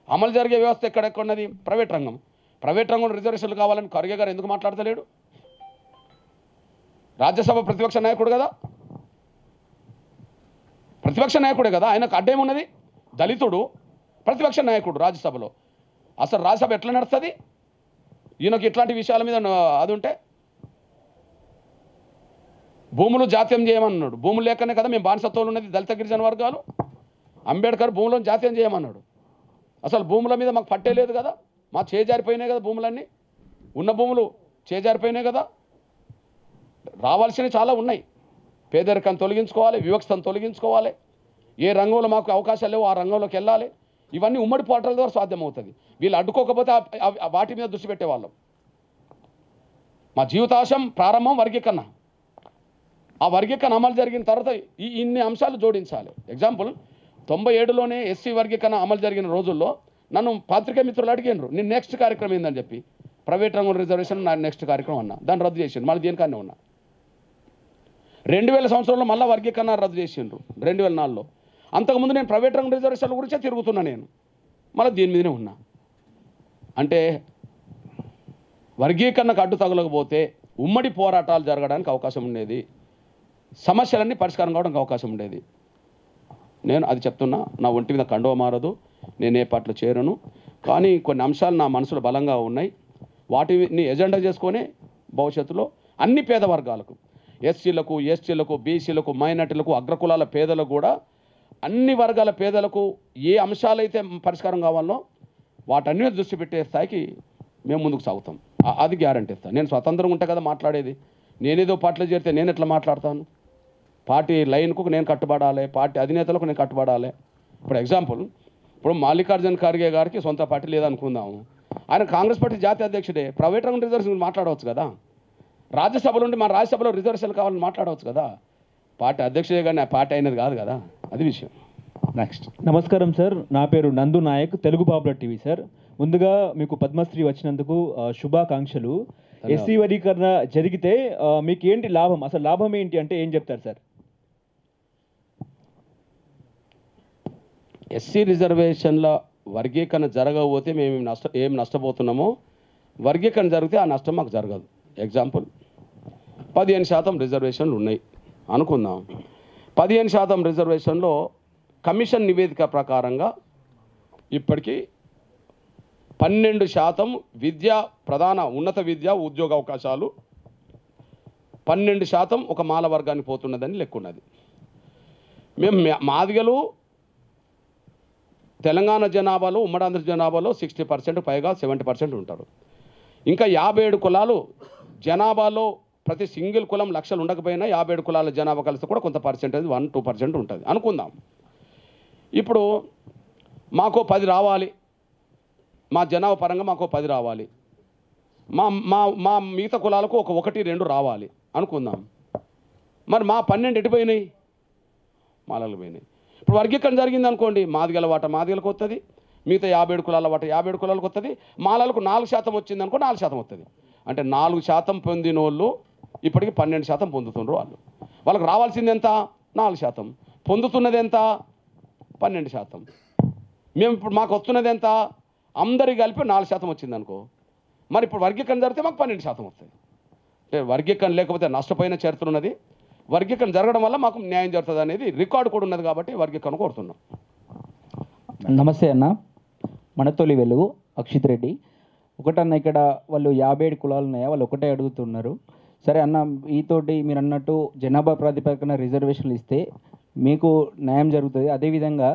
అమలు జరిగే వ్యవస్థ ఎక్కడెక్కడున్నది? ప్రైవేట్ రంగం. ప్రైవేట్ రంగంలో రిజర్వేషన్లు కావాలని ఖర్గే గారు ఎందుకు మాట్లాడతలేడు? రాజ్యసభ ప్రతిపక్ష నాయకుడు కదా, ప్రతిపక్ష నాయకుడే కదా. ఆయనకు అడ్డేమున్నది? దళితుడు, ప్రతిపక్ష నాయకుడు రాజ్యసభలో. అసలు రాజ్యసభ ఎట్లా నడుస్తుంది? ఈయనకు ఇట్లాంటి విషయాల మీద అది ఉంటే భూములు జాతీయం చేయమన్నాడు. భూములు లేకనే కదా మేము బానిసత్వంలో ఉన్నది దళిత గిరిజన వర్గాలు. అంబేద్కర్ భూములను జాతీయం చేయమన్నాడు. అసలు భూముల మీద మాకు పట్టే లేదు కదా, మా చేజారిపోయినాయి కదా భూములన్నీ, ఉన్న భూములు చేజారిపోయినాయి కదా. రావాల్సినవి చాలా ఉన్నాయి. పేదరికాన్ని తొలగించుకోవాలి, వివక్షతను తొలగించుకోవాలి, ఏ రంగంలో మాకు అవకాశాలు లేవో ఆ రంగంలోకి వెళ్ళాలి. ఇవన్నీ ఉమ్మడి పోరాటాల ద్వారా సాధ్యమవుతుంది. వీళ్ళు అడ్డుకోకపోతే వాటి మీద దృష్టి పెట్టేవాళ్ళం. మా జీవితాశం ప్రారంభం వర్గీకరణ. ఆ వర్గీకరణ అమలు జరిగిన తర్వాత ఇన్ని అంశాలు జోడించాలి. ఎగ్జాంపుల్ 97లోనే ఎస్సీ వర్గీకరణ అమలు జరిగిన రోజుల్లో నన్ను పాత్రికేయ మిత్రులు అడిగినారు, నేను నెక్స్ట్ కార్యక్రమం ఏందని చెప్పి. ప్రైవేట్ రంగం రిజర్వేషన్ నా నెక్స్ట్ కార్యక్రమం అన్నా, దాన్ని రద్దు చేసిండు. మళ్ళీ దేనికన్నా ఉన్నా 2000 సంవత్సరంలో మళ్ళీ వర్గీకరణ రద్దు చేసిండ్రు 2004లో. అంతకుముందు నేను ప్రైవేట్ రంగం రిజర్వేషన్ల గురించే తిరుగుతున్నా, నేను మళ్ళీ దీని మీదనే ఉన్నా. అంటే వర్గీకరణకు అడ్డు తగలకపోతే ఉమ్మడి పోరాటాలు జరగడానికి అవకాశం ఉండేది, సమస్యలన్నీ పరిష్కారం కావడానికి అవకాశం ఉండేది. నేను అది చెప్తున్నా, నా ఒంటి మీద కండువ మారదు, నేను ఏ పార్టీలో చేరను. కానీ కొన్ని అంశాలు నా మనసులో బలంగా ఉన్నాయి. వాటిని ఎజెండా చేసుకొని భవిష్యత్తులో అన్ని పేద వర్గాలకు, ఎస్సీలకు, ఎస్టీలకు, బీసీలకు, మైనార్టీలకు, అగ్రకులాల పేదలకు కూడా, అన్ని వర్గాల పేదలకు ఏ అంశాలైతే పరిష్కారం కావాలో వాటన్ని దృష్టి పెట్టే స్థాయికి మేము ముందుకు సాగుతాం. అది గ్యారంటీ ఇస్తాను. నేను స్వతంత్రంగా ఉంటా కదా మాట్లాడేది. నేనేదో పార్టీలో చేరితే నేను ఎట్లా మాట్లాడతాను? పార్టీ లైన్కు నేను కట్టుబడాలి, పార్టీ అధినేతలకు నేను కట్టుబడాలి. ఇప్పుడు ఎగ్జాంపుల్, ఇప్పుడు మల్లికార్జున ఖర్గే గారికి సొంత పార్టీ లేదనుకుందాము, ఆయన కాంగ్రెస్ పార్టీ జాతీయ అధ్యక్షుడే, ప్రైవేట్ రంగం రిజర్వేషన్ మాట్లాడవచ్చు కదా. రాజ్యసభలో ఉండి మన రాజ్యసభలో రిజర్వేషన్లు కావాలని మాట్లాడవచ్చు కదా. పార్టీ అధ్యక్షుడే కానీ ఆ పార్టీ అయినది కాదు కదా, అది విషయం. నెక్స్ట్. నమస్కారం సార్, నా పేరు Nandu Nayak, Telugu popular TV sir. ముందుగా మీకు పద్మశ్రీ వచ్చినందుకు శుభాకాంక్షలు. ఎస్సీ వర్గీకరణ జరిగితే మీకు ఏంటి లాభం, అసలు లాభం ఏంటి అంటే ఏం చెప్తారు సార్? ఎస్సీ రిజర్వేషన్ల వర్గీకరణ జరగకపోతే మేము ఏం నష్టపోతున్నామో, వర్గీకరణ జరిగితే ఆ నష్టం మాకు జరగదు. ఎగ్జాంపుల్, 15% రిజర్వేషన్లు ఉన్నాయి అనుకుందాం. 15% రిజర్వేషన్లో కమిషన్ నివేదిక ప్రకారంగా ఇప్పటికీ 12% విద్యా, ప్రధాన ఉన్నత విద్య, ఉద్యోగ అవకాశాలు 12% ఒక మాల వర్గానికి పోతున్నదని లెక్కున్నది. మేము మాదిగలు తెలంగాణ జనాభాలో, ఉమ్మడాంధ్ర జనాభాలో 60% పైగా 70% ఉంటారు. ఇంకా 57 కులాలు జనాభాలో, ప్రతి సింగిల్ కులం లక్షలు ఉండకపోయినా 57 కులాల జనాభా కలిసి కూడా కొంత పర్సెంటేజ్ 1-2% ఉంటుంది అనుకుందాం. ఇప్పుడు మాకు 10 రావాలి, మా జనాభా పరంగా మాకు 10 రావాలి, మా మా మా మిగతా కులాలకు ఒక 1-2 రావాలి అనుకుందాం. మరి మా 12 ఎటుపోయినాయి? మాలలు పోయినాయి. ఇప్పుడు వర్గీకరణ జరిగింది అనుకోండి, మాదిగల వాట మాదిగలకు వస్తుంది, మిగతా 57 కులాల వాట 57 కులాలకు వస్తుంది, మాలలకు 4% వచ్చింది అనుకో 4% వస్తుంది. అంటే 4% పొందిన వాళ్ళు ఇప్పటికి 12% పొందుతున్నారు. వాళ్ళకి రావాల్సింది ఎంత? 4%. పొందుతున్నది ఎంత? 12%. మేము ఇప్పుడు మాకు వస్తున్నది ఎంత? అందరికి కలిపి 4% వచ్చింది అనుకో. మరి ఇప్పుడు వర్గీకరణ జరిగితే మాకు 12% వస్తుంది. అంటే వర్గీకరణ లేకపోతే నష్టపోయిన చరిత్ర ఉన్నది. వర్గీకరణ జరగడం వల్ల మాకు న్యాయం జరుగుతుంది అనేది రికార్డు కూడా ఉన్నది కాబట్టి వర్గీకరణ కోరుతున్నాం. నమస్తే అన్న, మనతోలి వెలుగు అక్షిత్ రెడ్డి. ఒకటన్న, ఇక్కడ వాళ్ళు 57 కులాలు ఉన్నాయా, వాళ్ళు ఒకటే అడుగుతున్నారు. సరే అన్న, ఈతోటి మీరు అన్నట్టు జనాభా ప్రాతిపదికన రిజర్వేషన్లు ఇస్తే మీకు న్యాయం జరుగుతుంది. అదేవిధంగా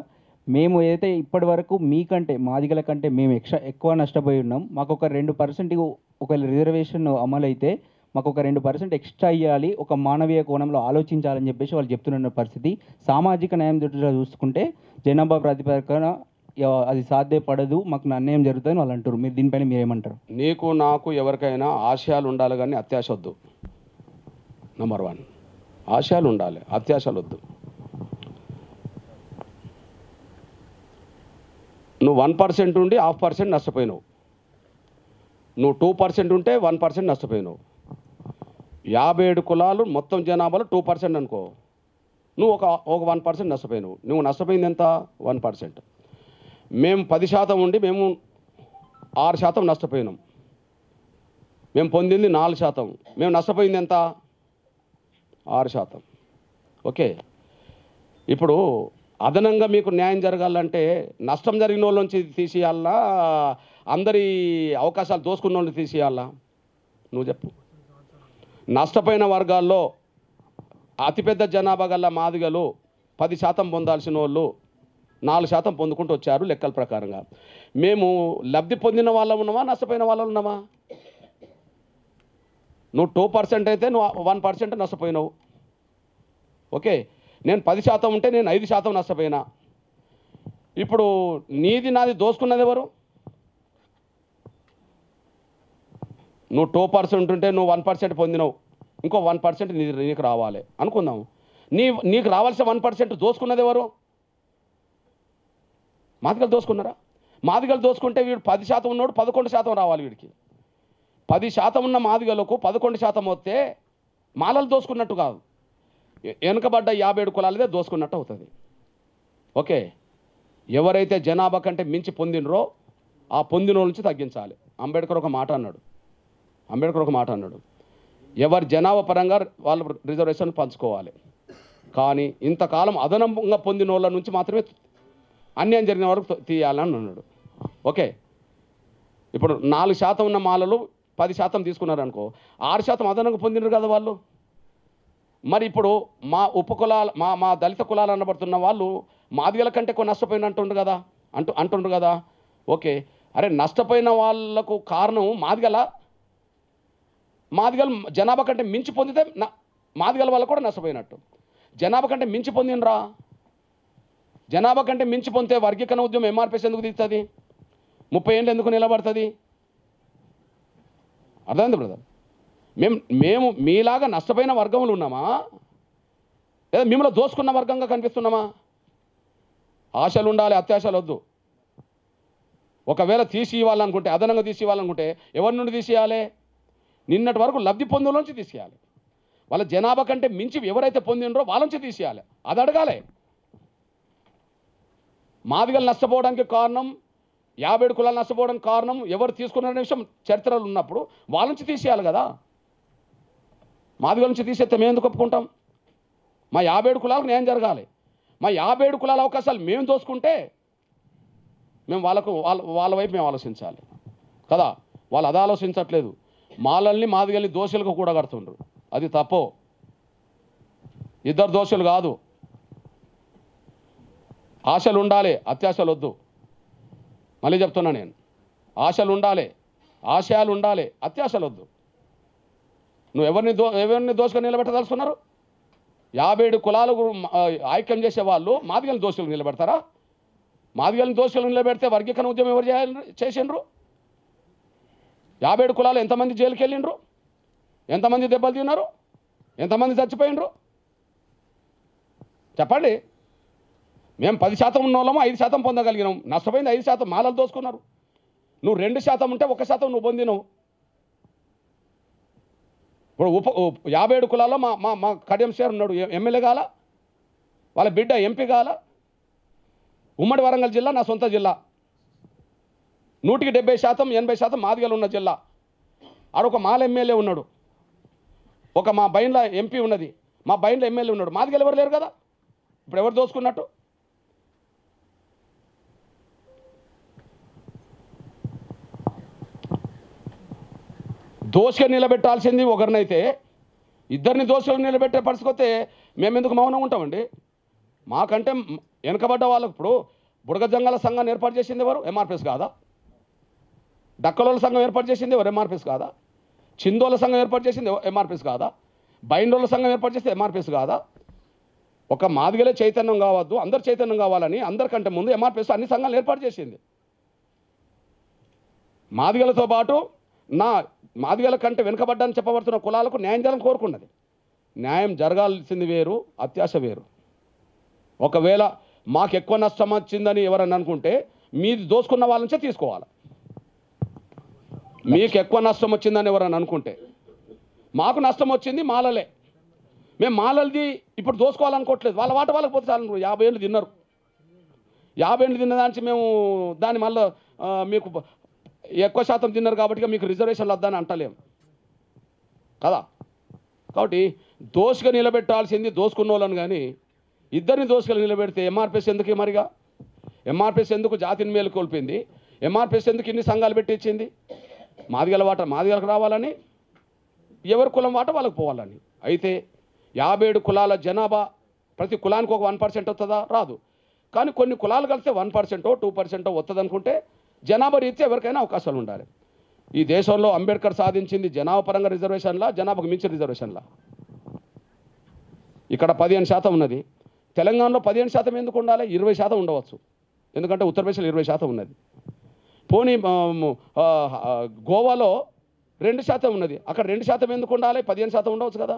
మేము ఏదైతే ఇప్పటి వరకు మీకంటే, మాదిగల కంటే మేము ఎక్కువ నష్టపోయి ఉన్నాం. మాకు ఒక 2% ఒకవేళ రిజర్వేషన్ అమలు అయితే మాకు ఒక 2% ఎక్స్ట్రా ఇవ్వాలి, ఒక మానవీయ కోణంలో ఆలోచించాలని చెప్పేసి వాళ్ళు చెప్తున్న పరిస్థితి. సామాజిక న్యాయం దృష్టిలో చూసుకుంటే జనాభా ప్రాతిపదికన అది సాధ్యపడదు, మాకు అన్యాయం జరుగుతుందని వాళ్ళు అంటారు. మీరు దీనిపైన మీరేమంటారు? నీకు నాకు ఎవరికైనా ఆశయాలు ఉండాలి కానీ అత్యాశ వద్దు. నెంబర్ 1 ఆశయాలు ఉండాలి, అత్యాశలు వద్దు. నువ్వు 1% ఉండి 0.5% నష్టపోయినావు, నువ్వు 2% ఉంటే 1% నష్టపోయినావు. 57 కులాలు మొత్తం జనాభాలో 2% అనుకో, నువ్వు ఒక 1% నష్టపోయినావు. నువ్వు నష్టపోయింది ఎంత? 1%. మేము 10% ఉండి మేము 6% నష్టపోయినాం. మేము పొందింది 4%, మేము నష్టపోయింది ఎంత? 6%. ఓకే, ఇప్పుడు అదనంగా మీకు న్యాయం జరగాలంటే నష్టం జరిగిన వాళ్ళ నుంచి తీసేయాలా, అందరి అవకాశాలు దోసుకున్న వాళ్ళు తీసేయాలా? నువ్వు చెప్పు. నష్టపోయిన వర్గాల్లో అతిపెద్ద జనాభా గల మాదిగలు 10% పొందాల్సిన వాళ్ళు 4% పొందుకుంటూ వచ్చారు లెక్కల ప్రకారంగా. మేము లబ్ధి పొందిన వాళ్ళం ఉన్నామా, నష్టపోయిన వాళ్ళం ఉన్నామా? నువ్వు 2% అయితే నువ్వు 1% నష్టపోయినావు. ఓకే, నేను 10% ఉంటే నేను 5% నష్టపోయినా. ఇప్పుడు నీది నాది దోసుకున్నది ఎవరు? నువ్వు 2% ఉంటే నువ్వు 1% పొందినావు, ఇంకో 1% నీకు రావాలి అనుకుందాం. నీకు రావాల్సిన 1% దోసుకున్నది ఎవరు? మాదిగలు దోసుకున్నారా? మాదిగలు దోసుకుంటే వీడు 10% ఉన్నాడు, 11% రావాలి వీడికి. 10% ఉన్న మాదిగలకు 11% వస్తే మాలలు దోసుకున్నట్టు కాదు, వెనుకబడ్డ 57 కులాలదే దోసుకున్నట్టు అవుతుంది. ఓకే, ఎవరైతే జనాభా కంటే మించి పొందినరో ఆ పొందిన నుంచి తగ్గించాలి. అంబేద్కర్ ఒక మాట అన్నాడు, ఎవరి జనాభా పరంగా వాళ్ళు రిజర్వేషన్ పంచుకోవాలి, కానీ ఇంతకాలం అదనంగా పొందిన వాళ్ళ నుంచి మాత్రమే అన్యాయం జరిగిన వరకు తీయాలని అన్నాడు. ఓకే, ఇప్పుడు 4% ఉన్న మాలలు 10% తీసుకున్నారు అనుకో, 6% అదనంగా పొందినారు కదా వాళ్ళు. మరి ఇప్పుడు మా ఉపకులాల మా దళిత కులాలు అనబడుతున్న వాళ్ళు మాదిగల కంటే ఎక్కువ నష్టపోయినట్టుండ్రు కదా. ఓకే, అరే నష్టపోయిన వాళ్ళకు కారణం మాదిగలు జనాభా కంటే మించి పొందితే మాదిగల వాళ్ళు కూడా నష్టపోయినట్టు. జనాభా కంటే మించి పొందినరా? జనాభా కంటే మించి పొందితే వర్గీకరణ ఉద్యమం ఎంఆర్పిఎస్ ఎందుకు తీస్తుంది? 30 ఏళ్ళు ఎందుకు నిలబడుతుంది? అర్థమైంది బ్రదర్? మేము మీలాగా నష్టపోయిన వర్గంలో ఉన్నామా, లేదా మిమ్మల్ని దోసుకున్న వర్గంగా కనిపిస్తున్నామా? ఆశలు ఉండాలి, అత్యాశలు వద్దు. ఒకవేళ తీసి ఇవ్వాలనుకుంటే, అదనంగా తీసి ఇవ్వాలనుకుంటే ఎవరి నుండి తీసేయాలి? నిన్నటి వరకు లబ్ధి పొందులోంచి తీసేయాలి. వాళ్ళ జనాభా కంటే మించి ఎవరైతే పొందినరో వాళ్ళ నుంచి తీసేయాలి. అది అడగాలి. మాదిగలు నష్టపోవడానికి కారణం, 57 కులాలు నష్టపోవడానికి కారణం ఎవరు తీసుకున్నారనే విషయం చరిత్రలు ఉన్నప్పుడు వాళ్ళ నుంచి తీసేయాలి కదా. మాదిగల నుంచి తీసేస్తే మేము ఎందుకు ఒప్పుకుంటాం? మా 57 కులాలకు న్యాయం జరగాలి. మా 57 కులాల అవకాశాలు మేము దోసుకుంటే మేము వాళ్ళ వైపు మేము ఆలోచించాలి కదా. వాళ్ళు అది ఆలోచించట్లేదు. మాదిగల్ని దోషులకు కూడా కడుతుండ్రు. అది తప్పు. ఇద్దరు దోషులు కాదు. ఆశలు ఉండాలి, అత్యాశలు వద్దు. మళ్ళీ చెప్తున్నా నేను, ఆశలు ఉండాలి, ఆశయాలు ఉండాలి, అత్యాశలు వద్దు. నువ్వు ఎవరిని దోషులు నిలబెట్టదలుచుకున్నారు? 57 కులాలు ఐక్యం చేసే వాళ్ళు మాదిగల్ని దోషులు నిలబెడతారా? మాదిగల్ని దోషులు నిలబెడితే వర్గీకరణ ఉద్యమం ఎవరు చేసిండ్రు? 57 కులాలు ఎంతమంది జైలుకి వెళ్ళిండ్రు? ఎంతమంది దెబ్బలు తిన్నారు? ఎంతమంది చచ్చిపోయినరు? చెప్పండి. మేము 10% ఉన్న వాళ్ళము 5% పొందగలిగినాం. నష్టపోయింది 5%. మాలలు దోసుకున్నారు. నువ్వు 2% ఉంటే 1% నువ్వు పొందినావు. ఇప్పుడు 57 కులాల్లో మా కడియం షేర్ ఉన్నాడు, ఎమ్మెల్యే కాల, వాళ్ళ బిడ్డ ఎంపీ కాల. ఉమ్మడి వరంగల్ జిల్లా నా సొంత జిల్లా. 100% 80% మాదిగలు ఉన్న జిల్లా. ఆడొక మాల ఎమ్మెల్యే ఉన్నాడు, ఒక మా బైండ్ల ఎంపీ ఉన్నది, మా బైండ్ల ఎమ్మెల్యే ఉన్నాడు. మాదిగలు ఎవరు లేరు కదా. ఇప్పుడు ఎవరు దోసుకున్నట్టు? దోషగా నిలబెట్టాల్సింది ఒకరినైతే ఇద్దరిని దోషులను నిలబెట్టే పరిస్థితి వస్తే మేమెందుకు మౌనం ఉంటామండి? మాకంటే వెనకబడ్డ వాళ్ళకు ఇప్పుడు బుడగ జంగాల సంఘాన్ని ఏర్పాటు చేసింది ఎవరు? ఎంఆర్పిఎస్ కాదా? డక్కలోల సంఘం ఏర్పాటు చేసింది ఎవరు? ఎంఆర్పిఎస్ కాదా? చిందోల సంఘం ఏర్పాటు చేసింది ఎంఆర్పిఎస్ కాదా? బైండోల సంఘం ఏర్పాటు చేస్తే ఎంఆర్పిఎస్ కాదా? ఒక మాదిగలే చైతన్యం కావద్దు, అందరు చైతన్యం కావాలని అందరికంటే ముందు ఎంఆర్పిఎస్ అన్ని సంఘాలు ఏర్పాటు చేసింది. మాదిగలతో పాటు మాదిగల కంటే వెనుకబడ్డాన్ని చెప్పబడుతున్న కులాలకు న్యాయం జరగాలని కోరుకున్నది. న్యాయం జరగాల్సింది వేరు, అత్యాశ వేరు. ఒకవేళ మాకు ఎక్కువ నష్టం వచ్చిందని ఎవరన్నా అనుకుంటే మీది దోసుకున్న వాళ్ళ నుంచే తీసుకోవాలి. మీకు ఎక్కువ నష్టం వచ్చిందని ఎవరన్నా అనుకుంటే, మాకు నష్టం వచ్చింది మాలలే, మేము మాలలది ఇప్పుడు దోసుకోవాలనుకోవట్లేదు. వాళ్ళ వాట వాళ్ళకి పోతే చాలు. 50 ఏళ్ళు తిన్నారు. 50 ఏళ్ళు తిన్న దానికి మేము దాన్ని మళ్ళీ మీకు ఎక్కువ శాతం తిన్నారు కాబట్టి మీకు రిజర్వేషన్లు వద్దని అంటలేము కదా. కాబట్టి దోషగా నిలబెట్టాల్సింది దోసుకున్న వాళ్ళని, కానీ ఇద్దరిని దోషులు నిలబెడితే ఎంఆర్పిఎస్ ఎందుకు? మరిగా ఎంఆర్పిఎస్ ఎందుకు జాతిని మేలు కోల్పోయింది? ఎంఆర్పిఎస్ ఎందుకు ఇన్ని సంఘాలు పెట్టి ఇచ్చింది? మాదిగల వాట మాదిగలకు రావాలని, ఎవరి కులం వాట వాళ్ళకు పోవాలని. అయితే 57 కులాల జనాభా ప్రతి కులానికి ఒక 1% వస్తుందా? రాదు. కానీ కొన్ని కులాలు కలిస్తే 1% 2% వస్తుంది అనుకుంటే జనాభా రీత్యా ఎవరికైనా అవకాశాలు ఉండాలి. ఈ దేశంలో అంబేద్కర్ సాధించింది జనాభా పరంగా రిజర్వేషన్లా, జనాభాకు మించిన రిజర్వేషన్లా. ఇక్కడ 15% ఉన్నది, తెలంగాణలో 15% ఎందుకు ఉండాలి? 20% ఉండవచ్చు, ఎందుకంటే ఉత్తరప్రదేశ్లో 20% ఉన్నది. పోనీ గోవాలో 2% ఉన్నది, అక్కడ 2% ఎందుకు ఉండాలి? 15% ఉండవచ్చు కదా.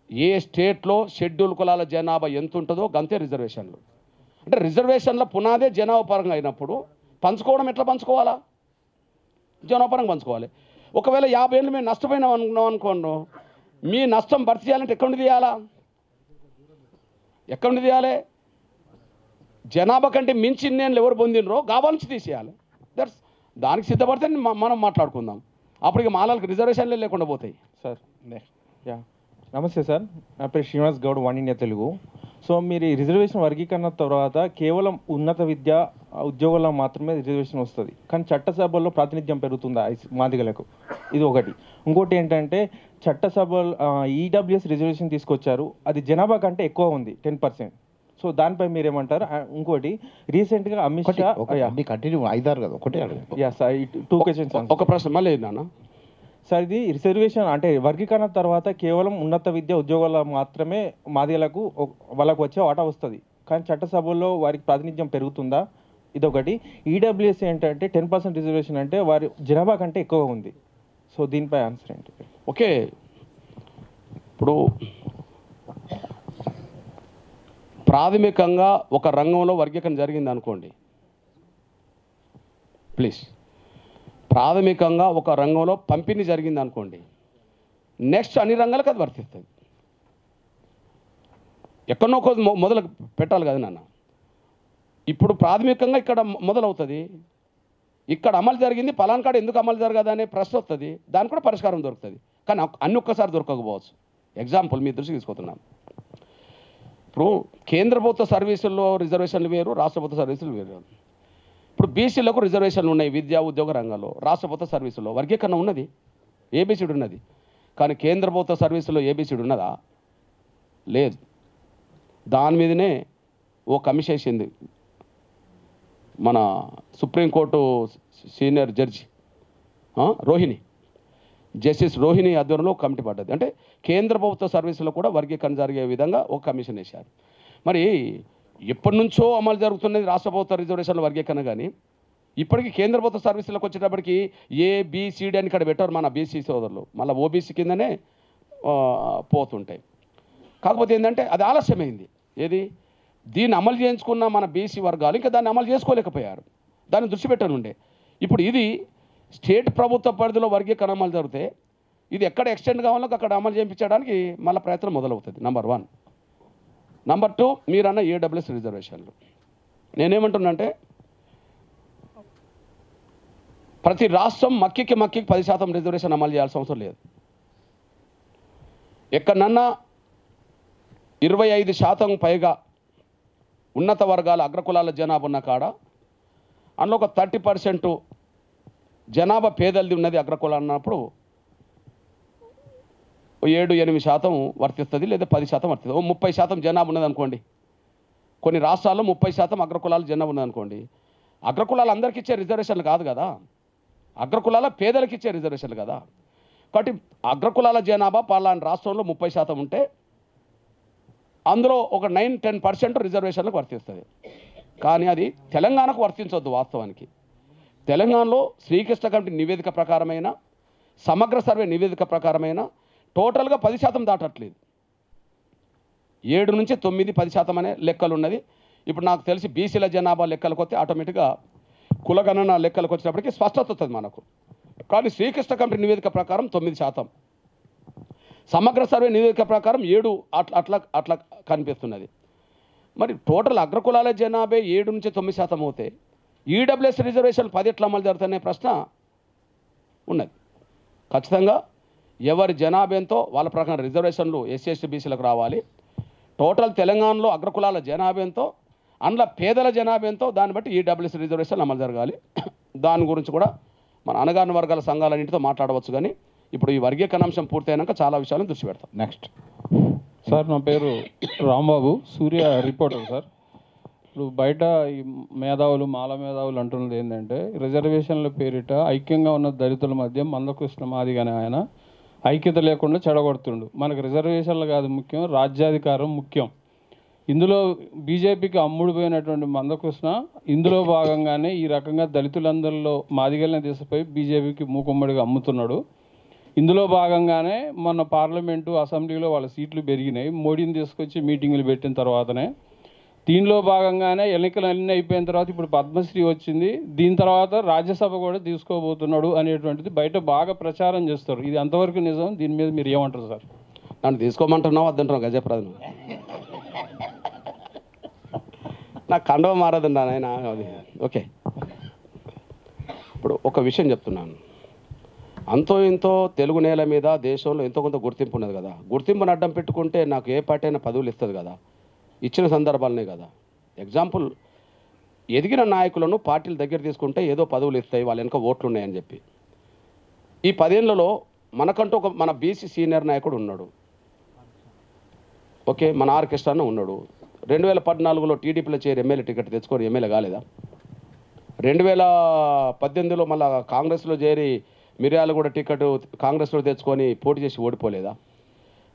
ఏ స్టేట్లో షెడ్యూల్ కులాల జనాభా ఎంత ఉంటుందో గంతే రిజర్వేషన్లు. అంటే రిజర్వేషన్ల పునాదే జనాభా పరంగా అయినప్పుడు పంచుకోవడం ఎట్లా పంచుకోవాలా? జనాభా పరంగా పంచుకోవాలి. ఒకవేళ 50 ఏళ్ళు మేము నష్టపోయినాం అనుకోండి, మీ నష్టం భర్తీ చేయాలంటే ఎక్కడి నుండి తీయాలా? ఎక్కడి నుండి తీయాలి? జనాభా కంటే మించి ఇన్నేళ్ళు ఎవరు పొందినరో గాబా నుంచి తీసేయాలి. దానికి సిద్ధపడితే మనం మాట్లాడుకుందాం. అప్పటికి మాలలకు రిజర్వేషన్లే లేకుండా పోతాయి. సార్ యా నమస్తే సార్, నా పేరు Srinivas Goud, one India Telugu. So మీరు ఈ రిజర్వేషన్ వర్గీకరణ తర్వాత కేవలం ఉన్నత విద్య ఉద్యోగాల్లో మాత్రమే రిజర్వేషన్ వస్తుంది, కానీ చట్టసభల్లో ప్రాతినిధ్యం పెరుగుతుందా మాదిగలకు? ఇది ఒకటి. ఇంకోటి ఏంటంటే చట్టసభలో ఈడబ్ల్యూఎస్ రిజర్వేషన్ తీసుకొచ్చారు, అది జనాభా కంటే ఎక్కువ ఉంది 10%. సో దానిపై మీరేమంటారు? ఇంకోటి రీసెంట్గా అమిత్ షా కంటిన్యూ 5-6 కదా, ఒకటే యా సార్, 2 క్వశ్చన్స్. ఒక ప్రశ్న మళ్ళీ నాన్న. సార్ ఇది రిజర్వేషన్ అంటే వర్గీకరణ తర్వాత కేవలం ఉన్నత విద్య ఉద్యోగాల్లో మాత్రమే మాదిగలకు వాళ్ళకు వచ్చే వాటా వస్తుంది, కానీ చట్టసభల్లో వారికి ప్రాతినిధ్యం పెరుగుతుందా? ఇదొకటి. ఈడబ్ల్యూఎస్ ఏంటంటే 10% రిజర్వేషన్ అంటే వారి జనాభా కంటే ఎక్కువ ఉంది. సో దీనిపై ఆన్సర్ ఏంటి? ఓకే, ఇప్పుడు ప్రాథమికంగా ఒక రంగంలో వర్గీకరణ జరిగింది అనుకోండి, ప్లీజ్, ప్రాథమికంగా ఒక రంగంలో పంపిణీ జరిగింది అనుకోండి, నెక్స్ట్ అన్ని రంగాలకు అది వర్తిస్తుంది. ఎక్కడనో మొదలు పెట్టాలి కదా నాన్న. ఇప్పుడు ప్రాథమికంగా ఇక్కడ మొదలవుతుంది, ఇక్కడ అమలు జరిగింది, పలానా కాడ ఎందుకు అమలు జరగదు అనే ప్రశ్న వస్తుంది, దానికి కూడా పరిష్కారం దొరుకుతుంది. కానీ అన్ని ఒక్కసారి దొరకకపోవచ్చు. ఎగ్జాంపుల్ మీ దృష్టికి తీసుకొస్తున్నాను. ఇప్పుడు కేంద్ర ప్రభుత్వ సర్వీసుల్లో రిజర్వేషన్లు వేరు, రాష్ట్ర ప్రభుత్వ సర్వీసులు వేరు. ఇప్పుడు బీసీలకు రిజర్వేషన్లు ఉన్నాయి విద్యా ఉద్యోగ రంగంలో, రాష్ట్ర ప్రభుత్వ సర్వీసుల్లో వర్గీకరణ ఉన్నది, ఏబీసీడీ ఉన్నది. కానీ కేంద్ర ప్రభుత్వ సర్వీసుల్లో ఏబీసీడీ ఉన్నదా? లేదు. దాని మీదనే ఓ కమిషన్ వేసింది మన supreme court senior judge Rohini, justice Rohini ఆధ్వర్యంలో కమిటీ పడ్డది. అంటే కేంద్ర ప్రభుత్వ సర్వీసులో కూడా వర్గీకరణ జరిగే విధంగా ఒక కమిషన్ వేశారు. మరి ఎప్పటి నుంచో అమలు జరుగుతున్నది రాష్ట్ర ప్రభుత్వ రిజర్వేషన్ల వర్గీకరణ, కానీ ఇప్పటికీ కేంద్ర ప్రభుత్వ సర్వీసులకు వచ్చేటప్పటికి ఏబిసిడి అని ఇక్కడ పెట్టారు మన బీసీ సోదరులు, మళ్ళీ ఓబీసీ కిందనే పోతుంటాయి. కాకపోతే ఏంటంటే అది ఆలస్యమైంది. ఏది దీన్ని అమలు చేయించుకున్న మన బీసీ వర్గాలు ఇంకా దాన్ని అమలు చేసుకోలేకపోయారు, దాన్ని దృష్టి పెట్టనుండే. ఇప్పుడు ఇది స్టేట్ ప్రభుత్వ పరిధిలో వర్గీకరణ అమలు జరిగితే ఇది ఎక్కడ ఎక్స్టెండ్ కావాలో అక్కడ అమలు చేయించడానికి మళ్ళీ ప్రయత్నం మొదలవుతుంది. నెంబర్ 1. నెంబర్ 2, మీరన్న ఏడబ్ల్యూఎస్ రిజర్వేషన్లు. నేనేమంటున్నానంటే ప్రతి రాష్ట్రం మక్కికి 10% రిజర్వేషన్ అమలు చేయాల్సిన అవసరం లేదు. ఎక్కడన్నా 25% పైగా ఉన్నత వర్గాల అగ్రకులాల జనాభా ఉన్న కాడ అందులో ఒక 30% జనాభా పేదలది ఉన్నది అగ్రకులం అన్నప్పుడు 7-8% వర్తిస్తుంది, లేదా 10% వర్తిస్తుంది. 30% జనాభా ఉన్నది అనుకోండి, కొన్ని రాష్ట్రాల్లో 30% అగ్రకులాల జనాభా ఉన్నది అనుకోండి, అగ్రకులాలు అందరికీ ఇచ్చే రిజర్వేషన్లు కాదు కదా, అగ్రకులాల పేదలకు ఇచ్చే రిజర్వేషన్లు కదా. కాబట్టి అగ్రకులాల జనాభా పలానా రాష్ట్రంలో 30% ఉంటే అందులో ఒక 9-10% రిజర్వేషన్లకు వర్తిస్తుంది. కానీ అది తెలంగాణకు వర్తించవద్దు. వాస్తవానికి తెలంగాణలో శ్రీకృష్ణ కమిటీ నివేదిక ప్రకారమైన, సమగ్ర సర్వే నివేదిక ప్రకారమైన టోటల్గా 10% దాటట్లేదు. 7-9-10% అనే లెక్కలు ఉన్నది. ఇప్పుడు నాకు తెలిసి బీసీల జనాభా లెక్కలకు వస్తే ఆటోమేటిక్గా కులగణన లెక్కలకు వచ్చినప్పటికీ స్పష్టత వస్తుంది మనకు. కానీ శ్రీకృష్ణ కమిటీ నివేదిక ప్రకారం 9%, సమగ్ర సర్వే నివేదిక ప్రకారం 7 అట్లా కనిపిస్తున్నది. మరి టోటల్ అగ్రకులాల జనాభా 7-9% అవుతే ఈడబ్ల్యూఎస్ రిజర్వేషన్ 10 ఎట్లా అమలు జరుగుతాయనే ప్రశ్న ఉన్నది. ఖచ్చితంగా ఎవరి జనాభా ఎంతో వాళ్ళ ప్రకారం రిజర్వేషన్లు ఎస్సీ ఎస్టీ బీసీలకు రావాలి. టోటల్ తెలంగాణలో అగ్రకులాల జనాభా ఎంతో, అందులో పేదల జనాభా ఎంతో, దాన్ని బట్టి ఈడబ్ల్యూఎస్ రిజర్వేషన్ అమలు జరగాలి. దాని గురించి కూడా మన అణగారిన వర్గాల సంఘాలన్నింటితో మాట్లాడవచ్చు. కానీ ఇప్పుడు ఈ వర్గీకరణ అంశం పూర్తయినాక చాలా విషయాలను దృష్టి పెడతాం. నెక్స్ట్ సార్, నా పేరు రాంబాబు, సూర్య రిపోర్టర్ సార్. ఇప్పుడు బయట ఈ మేధావులు మాల మేధావులు అంటున్నది ఏంటంటే రిజర్వేషన్ల పేరిట ఐక్యంగా ఉన్న దళితుల మధ్య మందకృష్ణ మాదిగానే ఆయన ఐక్యత లేకుండా చెడగొడుతుండు. మనకు రిజర్వేషన్లు కాదు ముఖ్యం, రాజ్యాధికారం ముఖ్యం. ఇందులో బీజేపీకి అమ్ముడుపోయినటువంటి మందకృష్ణ ఇందులో భాగంగానే ఈ రకంగా దళితులందరిలో మాదిగల్ని తీసిపోయి బీజేపీకి మూకుమ్మడిగా అమ్ముతున్నాడు. ఇందులో భాగంగానే మొన్న పార్లమెంటు అసెంబ్లీలో వాళ్ళ సీట్లు పెరిగినాయి. మోడీని తీసుకొచ్చి మీటింగులు పెట్టిన తర్వాతనే దీనిలో భాగంగానే ఎన్నికలు అన్నీ అయిపోయిన తర్వాత ఇప్పుడు పద్మశ్రీ వచ్చింది. దీని తర్వాత రాజ్యసభ కూడా తీసుకోబోతున్నాడు అనేటువంటిది బయట బాగా ప్రచారం చేస్తారు. ఇది అంతవరకు నిజం? దీని మీద మీరు ఏమంటారు సార్? నన్ను తీసుకోమంటున్నావు వద్దంటున్నావు గజప్రదను. నాకు కండవ మారదండి నాయన అది. ఓకే, ఇప్పుడు ఒక విషయం చెప్తున్నాను. అంతో ఇంతో తెలుగు నేల మీద దేశంలో ఎంతో కొంత గుర్తింపు ఉన్నది కదా. గుర్తింపుని అడ్డం పెట్టుకుంటే నాకు ఏ పార్టీ అయినా పదవులు ఇస్తుంది కదా, ఇచ్చిన సందర్భాలనే కదా. ఎగ్జాంపుల్, ఎదిగిన నాయకులను పార్టీల దగ్గర తీసుకుంటే ఏదో పదవులు ఇస్తాయి, వాళ్ళ వెనక ఓట్లు ఉన్నాయని చెప్పి. ఈ 10 ఏళ్లలో మనకంటూ మన బీసీ సీనియర్ నాయకుడు ఉన్నాడు. ఓకే, మన ఆర్ కృష్ణ ఉన్నాడు. 2014లో టీడీపీలో చేరి ఎమ్మెల్యే టికెట్ తెచ్చుకొని ఎమ్మెల్యే కాలేదా? 2018లో మళ్ళీ కాంగ్రెస్లో చేరి మిర్యాల కూడా టికెట్ కాంగ్రెస్లో తెచ్చుకొని పోటీ చేసి ఓడిపోలేదా?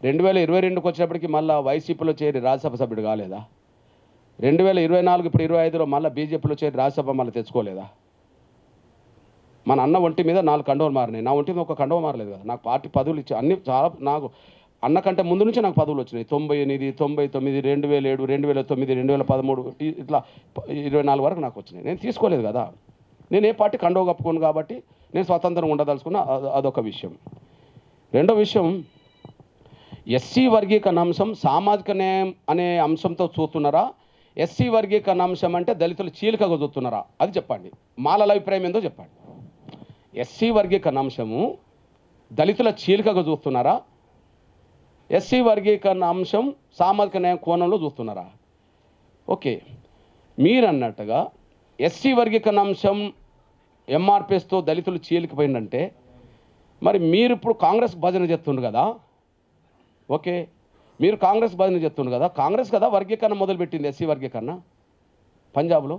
2022కి వచ్చినప్పటికీ మళ్ళీ వైసీపీలో చేరి రాజ్యసభ సభ్యుడు కాలేదా? 2024 ఇప్పుడు 25లో మళ్ళీ బీజేపీలో చేరి రాజ్యసభ మళ్ళీ తెచ్చుకోలేదా? మన అన్న ఒంటి మీద 4 కండవలు మారినాయి, నా ఒంటి మీద ఒక కండవ మారలేదు కదా. నాకు పార్టీ పదవులు ఇచ్చి అన్ని చాలా, నాకు అన్న కంటే ముందు నుంచి నాకు పదవులు వచ్చినాయి. 98, 99, 2007, 2009, 2013 ఇట్లా 24 వరకు నాకు వచ్చినాయి. నేను తీసుకోలేదు కదా. నేను ఏ పార్టీ కండవ కప్పుకోను కాబట్టి నేను స్వతంత్రంగా ఉండదలుచుకున్న, అదొక విషయం. రెండో విషయం, ఎస్సీ వర్గీకరణ అంశం సామాజిక న్యాయం అనే అంశంతో చూస్తున్నారా? ఎస్సీ వర్గీకరణ అంశం అంటే దళితులు చీలికగా చూస్తున్నారా? అది చెప్పండి. మాలల అభిప్రాయం ఏందో చెప్పండి. ఎస్సీ వర్గీకరణ అంశము దళితుల చీలికగా చూస్తున్నారా? ఎస్సీ వర్గీకరణ అంశం సామాజిక న్యాయం కోణంలో చూస్తున్నారా? ఓకే, మీరు అన్నట్టుగా ఎస్సీ వర్గీకరణ అంశం ఎంఆర్పిఎస్తో దళితులు చీలికపోయిందంటే మరి మీరు ఇప్పుడు కాంగ్రెస్ భజన చేస్తుండ్రు కదా. ఓకే, మీరు కాంగ్రెస్ భజన చేస్తుండ్రు కదా. కాంగ్రెస్ కదా వర్గీకరణ మొదలుపెట్టింది, ఎస్సీ వర్గీకరణ పంజాబ్లో.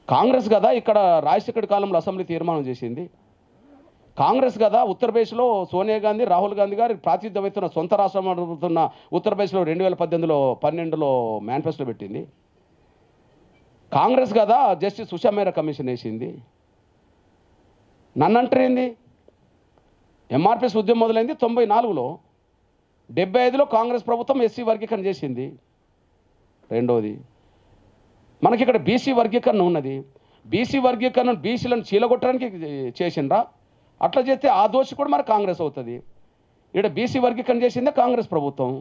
కాంగ్రెస్ కదా ఇక్కడ రాజశేఖర్ కాలంలో అసెంబ్లీ తీర్మానం చేసింది. కాంగ్రెస్ కదా ఉత్తరప్రదేశ్లో సోనియా గాంధీ, రాహుల్ గాంధీ గారు ప్రాతినిధ్యం వహిస్తున్న సొంత రాష్ట్రం అడుగుతున్న ఉత్తరప్రదేశ్లో 2012లో మేనిఫెస్టో పెట్టింది. కాంగ్రెస్ కదా జస్టిస్ ఉషా మేరా కమిషన్ వేసింది. నన్ను అంటారేంది? ఎంఆర్పిఎస్ ఉద్యమం మొదలైంది 94లో, 75లో కాంగ్రెస్ ప్రభుత్వం ఎస్సీ వర్గీకరణ చేసింది. రెండోది, మనకి ఇక్కడ బీసీ వర్గీకరణ ఉన్నది. బీసీ వర్గీకరణ బీసీలను చీలగొట్టడానికి చేసిండ్రా? అట్లా చేస్తే ఆ దోషి కూడా మరి కాంగ్రెస్ అవుతుంది. ఇక్కడ బీసీ వర్గీకరణ చేసిందే కాంగ్రెస్ ప్రభుత్వం.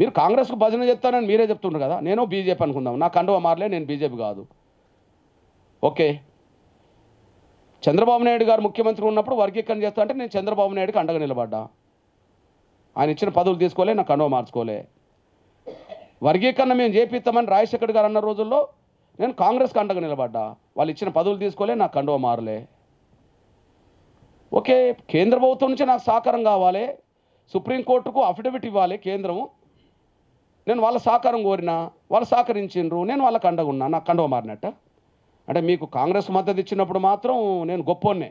మీరు కాంగ్రెస్కు భజన చెప్తానని మీరే చెప్తుండ్రు కదా. నేను బీజేపీ అనుకుందాం, నా కండువ మారలే, నేను బీజేపీ కాదు. ఓకే, చంద్రబాబు నాయుడు గారు ముఖ్యమంత్రి ఉన్నప్పుడు వర్గీకరణ చేస్తా అంటే నేను చంద్రబాబు నాయుడుకి అండగా నిలబడ్డా. ఆయన ఇచ్చిన పదవులు తీసుకోలే, నా కండువ మార్చుకోలే. వర్గీకరణ మేము చేపిస్తామని రాజశేఖర్ గారు అన్న రోజుల్లో నేను కాంగ్రెస్కి అండగా నిలబడ్డా. వాళ్ళు ఇచ్చిన పదవులు తీసుకోలే, నా కండువ మారలే. ఓకే, కేంద్ర ప్రభుత్వం నుంచి నాకు సహకారం కావాలి, సుప్రీంకోర్టుకు అఫిడవిట్ ఇవ్వాలి కేంద్రము. నేను వాళ్ళ సహకారం కోరినా, వాళ్ళు సహకరించిండ్రు, నేను వాళ్ళకి అండగా ఉన్నా, నాకు కండువ మారినట్ట. అంటే మీకు కాంగ్రెస్ మద్దతు ఇచ్చినప్పుడు మాత్రం నేను గొప్పోన్నే.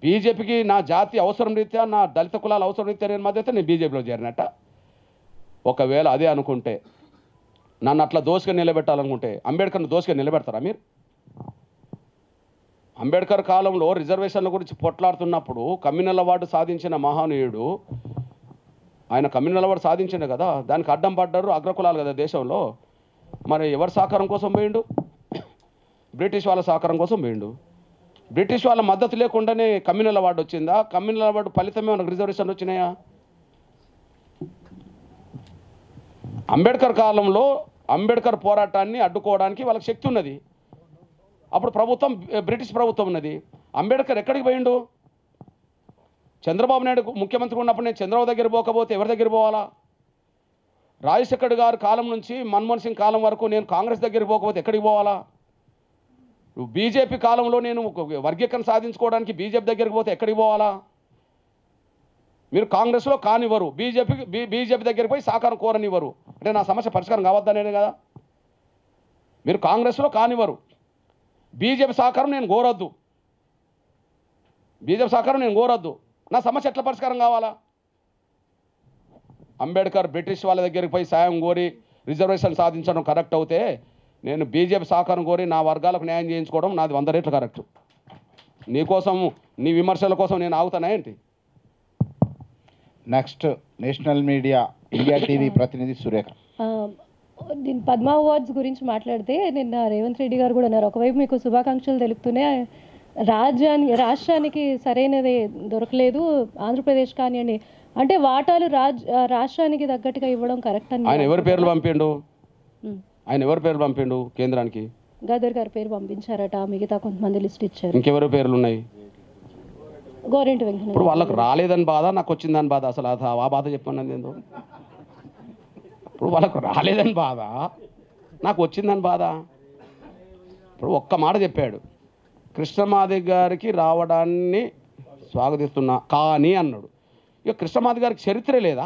బీజేపీకి నా జాతి అవసరం రీత్యా, నా దళిత కులాల అవసరం రీత్యా నేను మద్దతు, నేను బీజేపీలో చేరినట్ట. ఒకవేళ అదే అనుకుంటే, నన్ను అట్లా దోషగా నిలబెట్టాలనుకుంటే అంబేద్కర్ని దోషగా నిలబెడతారా మీరు? అంబేద్కర్ కాలంలో రిజర్వేషన్ల గురించి పొట్లాడుతున్నప్పుడు కమ్యూనల్ అవార్డు సాధించిన మహానీయుడు ఆయన కమ్యూనల్ అవార్డు సాధించిండే కదా. దానికి అడ్డం పడ్డారు అగ్రకులాలు కదా దేశంలో. మరి ఎవరి సహకారం కోసం పోయిండు? బ్రిటిష్ వాళ్ళ సహకారం కోసం పోయిండు. బ్రిటిష్ వాళ్ళ మద్దతు లేకుండానే కమ్యూనల్ అవార్డు వచ్చిందా? కమ్యూనల్ అవార్డు ఫలితమే మనకు రిజర్వేషన్లు వచ్చినాయా? అంబేద్కర్ కాలంలో అంబేద్కర్ పోరాటాన్ని అడ్డుకోవడానికి వాళ్ళకి శక్తి ఉన్నది. అప్పుడు ప్రభుత్వం బ్రిటిష్ ప్రభుత్వం ఉన్నది. అంబేద్కర్ ఎక్కడికి పోయిండు? చంద్రబాబు నాయుడు ముఖ్యమంత్రి ఉన్నప్పుడు నేను చంద్రబాబు దగ్గర పోకపోతే ఎవరి దగ్గర పోవాలా? రాజశేఖర్ గారి కాలం నుంచి మన్మోహన్ సింగ్ కాలం వరకు నేను కాంగ్రెస్ దగ్గరికి పోకపోతే ఎక్కడికి పోవాలా? బీజేపీ కాలంలో నేను వర్గీకరణ సాధించుకోవడానికి బీజేపీ దగ్గరికి పోతే ఎక్కడికి పోవాలా? మీరు కాంగ్రెస్లో కానివ్వరు, బీజేపీ దగ్గరికి పోయి సహకారం కోరనివ్వరు. అంటే నా సమస్య పరిష్కారం కావద్దనే కదా. మీరు కాంగ్రెస్లో కానివ్వరు, బీజేపీ సహకారం నేను కోరొద్దు, నా సమస్య ఎట్లా పరిష్కారం కావాలా? అంబేద్కర్ బ్రిటిష్ వాళ్ళ దగ్గరికి పోయి సాయం కోరి రిజర్వేషన్ సాధించడం కరెక్ట్ అవుతే, నేను బీజేపీ సహకారం కోరి నా వర్గాలకు న్యాయం చేయించుకోవడం నాది 100 రెట్లు కరెక్ట్. నీకోసం నీ విమర్శల కోసం నేను ఆగుతానా ఏంటి? Next national media India TV ప్రతినిధి సురేఖ. దీని పద్మ అవార్డ్స్ గురించి మాట్లాడితే నిన్న రేవంత్ రెడ్డి గారు కూడా అన్నారు, ఒకవైపు మీకు శుభాకాంక్షలు తెలుపుతూనే రాష్ట్రానికి సరైనది దొరకలేదు, ఆంధ్రప్రదేశ్ కానివ్వండి అంటే వాటాలు రాష్ట్రానికి తగ్గట్టుగా ఇవ్వడం కరెక్ట్ అని. ఆయన ఎవరి పేర్లు పంపిండు కేంద్రానికి? గదర్ గారి పేరు పంపించారట, మిగతా కొంతమంది లిస్ట్ ఇచ్చారు. ఇంకెవరి పేర్లు ఉన్నాయి? గోరెంటి వెంకన్న. ఇప్పుడు వాళ్ళకి రాలేదని బాధ, నాకు వచ్చిందని బాధ, అసలు ఆ బాధ చెప్పండి ఏందో. ఇప్పుడు వాళ్ళకు రాలేదని బాధ, నాకు వచ్చిందని బాధ. ఇప్పుడు ఒక్క మాట చెప్పాడు, కృష్ణమాది గారికి రావడాన్ని స్వాగతిస్తున్నా కానీ అన్నాడు. ఇక కృష్ణమాది గారికి చరిత్ర లేదా?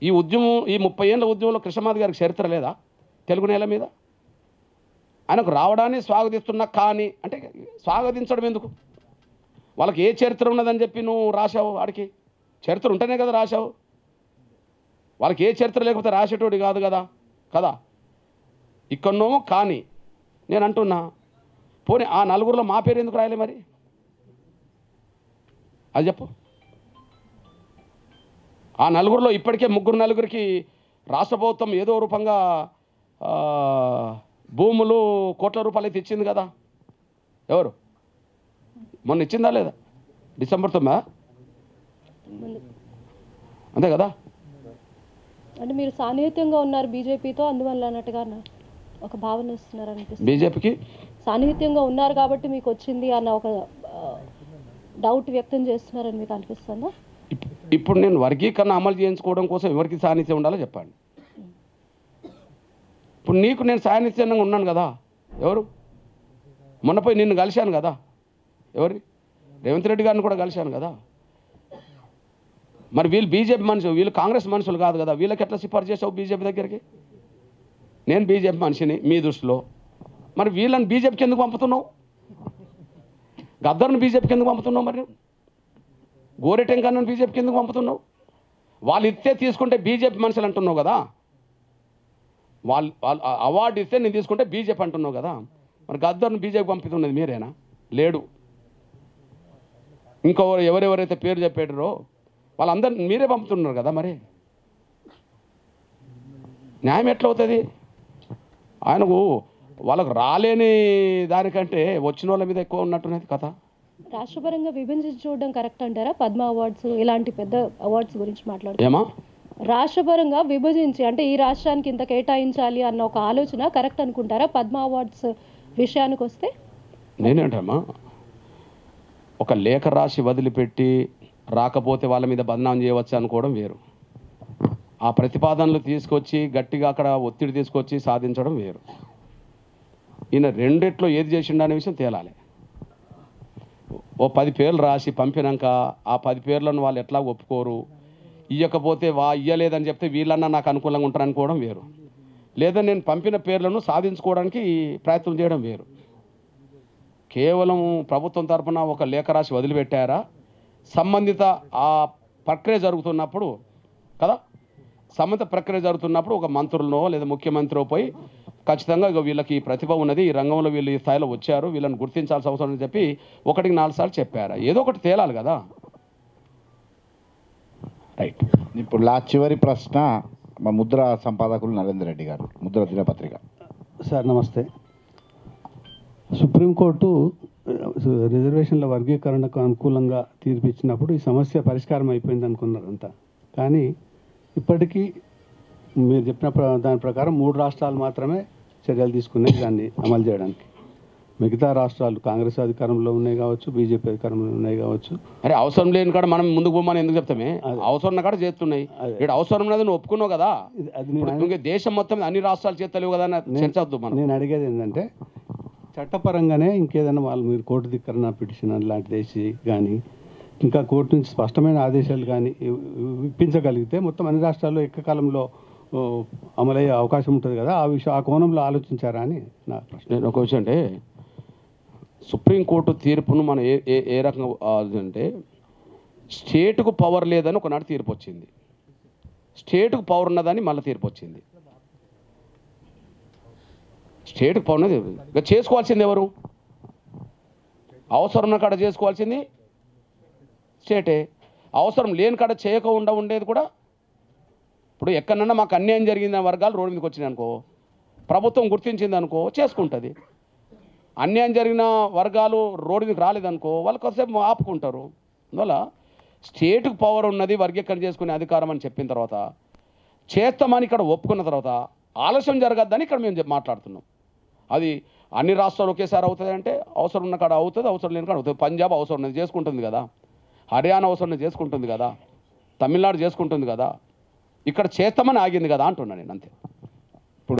ఈ ఉద్యమం, ఈ 30 ఏళ్ళ ఉద్యమంలో కృష్ణమాది గారికి చరిత్ర లేదా తెలుగు నేల మీద? ఆయనకు రావడాన్ని స్వాగతిస్తున్నా కానీ అంటే స్వాగతించడం ఎందుకు? వాళ్ళకి ఏ చరిత్ర ఉన్నదని చెప్పి నువ్వు రాశావు? వాడికి చరిత్ర ఉంటేనే కదా రాశావు. వాళ్ళకి ఏ చరిత్ర లేకపోతే రాసేటోడి కాదు కదా. ఇక్కడనో కానీ నేను అంటున్నా, పోనీ ఆ నలుగురిలో మా పేరు ఎందుకు రాయలే మరి? అది చెప్పు. ఆ నలుగురిలో ఇప్పటికే 3-4కి రాష్ట్ర ప్రభుత్వం ఏదో రూపంగా భూములు కోట్ల రూపాయలు అయితే ఇచ్చింది కదా. ఎవరు? మొన్న ఇచ్చిందా లేదా? డిసెంబర్ 9 అంతే కదా. అంటే మీరు సాన్నిహిత్యంగా ఉన్నారు బీజేపీతో, అందువల్ల అన్నట్టుగా ఒక భావన ఇస్తున్నారు అనిపిస్తుంది. బీజేపీకి సాన్నిహిత్యంగా ఉన్నారు కాబట్టి మీకు వచ్చింది అన్న ఒక డౌట్ వ్యక్తం చేస్తున్నారని మీకు అనిపిస్తుందా? ఇప్పుడు నేను వర్గీకరణ అమలు చేయించుకోవడం కోసం ఎవరికి సాన్నిధ్యం ఉండాలో చెప్పండి. ఇప్పుడు నీకు నేను సాన్నిధ్యంగా ఉన్నాను కదా. ఎవరు? మొన్న పోయి నిన్ను కలిశాను కదా. ఎవరి? రేవంత్ రెడ్డి గారిని కూడా కలిశాను కదా. మరి వీళ్ళు బీజేపీ మనుషులు, వీళ్ళు కాంగ్రెస్ మనుషులు కాదు కదా. వీళ్ళకి ఎట్లా సిఫార్సు చేసావు బీజేపీ దగ్గరికి? నేను బీజేపీ మనిషిని మీ దృష్టిలో, మరి వీళ్ళని బీజేపీకి ఎందుకు పంపుతున్నావు? గద్దర్ని బీజేపీకి ఎందుకు పంపుతున్నావు? మరి గోరెటెంకన్నను బీజేపీకి ఎందుకు పంపుతున్నావు? వాళ్ళు ఇస్తే తీసుకుంటే బీజేపీ మనుషులు అంటున్నావు కదా. వాళ్ళు అవార్డు ఇస్తే నేను తీసుకుంటే బీజేపీ అంటున్నావు కదా. మరి గద్దర్ని బీజేపీ పంపుతున్నది మీరేనా? లేడు. ఇంకో ఎవరెవరైతే పేరు చెప్పారో వాళ్ళందరినీ మీరే పంపుతున్నారు కదా. మరి న్యాయం ఎట్లా అవుతుంది? ఆయనకు వాళ్ళకు రాలేని దానికంటే వచ్చిన వాళ్ళ మీద ఎక్కువ ఉన్నట్టున్నది కథ. రాష్ట్రపరంగా విభజించి చూడడం కరెక్ట్ అంటారా? పద్మ అవార్డ్స్ ఇలాంటి పెద్ద అవార్డ్స్ గురించి మాట్లాడుతున్నా. ఏమా రాష్ట్రపరంగా విభజించి అంటే ఈ రాష్ట్రానికి ఇంత కేటాయించాలి అన్న ఒక ఆలోచన కరెక్ట్ అనుకుంటారా పద్మ అవార్డ్స్ విషయానికి వస్తే? నేనేంటమ్మా, ఒక లేఖ రాసి వదిలిపెట్టి రాకపోతే వాళ్ళ మీద బదనాం చేయవచ్చు అనుకోవడం వేరు. ఆ ప్రతిపాదనలు తీసుకొచ్చి గట్టిగా అక్కడ ఒత్తిడి తీసుకొచ్చి సాధించడం వేరు. ఈయన రెండిట్లో ఏది చేసిండు అనే విషయం తేలాలి. ఓ 10 పేర్లు రాసి పంపినాక ఆ 10 పేర్లను వాళ్ళు ఎట్లా ఒప్పుకోరు, ఇవ్వకపోతే ఇయ్యలేదని చెప్తే వీళ్ళన్నా నాకు అనుకూలంగా ఉంటారు అనుకోవడం వేరు. లేదా నేను పంపిన పేర్లను సాధించుకోవడానికి ప్రయత్నం చేయడం వేరు. కేవలం ప్రభుత్వం తరఫున ఒక లేఖ రాసి వదిలిపెట్టారా, సంబంధిత ఆ ప్రక్రియ జరుగుతున్నప్పుడు కదా, సంబంధిత ప్రక్రియ జరుగుతున్నప్పుడు ఒక మంత్రులనో లేదా ముఖ్యమంత్రిలో పోయి ఖచ్చితంగా వీళ్ళకి ప్రతిభ ఉన్నది, ఈ రంగంలో వీళ్ళు ఈ స్థాయిలో వచ్చారు, వీళ్ళని గుర్తించాల్సిన అవసరం అని చెప్పి 1-4 సార్లు చెప్పారా, ఏదో ఒకటి తేలాలి కదా. రైట్. ఇప్పుడు చివరి ప్రశ్న మా ముద్ర సంపాదకులు నరేందర్ రెడ్డి గారు, ముద్ర దినపత్రిక. సార్ నమస్తే. సుప్రీంకోర్టు రిజర్వేషన్ల వర్గీకరణకు అనుకూలంగా తీర్పు ఇచ్చినప్పుడు ఈ సమస్య పరిష్కారం అయిపోయింది అనుకున్నారంతా. కానీ ఇప్పటికీ మీరు చెప్పిన దాని ప్రకారం 3 రాష్ట్రాలు మాత్రమే చర్యలు తీసుకున్నాయి దాన్ని అమలు చేయడానికి. మిగతా రాష్ట్రాలు కాంగ్రెస్ అధికారంలో ఉన్నాయి కావచ్చు, బీజేపీ అధికారంలో ఉన్నాయి కావచ్చు. అరే అవసరం లేని కాడ మనం ముందుకు పోమని ఎందుకు చెప్తామే? అవసరం ఉన్న కాడ చేస్తున్నాయి. ఇక్కడ అవసరం ఉన్నది నువ్వు ఒప్పుకున్నావు కదా. అది దేశం మొత్తం అన్ని రాష్ట్రాలు చేస్తలేవు కదా చర్చవద్దు మనం. నేను అడిగేది ఏంటంటే చట్టపరంగానే ఇంకేదైనా వాళ్ళు మీరు కోర్టు ధిక్కరణ పిటిషన్ లాంటిది వేసి కానీ ఇంకా కోర్టు నుంచి స్పష్టమైన ఆదేశాలు కానీ ఇప్పించగలిగితే మొత్తం అన్ని రాష్ట్రాల్లో ఏకకాలంలో అమలయ్యే అవకాశం ఉంటుంది కదా, ఆ కోణంలో ఆలోచించారా అని నా ప్రశ్న. నేను ఒక విషయం అంటే సుప్రీంకోర్టు తీర్పును మనం ఏ రకంగా అంటే స్టేట్కు పవర్ లేదని ఒకనాడు తీర్పు వచ్చింది, స్టేట్కు పవర్ ఉన్నదని మళ్ళీ తీర్పు వచ్చింది. స్టేట్కు పవర్ ఉన్నది ఇక చేసుకోవాల్సింది ఎవరు? అవసరం ఉన్న కాడ చేసుకోవాల్సింది స్టేటే, అవసరం లేని కాడ చేయకుండా ఉండేది కూడా. ఇప్పుడు ఎక్కడన్నా మాకు అన్యాయం జరిగిన వర్గాలు రోడ్డు మీదకి వచ్చినాయి అనుకో, ప్రభుత్వం గుర్తించింది అనుకో చేసుకుంటుంది. అన్యాయం జరిగిన వర్గాలు రోడ్డు మీదకి రాలేదనుకో వాళ్ళు కొద్దిసేపు ఆపుకుంటారు. అందువల్ల స్టేట్కు పవర్ ఉన్నది వర్గీకరణ చేసుకునే అధికారం అని చెప్పిన తర్వాత చేస్తామని ఇక్కడ ఒప్పుకున్న తర్వాత ఆలస్యం జరగద్దని ఇక్కడ మేము మాట్లాడుతున్నాం. అది అన్ని రాష్ట్రాలు ఒకేసారి అవుతుంది అంటే అవసరం ఉన్న కాడ అవుతుంది, అవసరం లేని కాడ అవుతుంది. పంజాబ్ అవసరం ఉన్నది చేసుకుంటుంది కదా, హర్యానా అవసరం ఉన్నది చేసుకుంటుంది కదా, తమిళనాడు చేసుకుంటుంది కదా, ఇక్కడ చేస్తామని ఆగింది కదా అంటున్నాను నేను అంతే.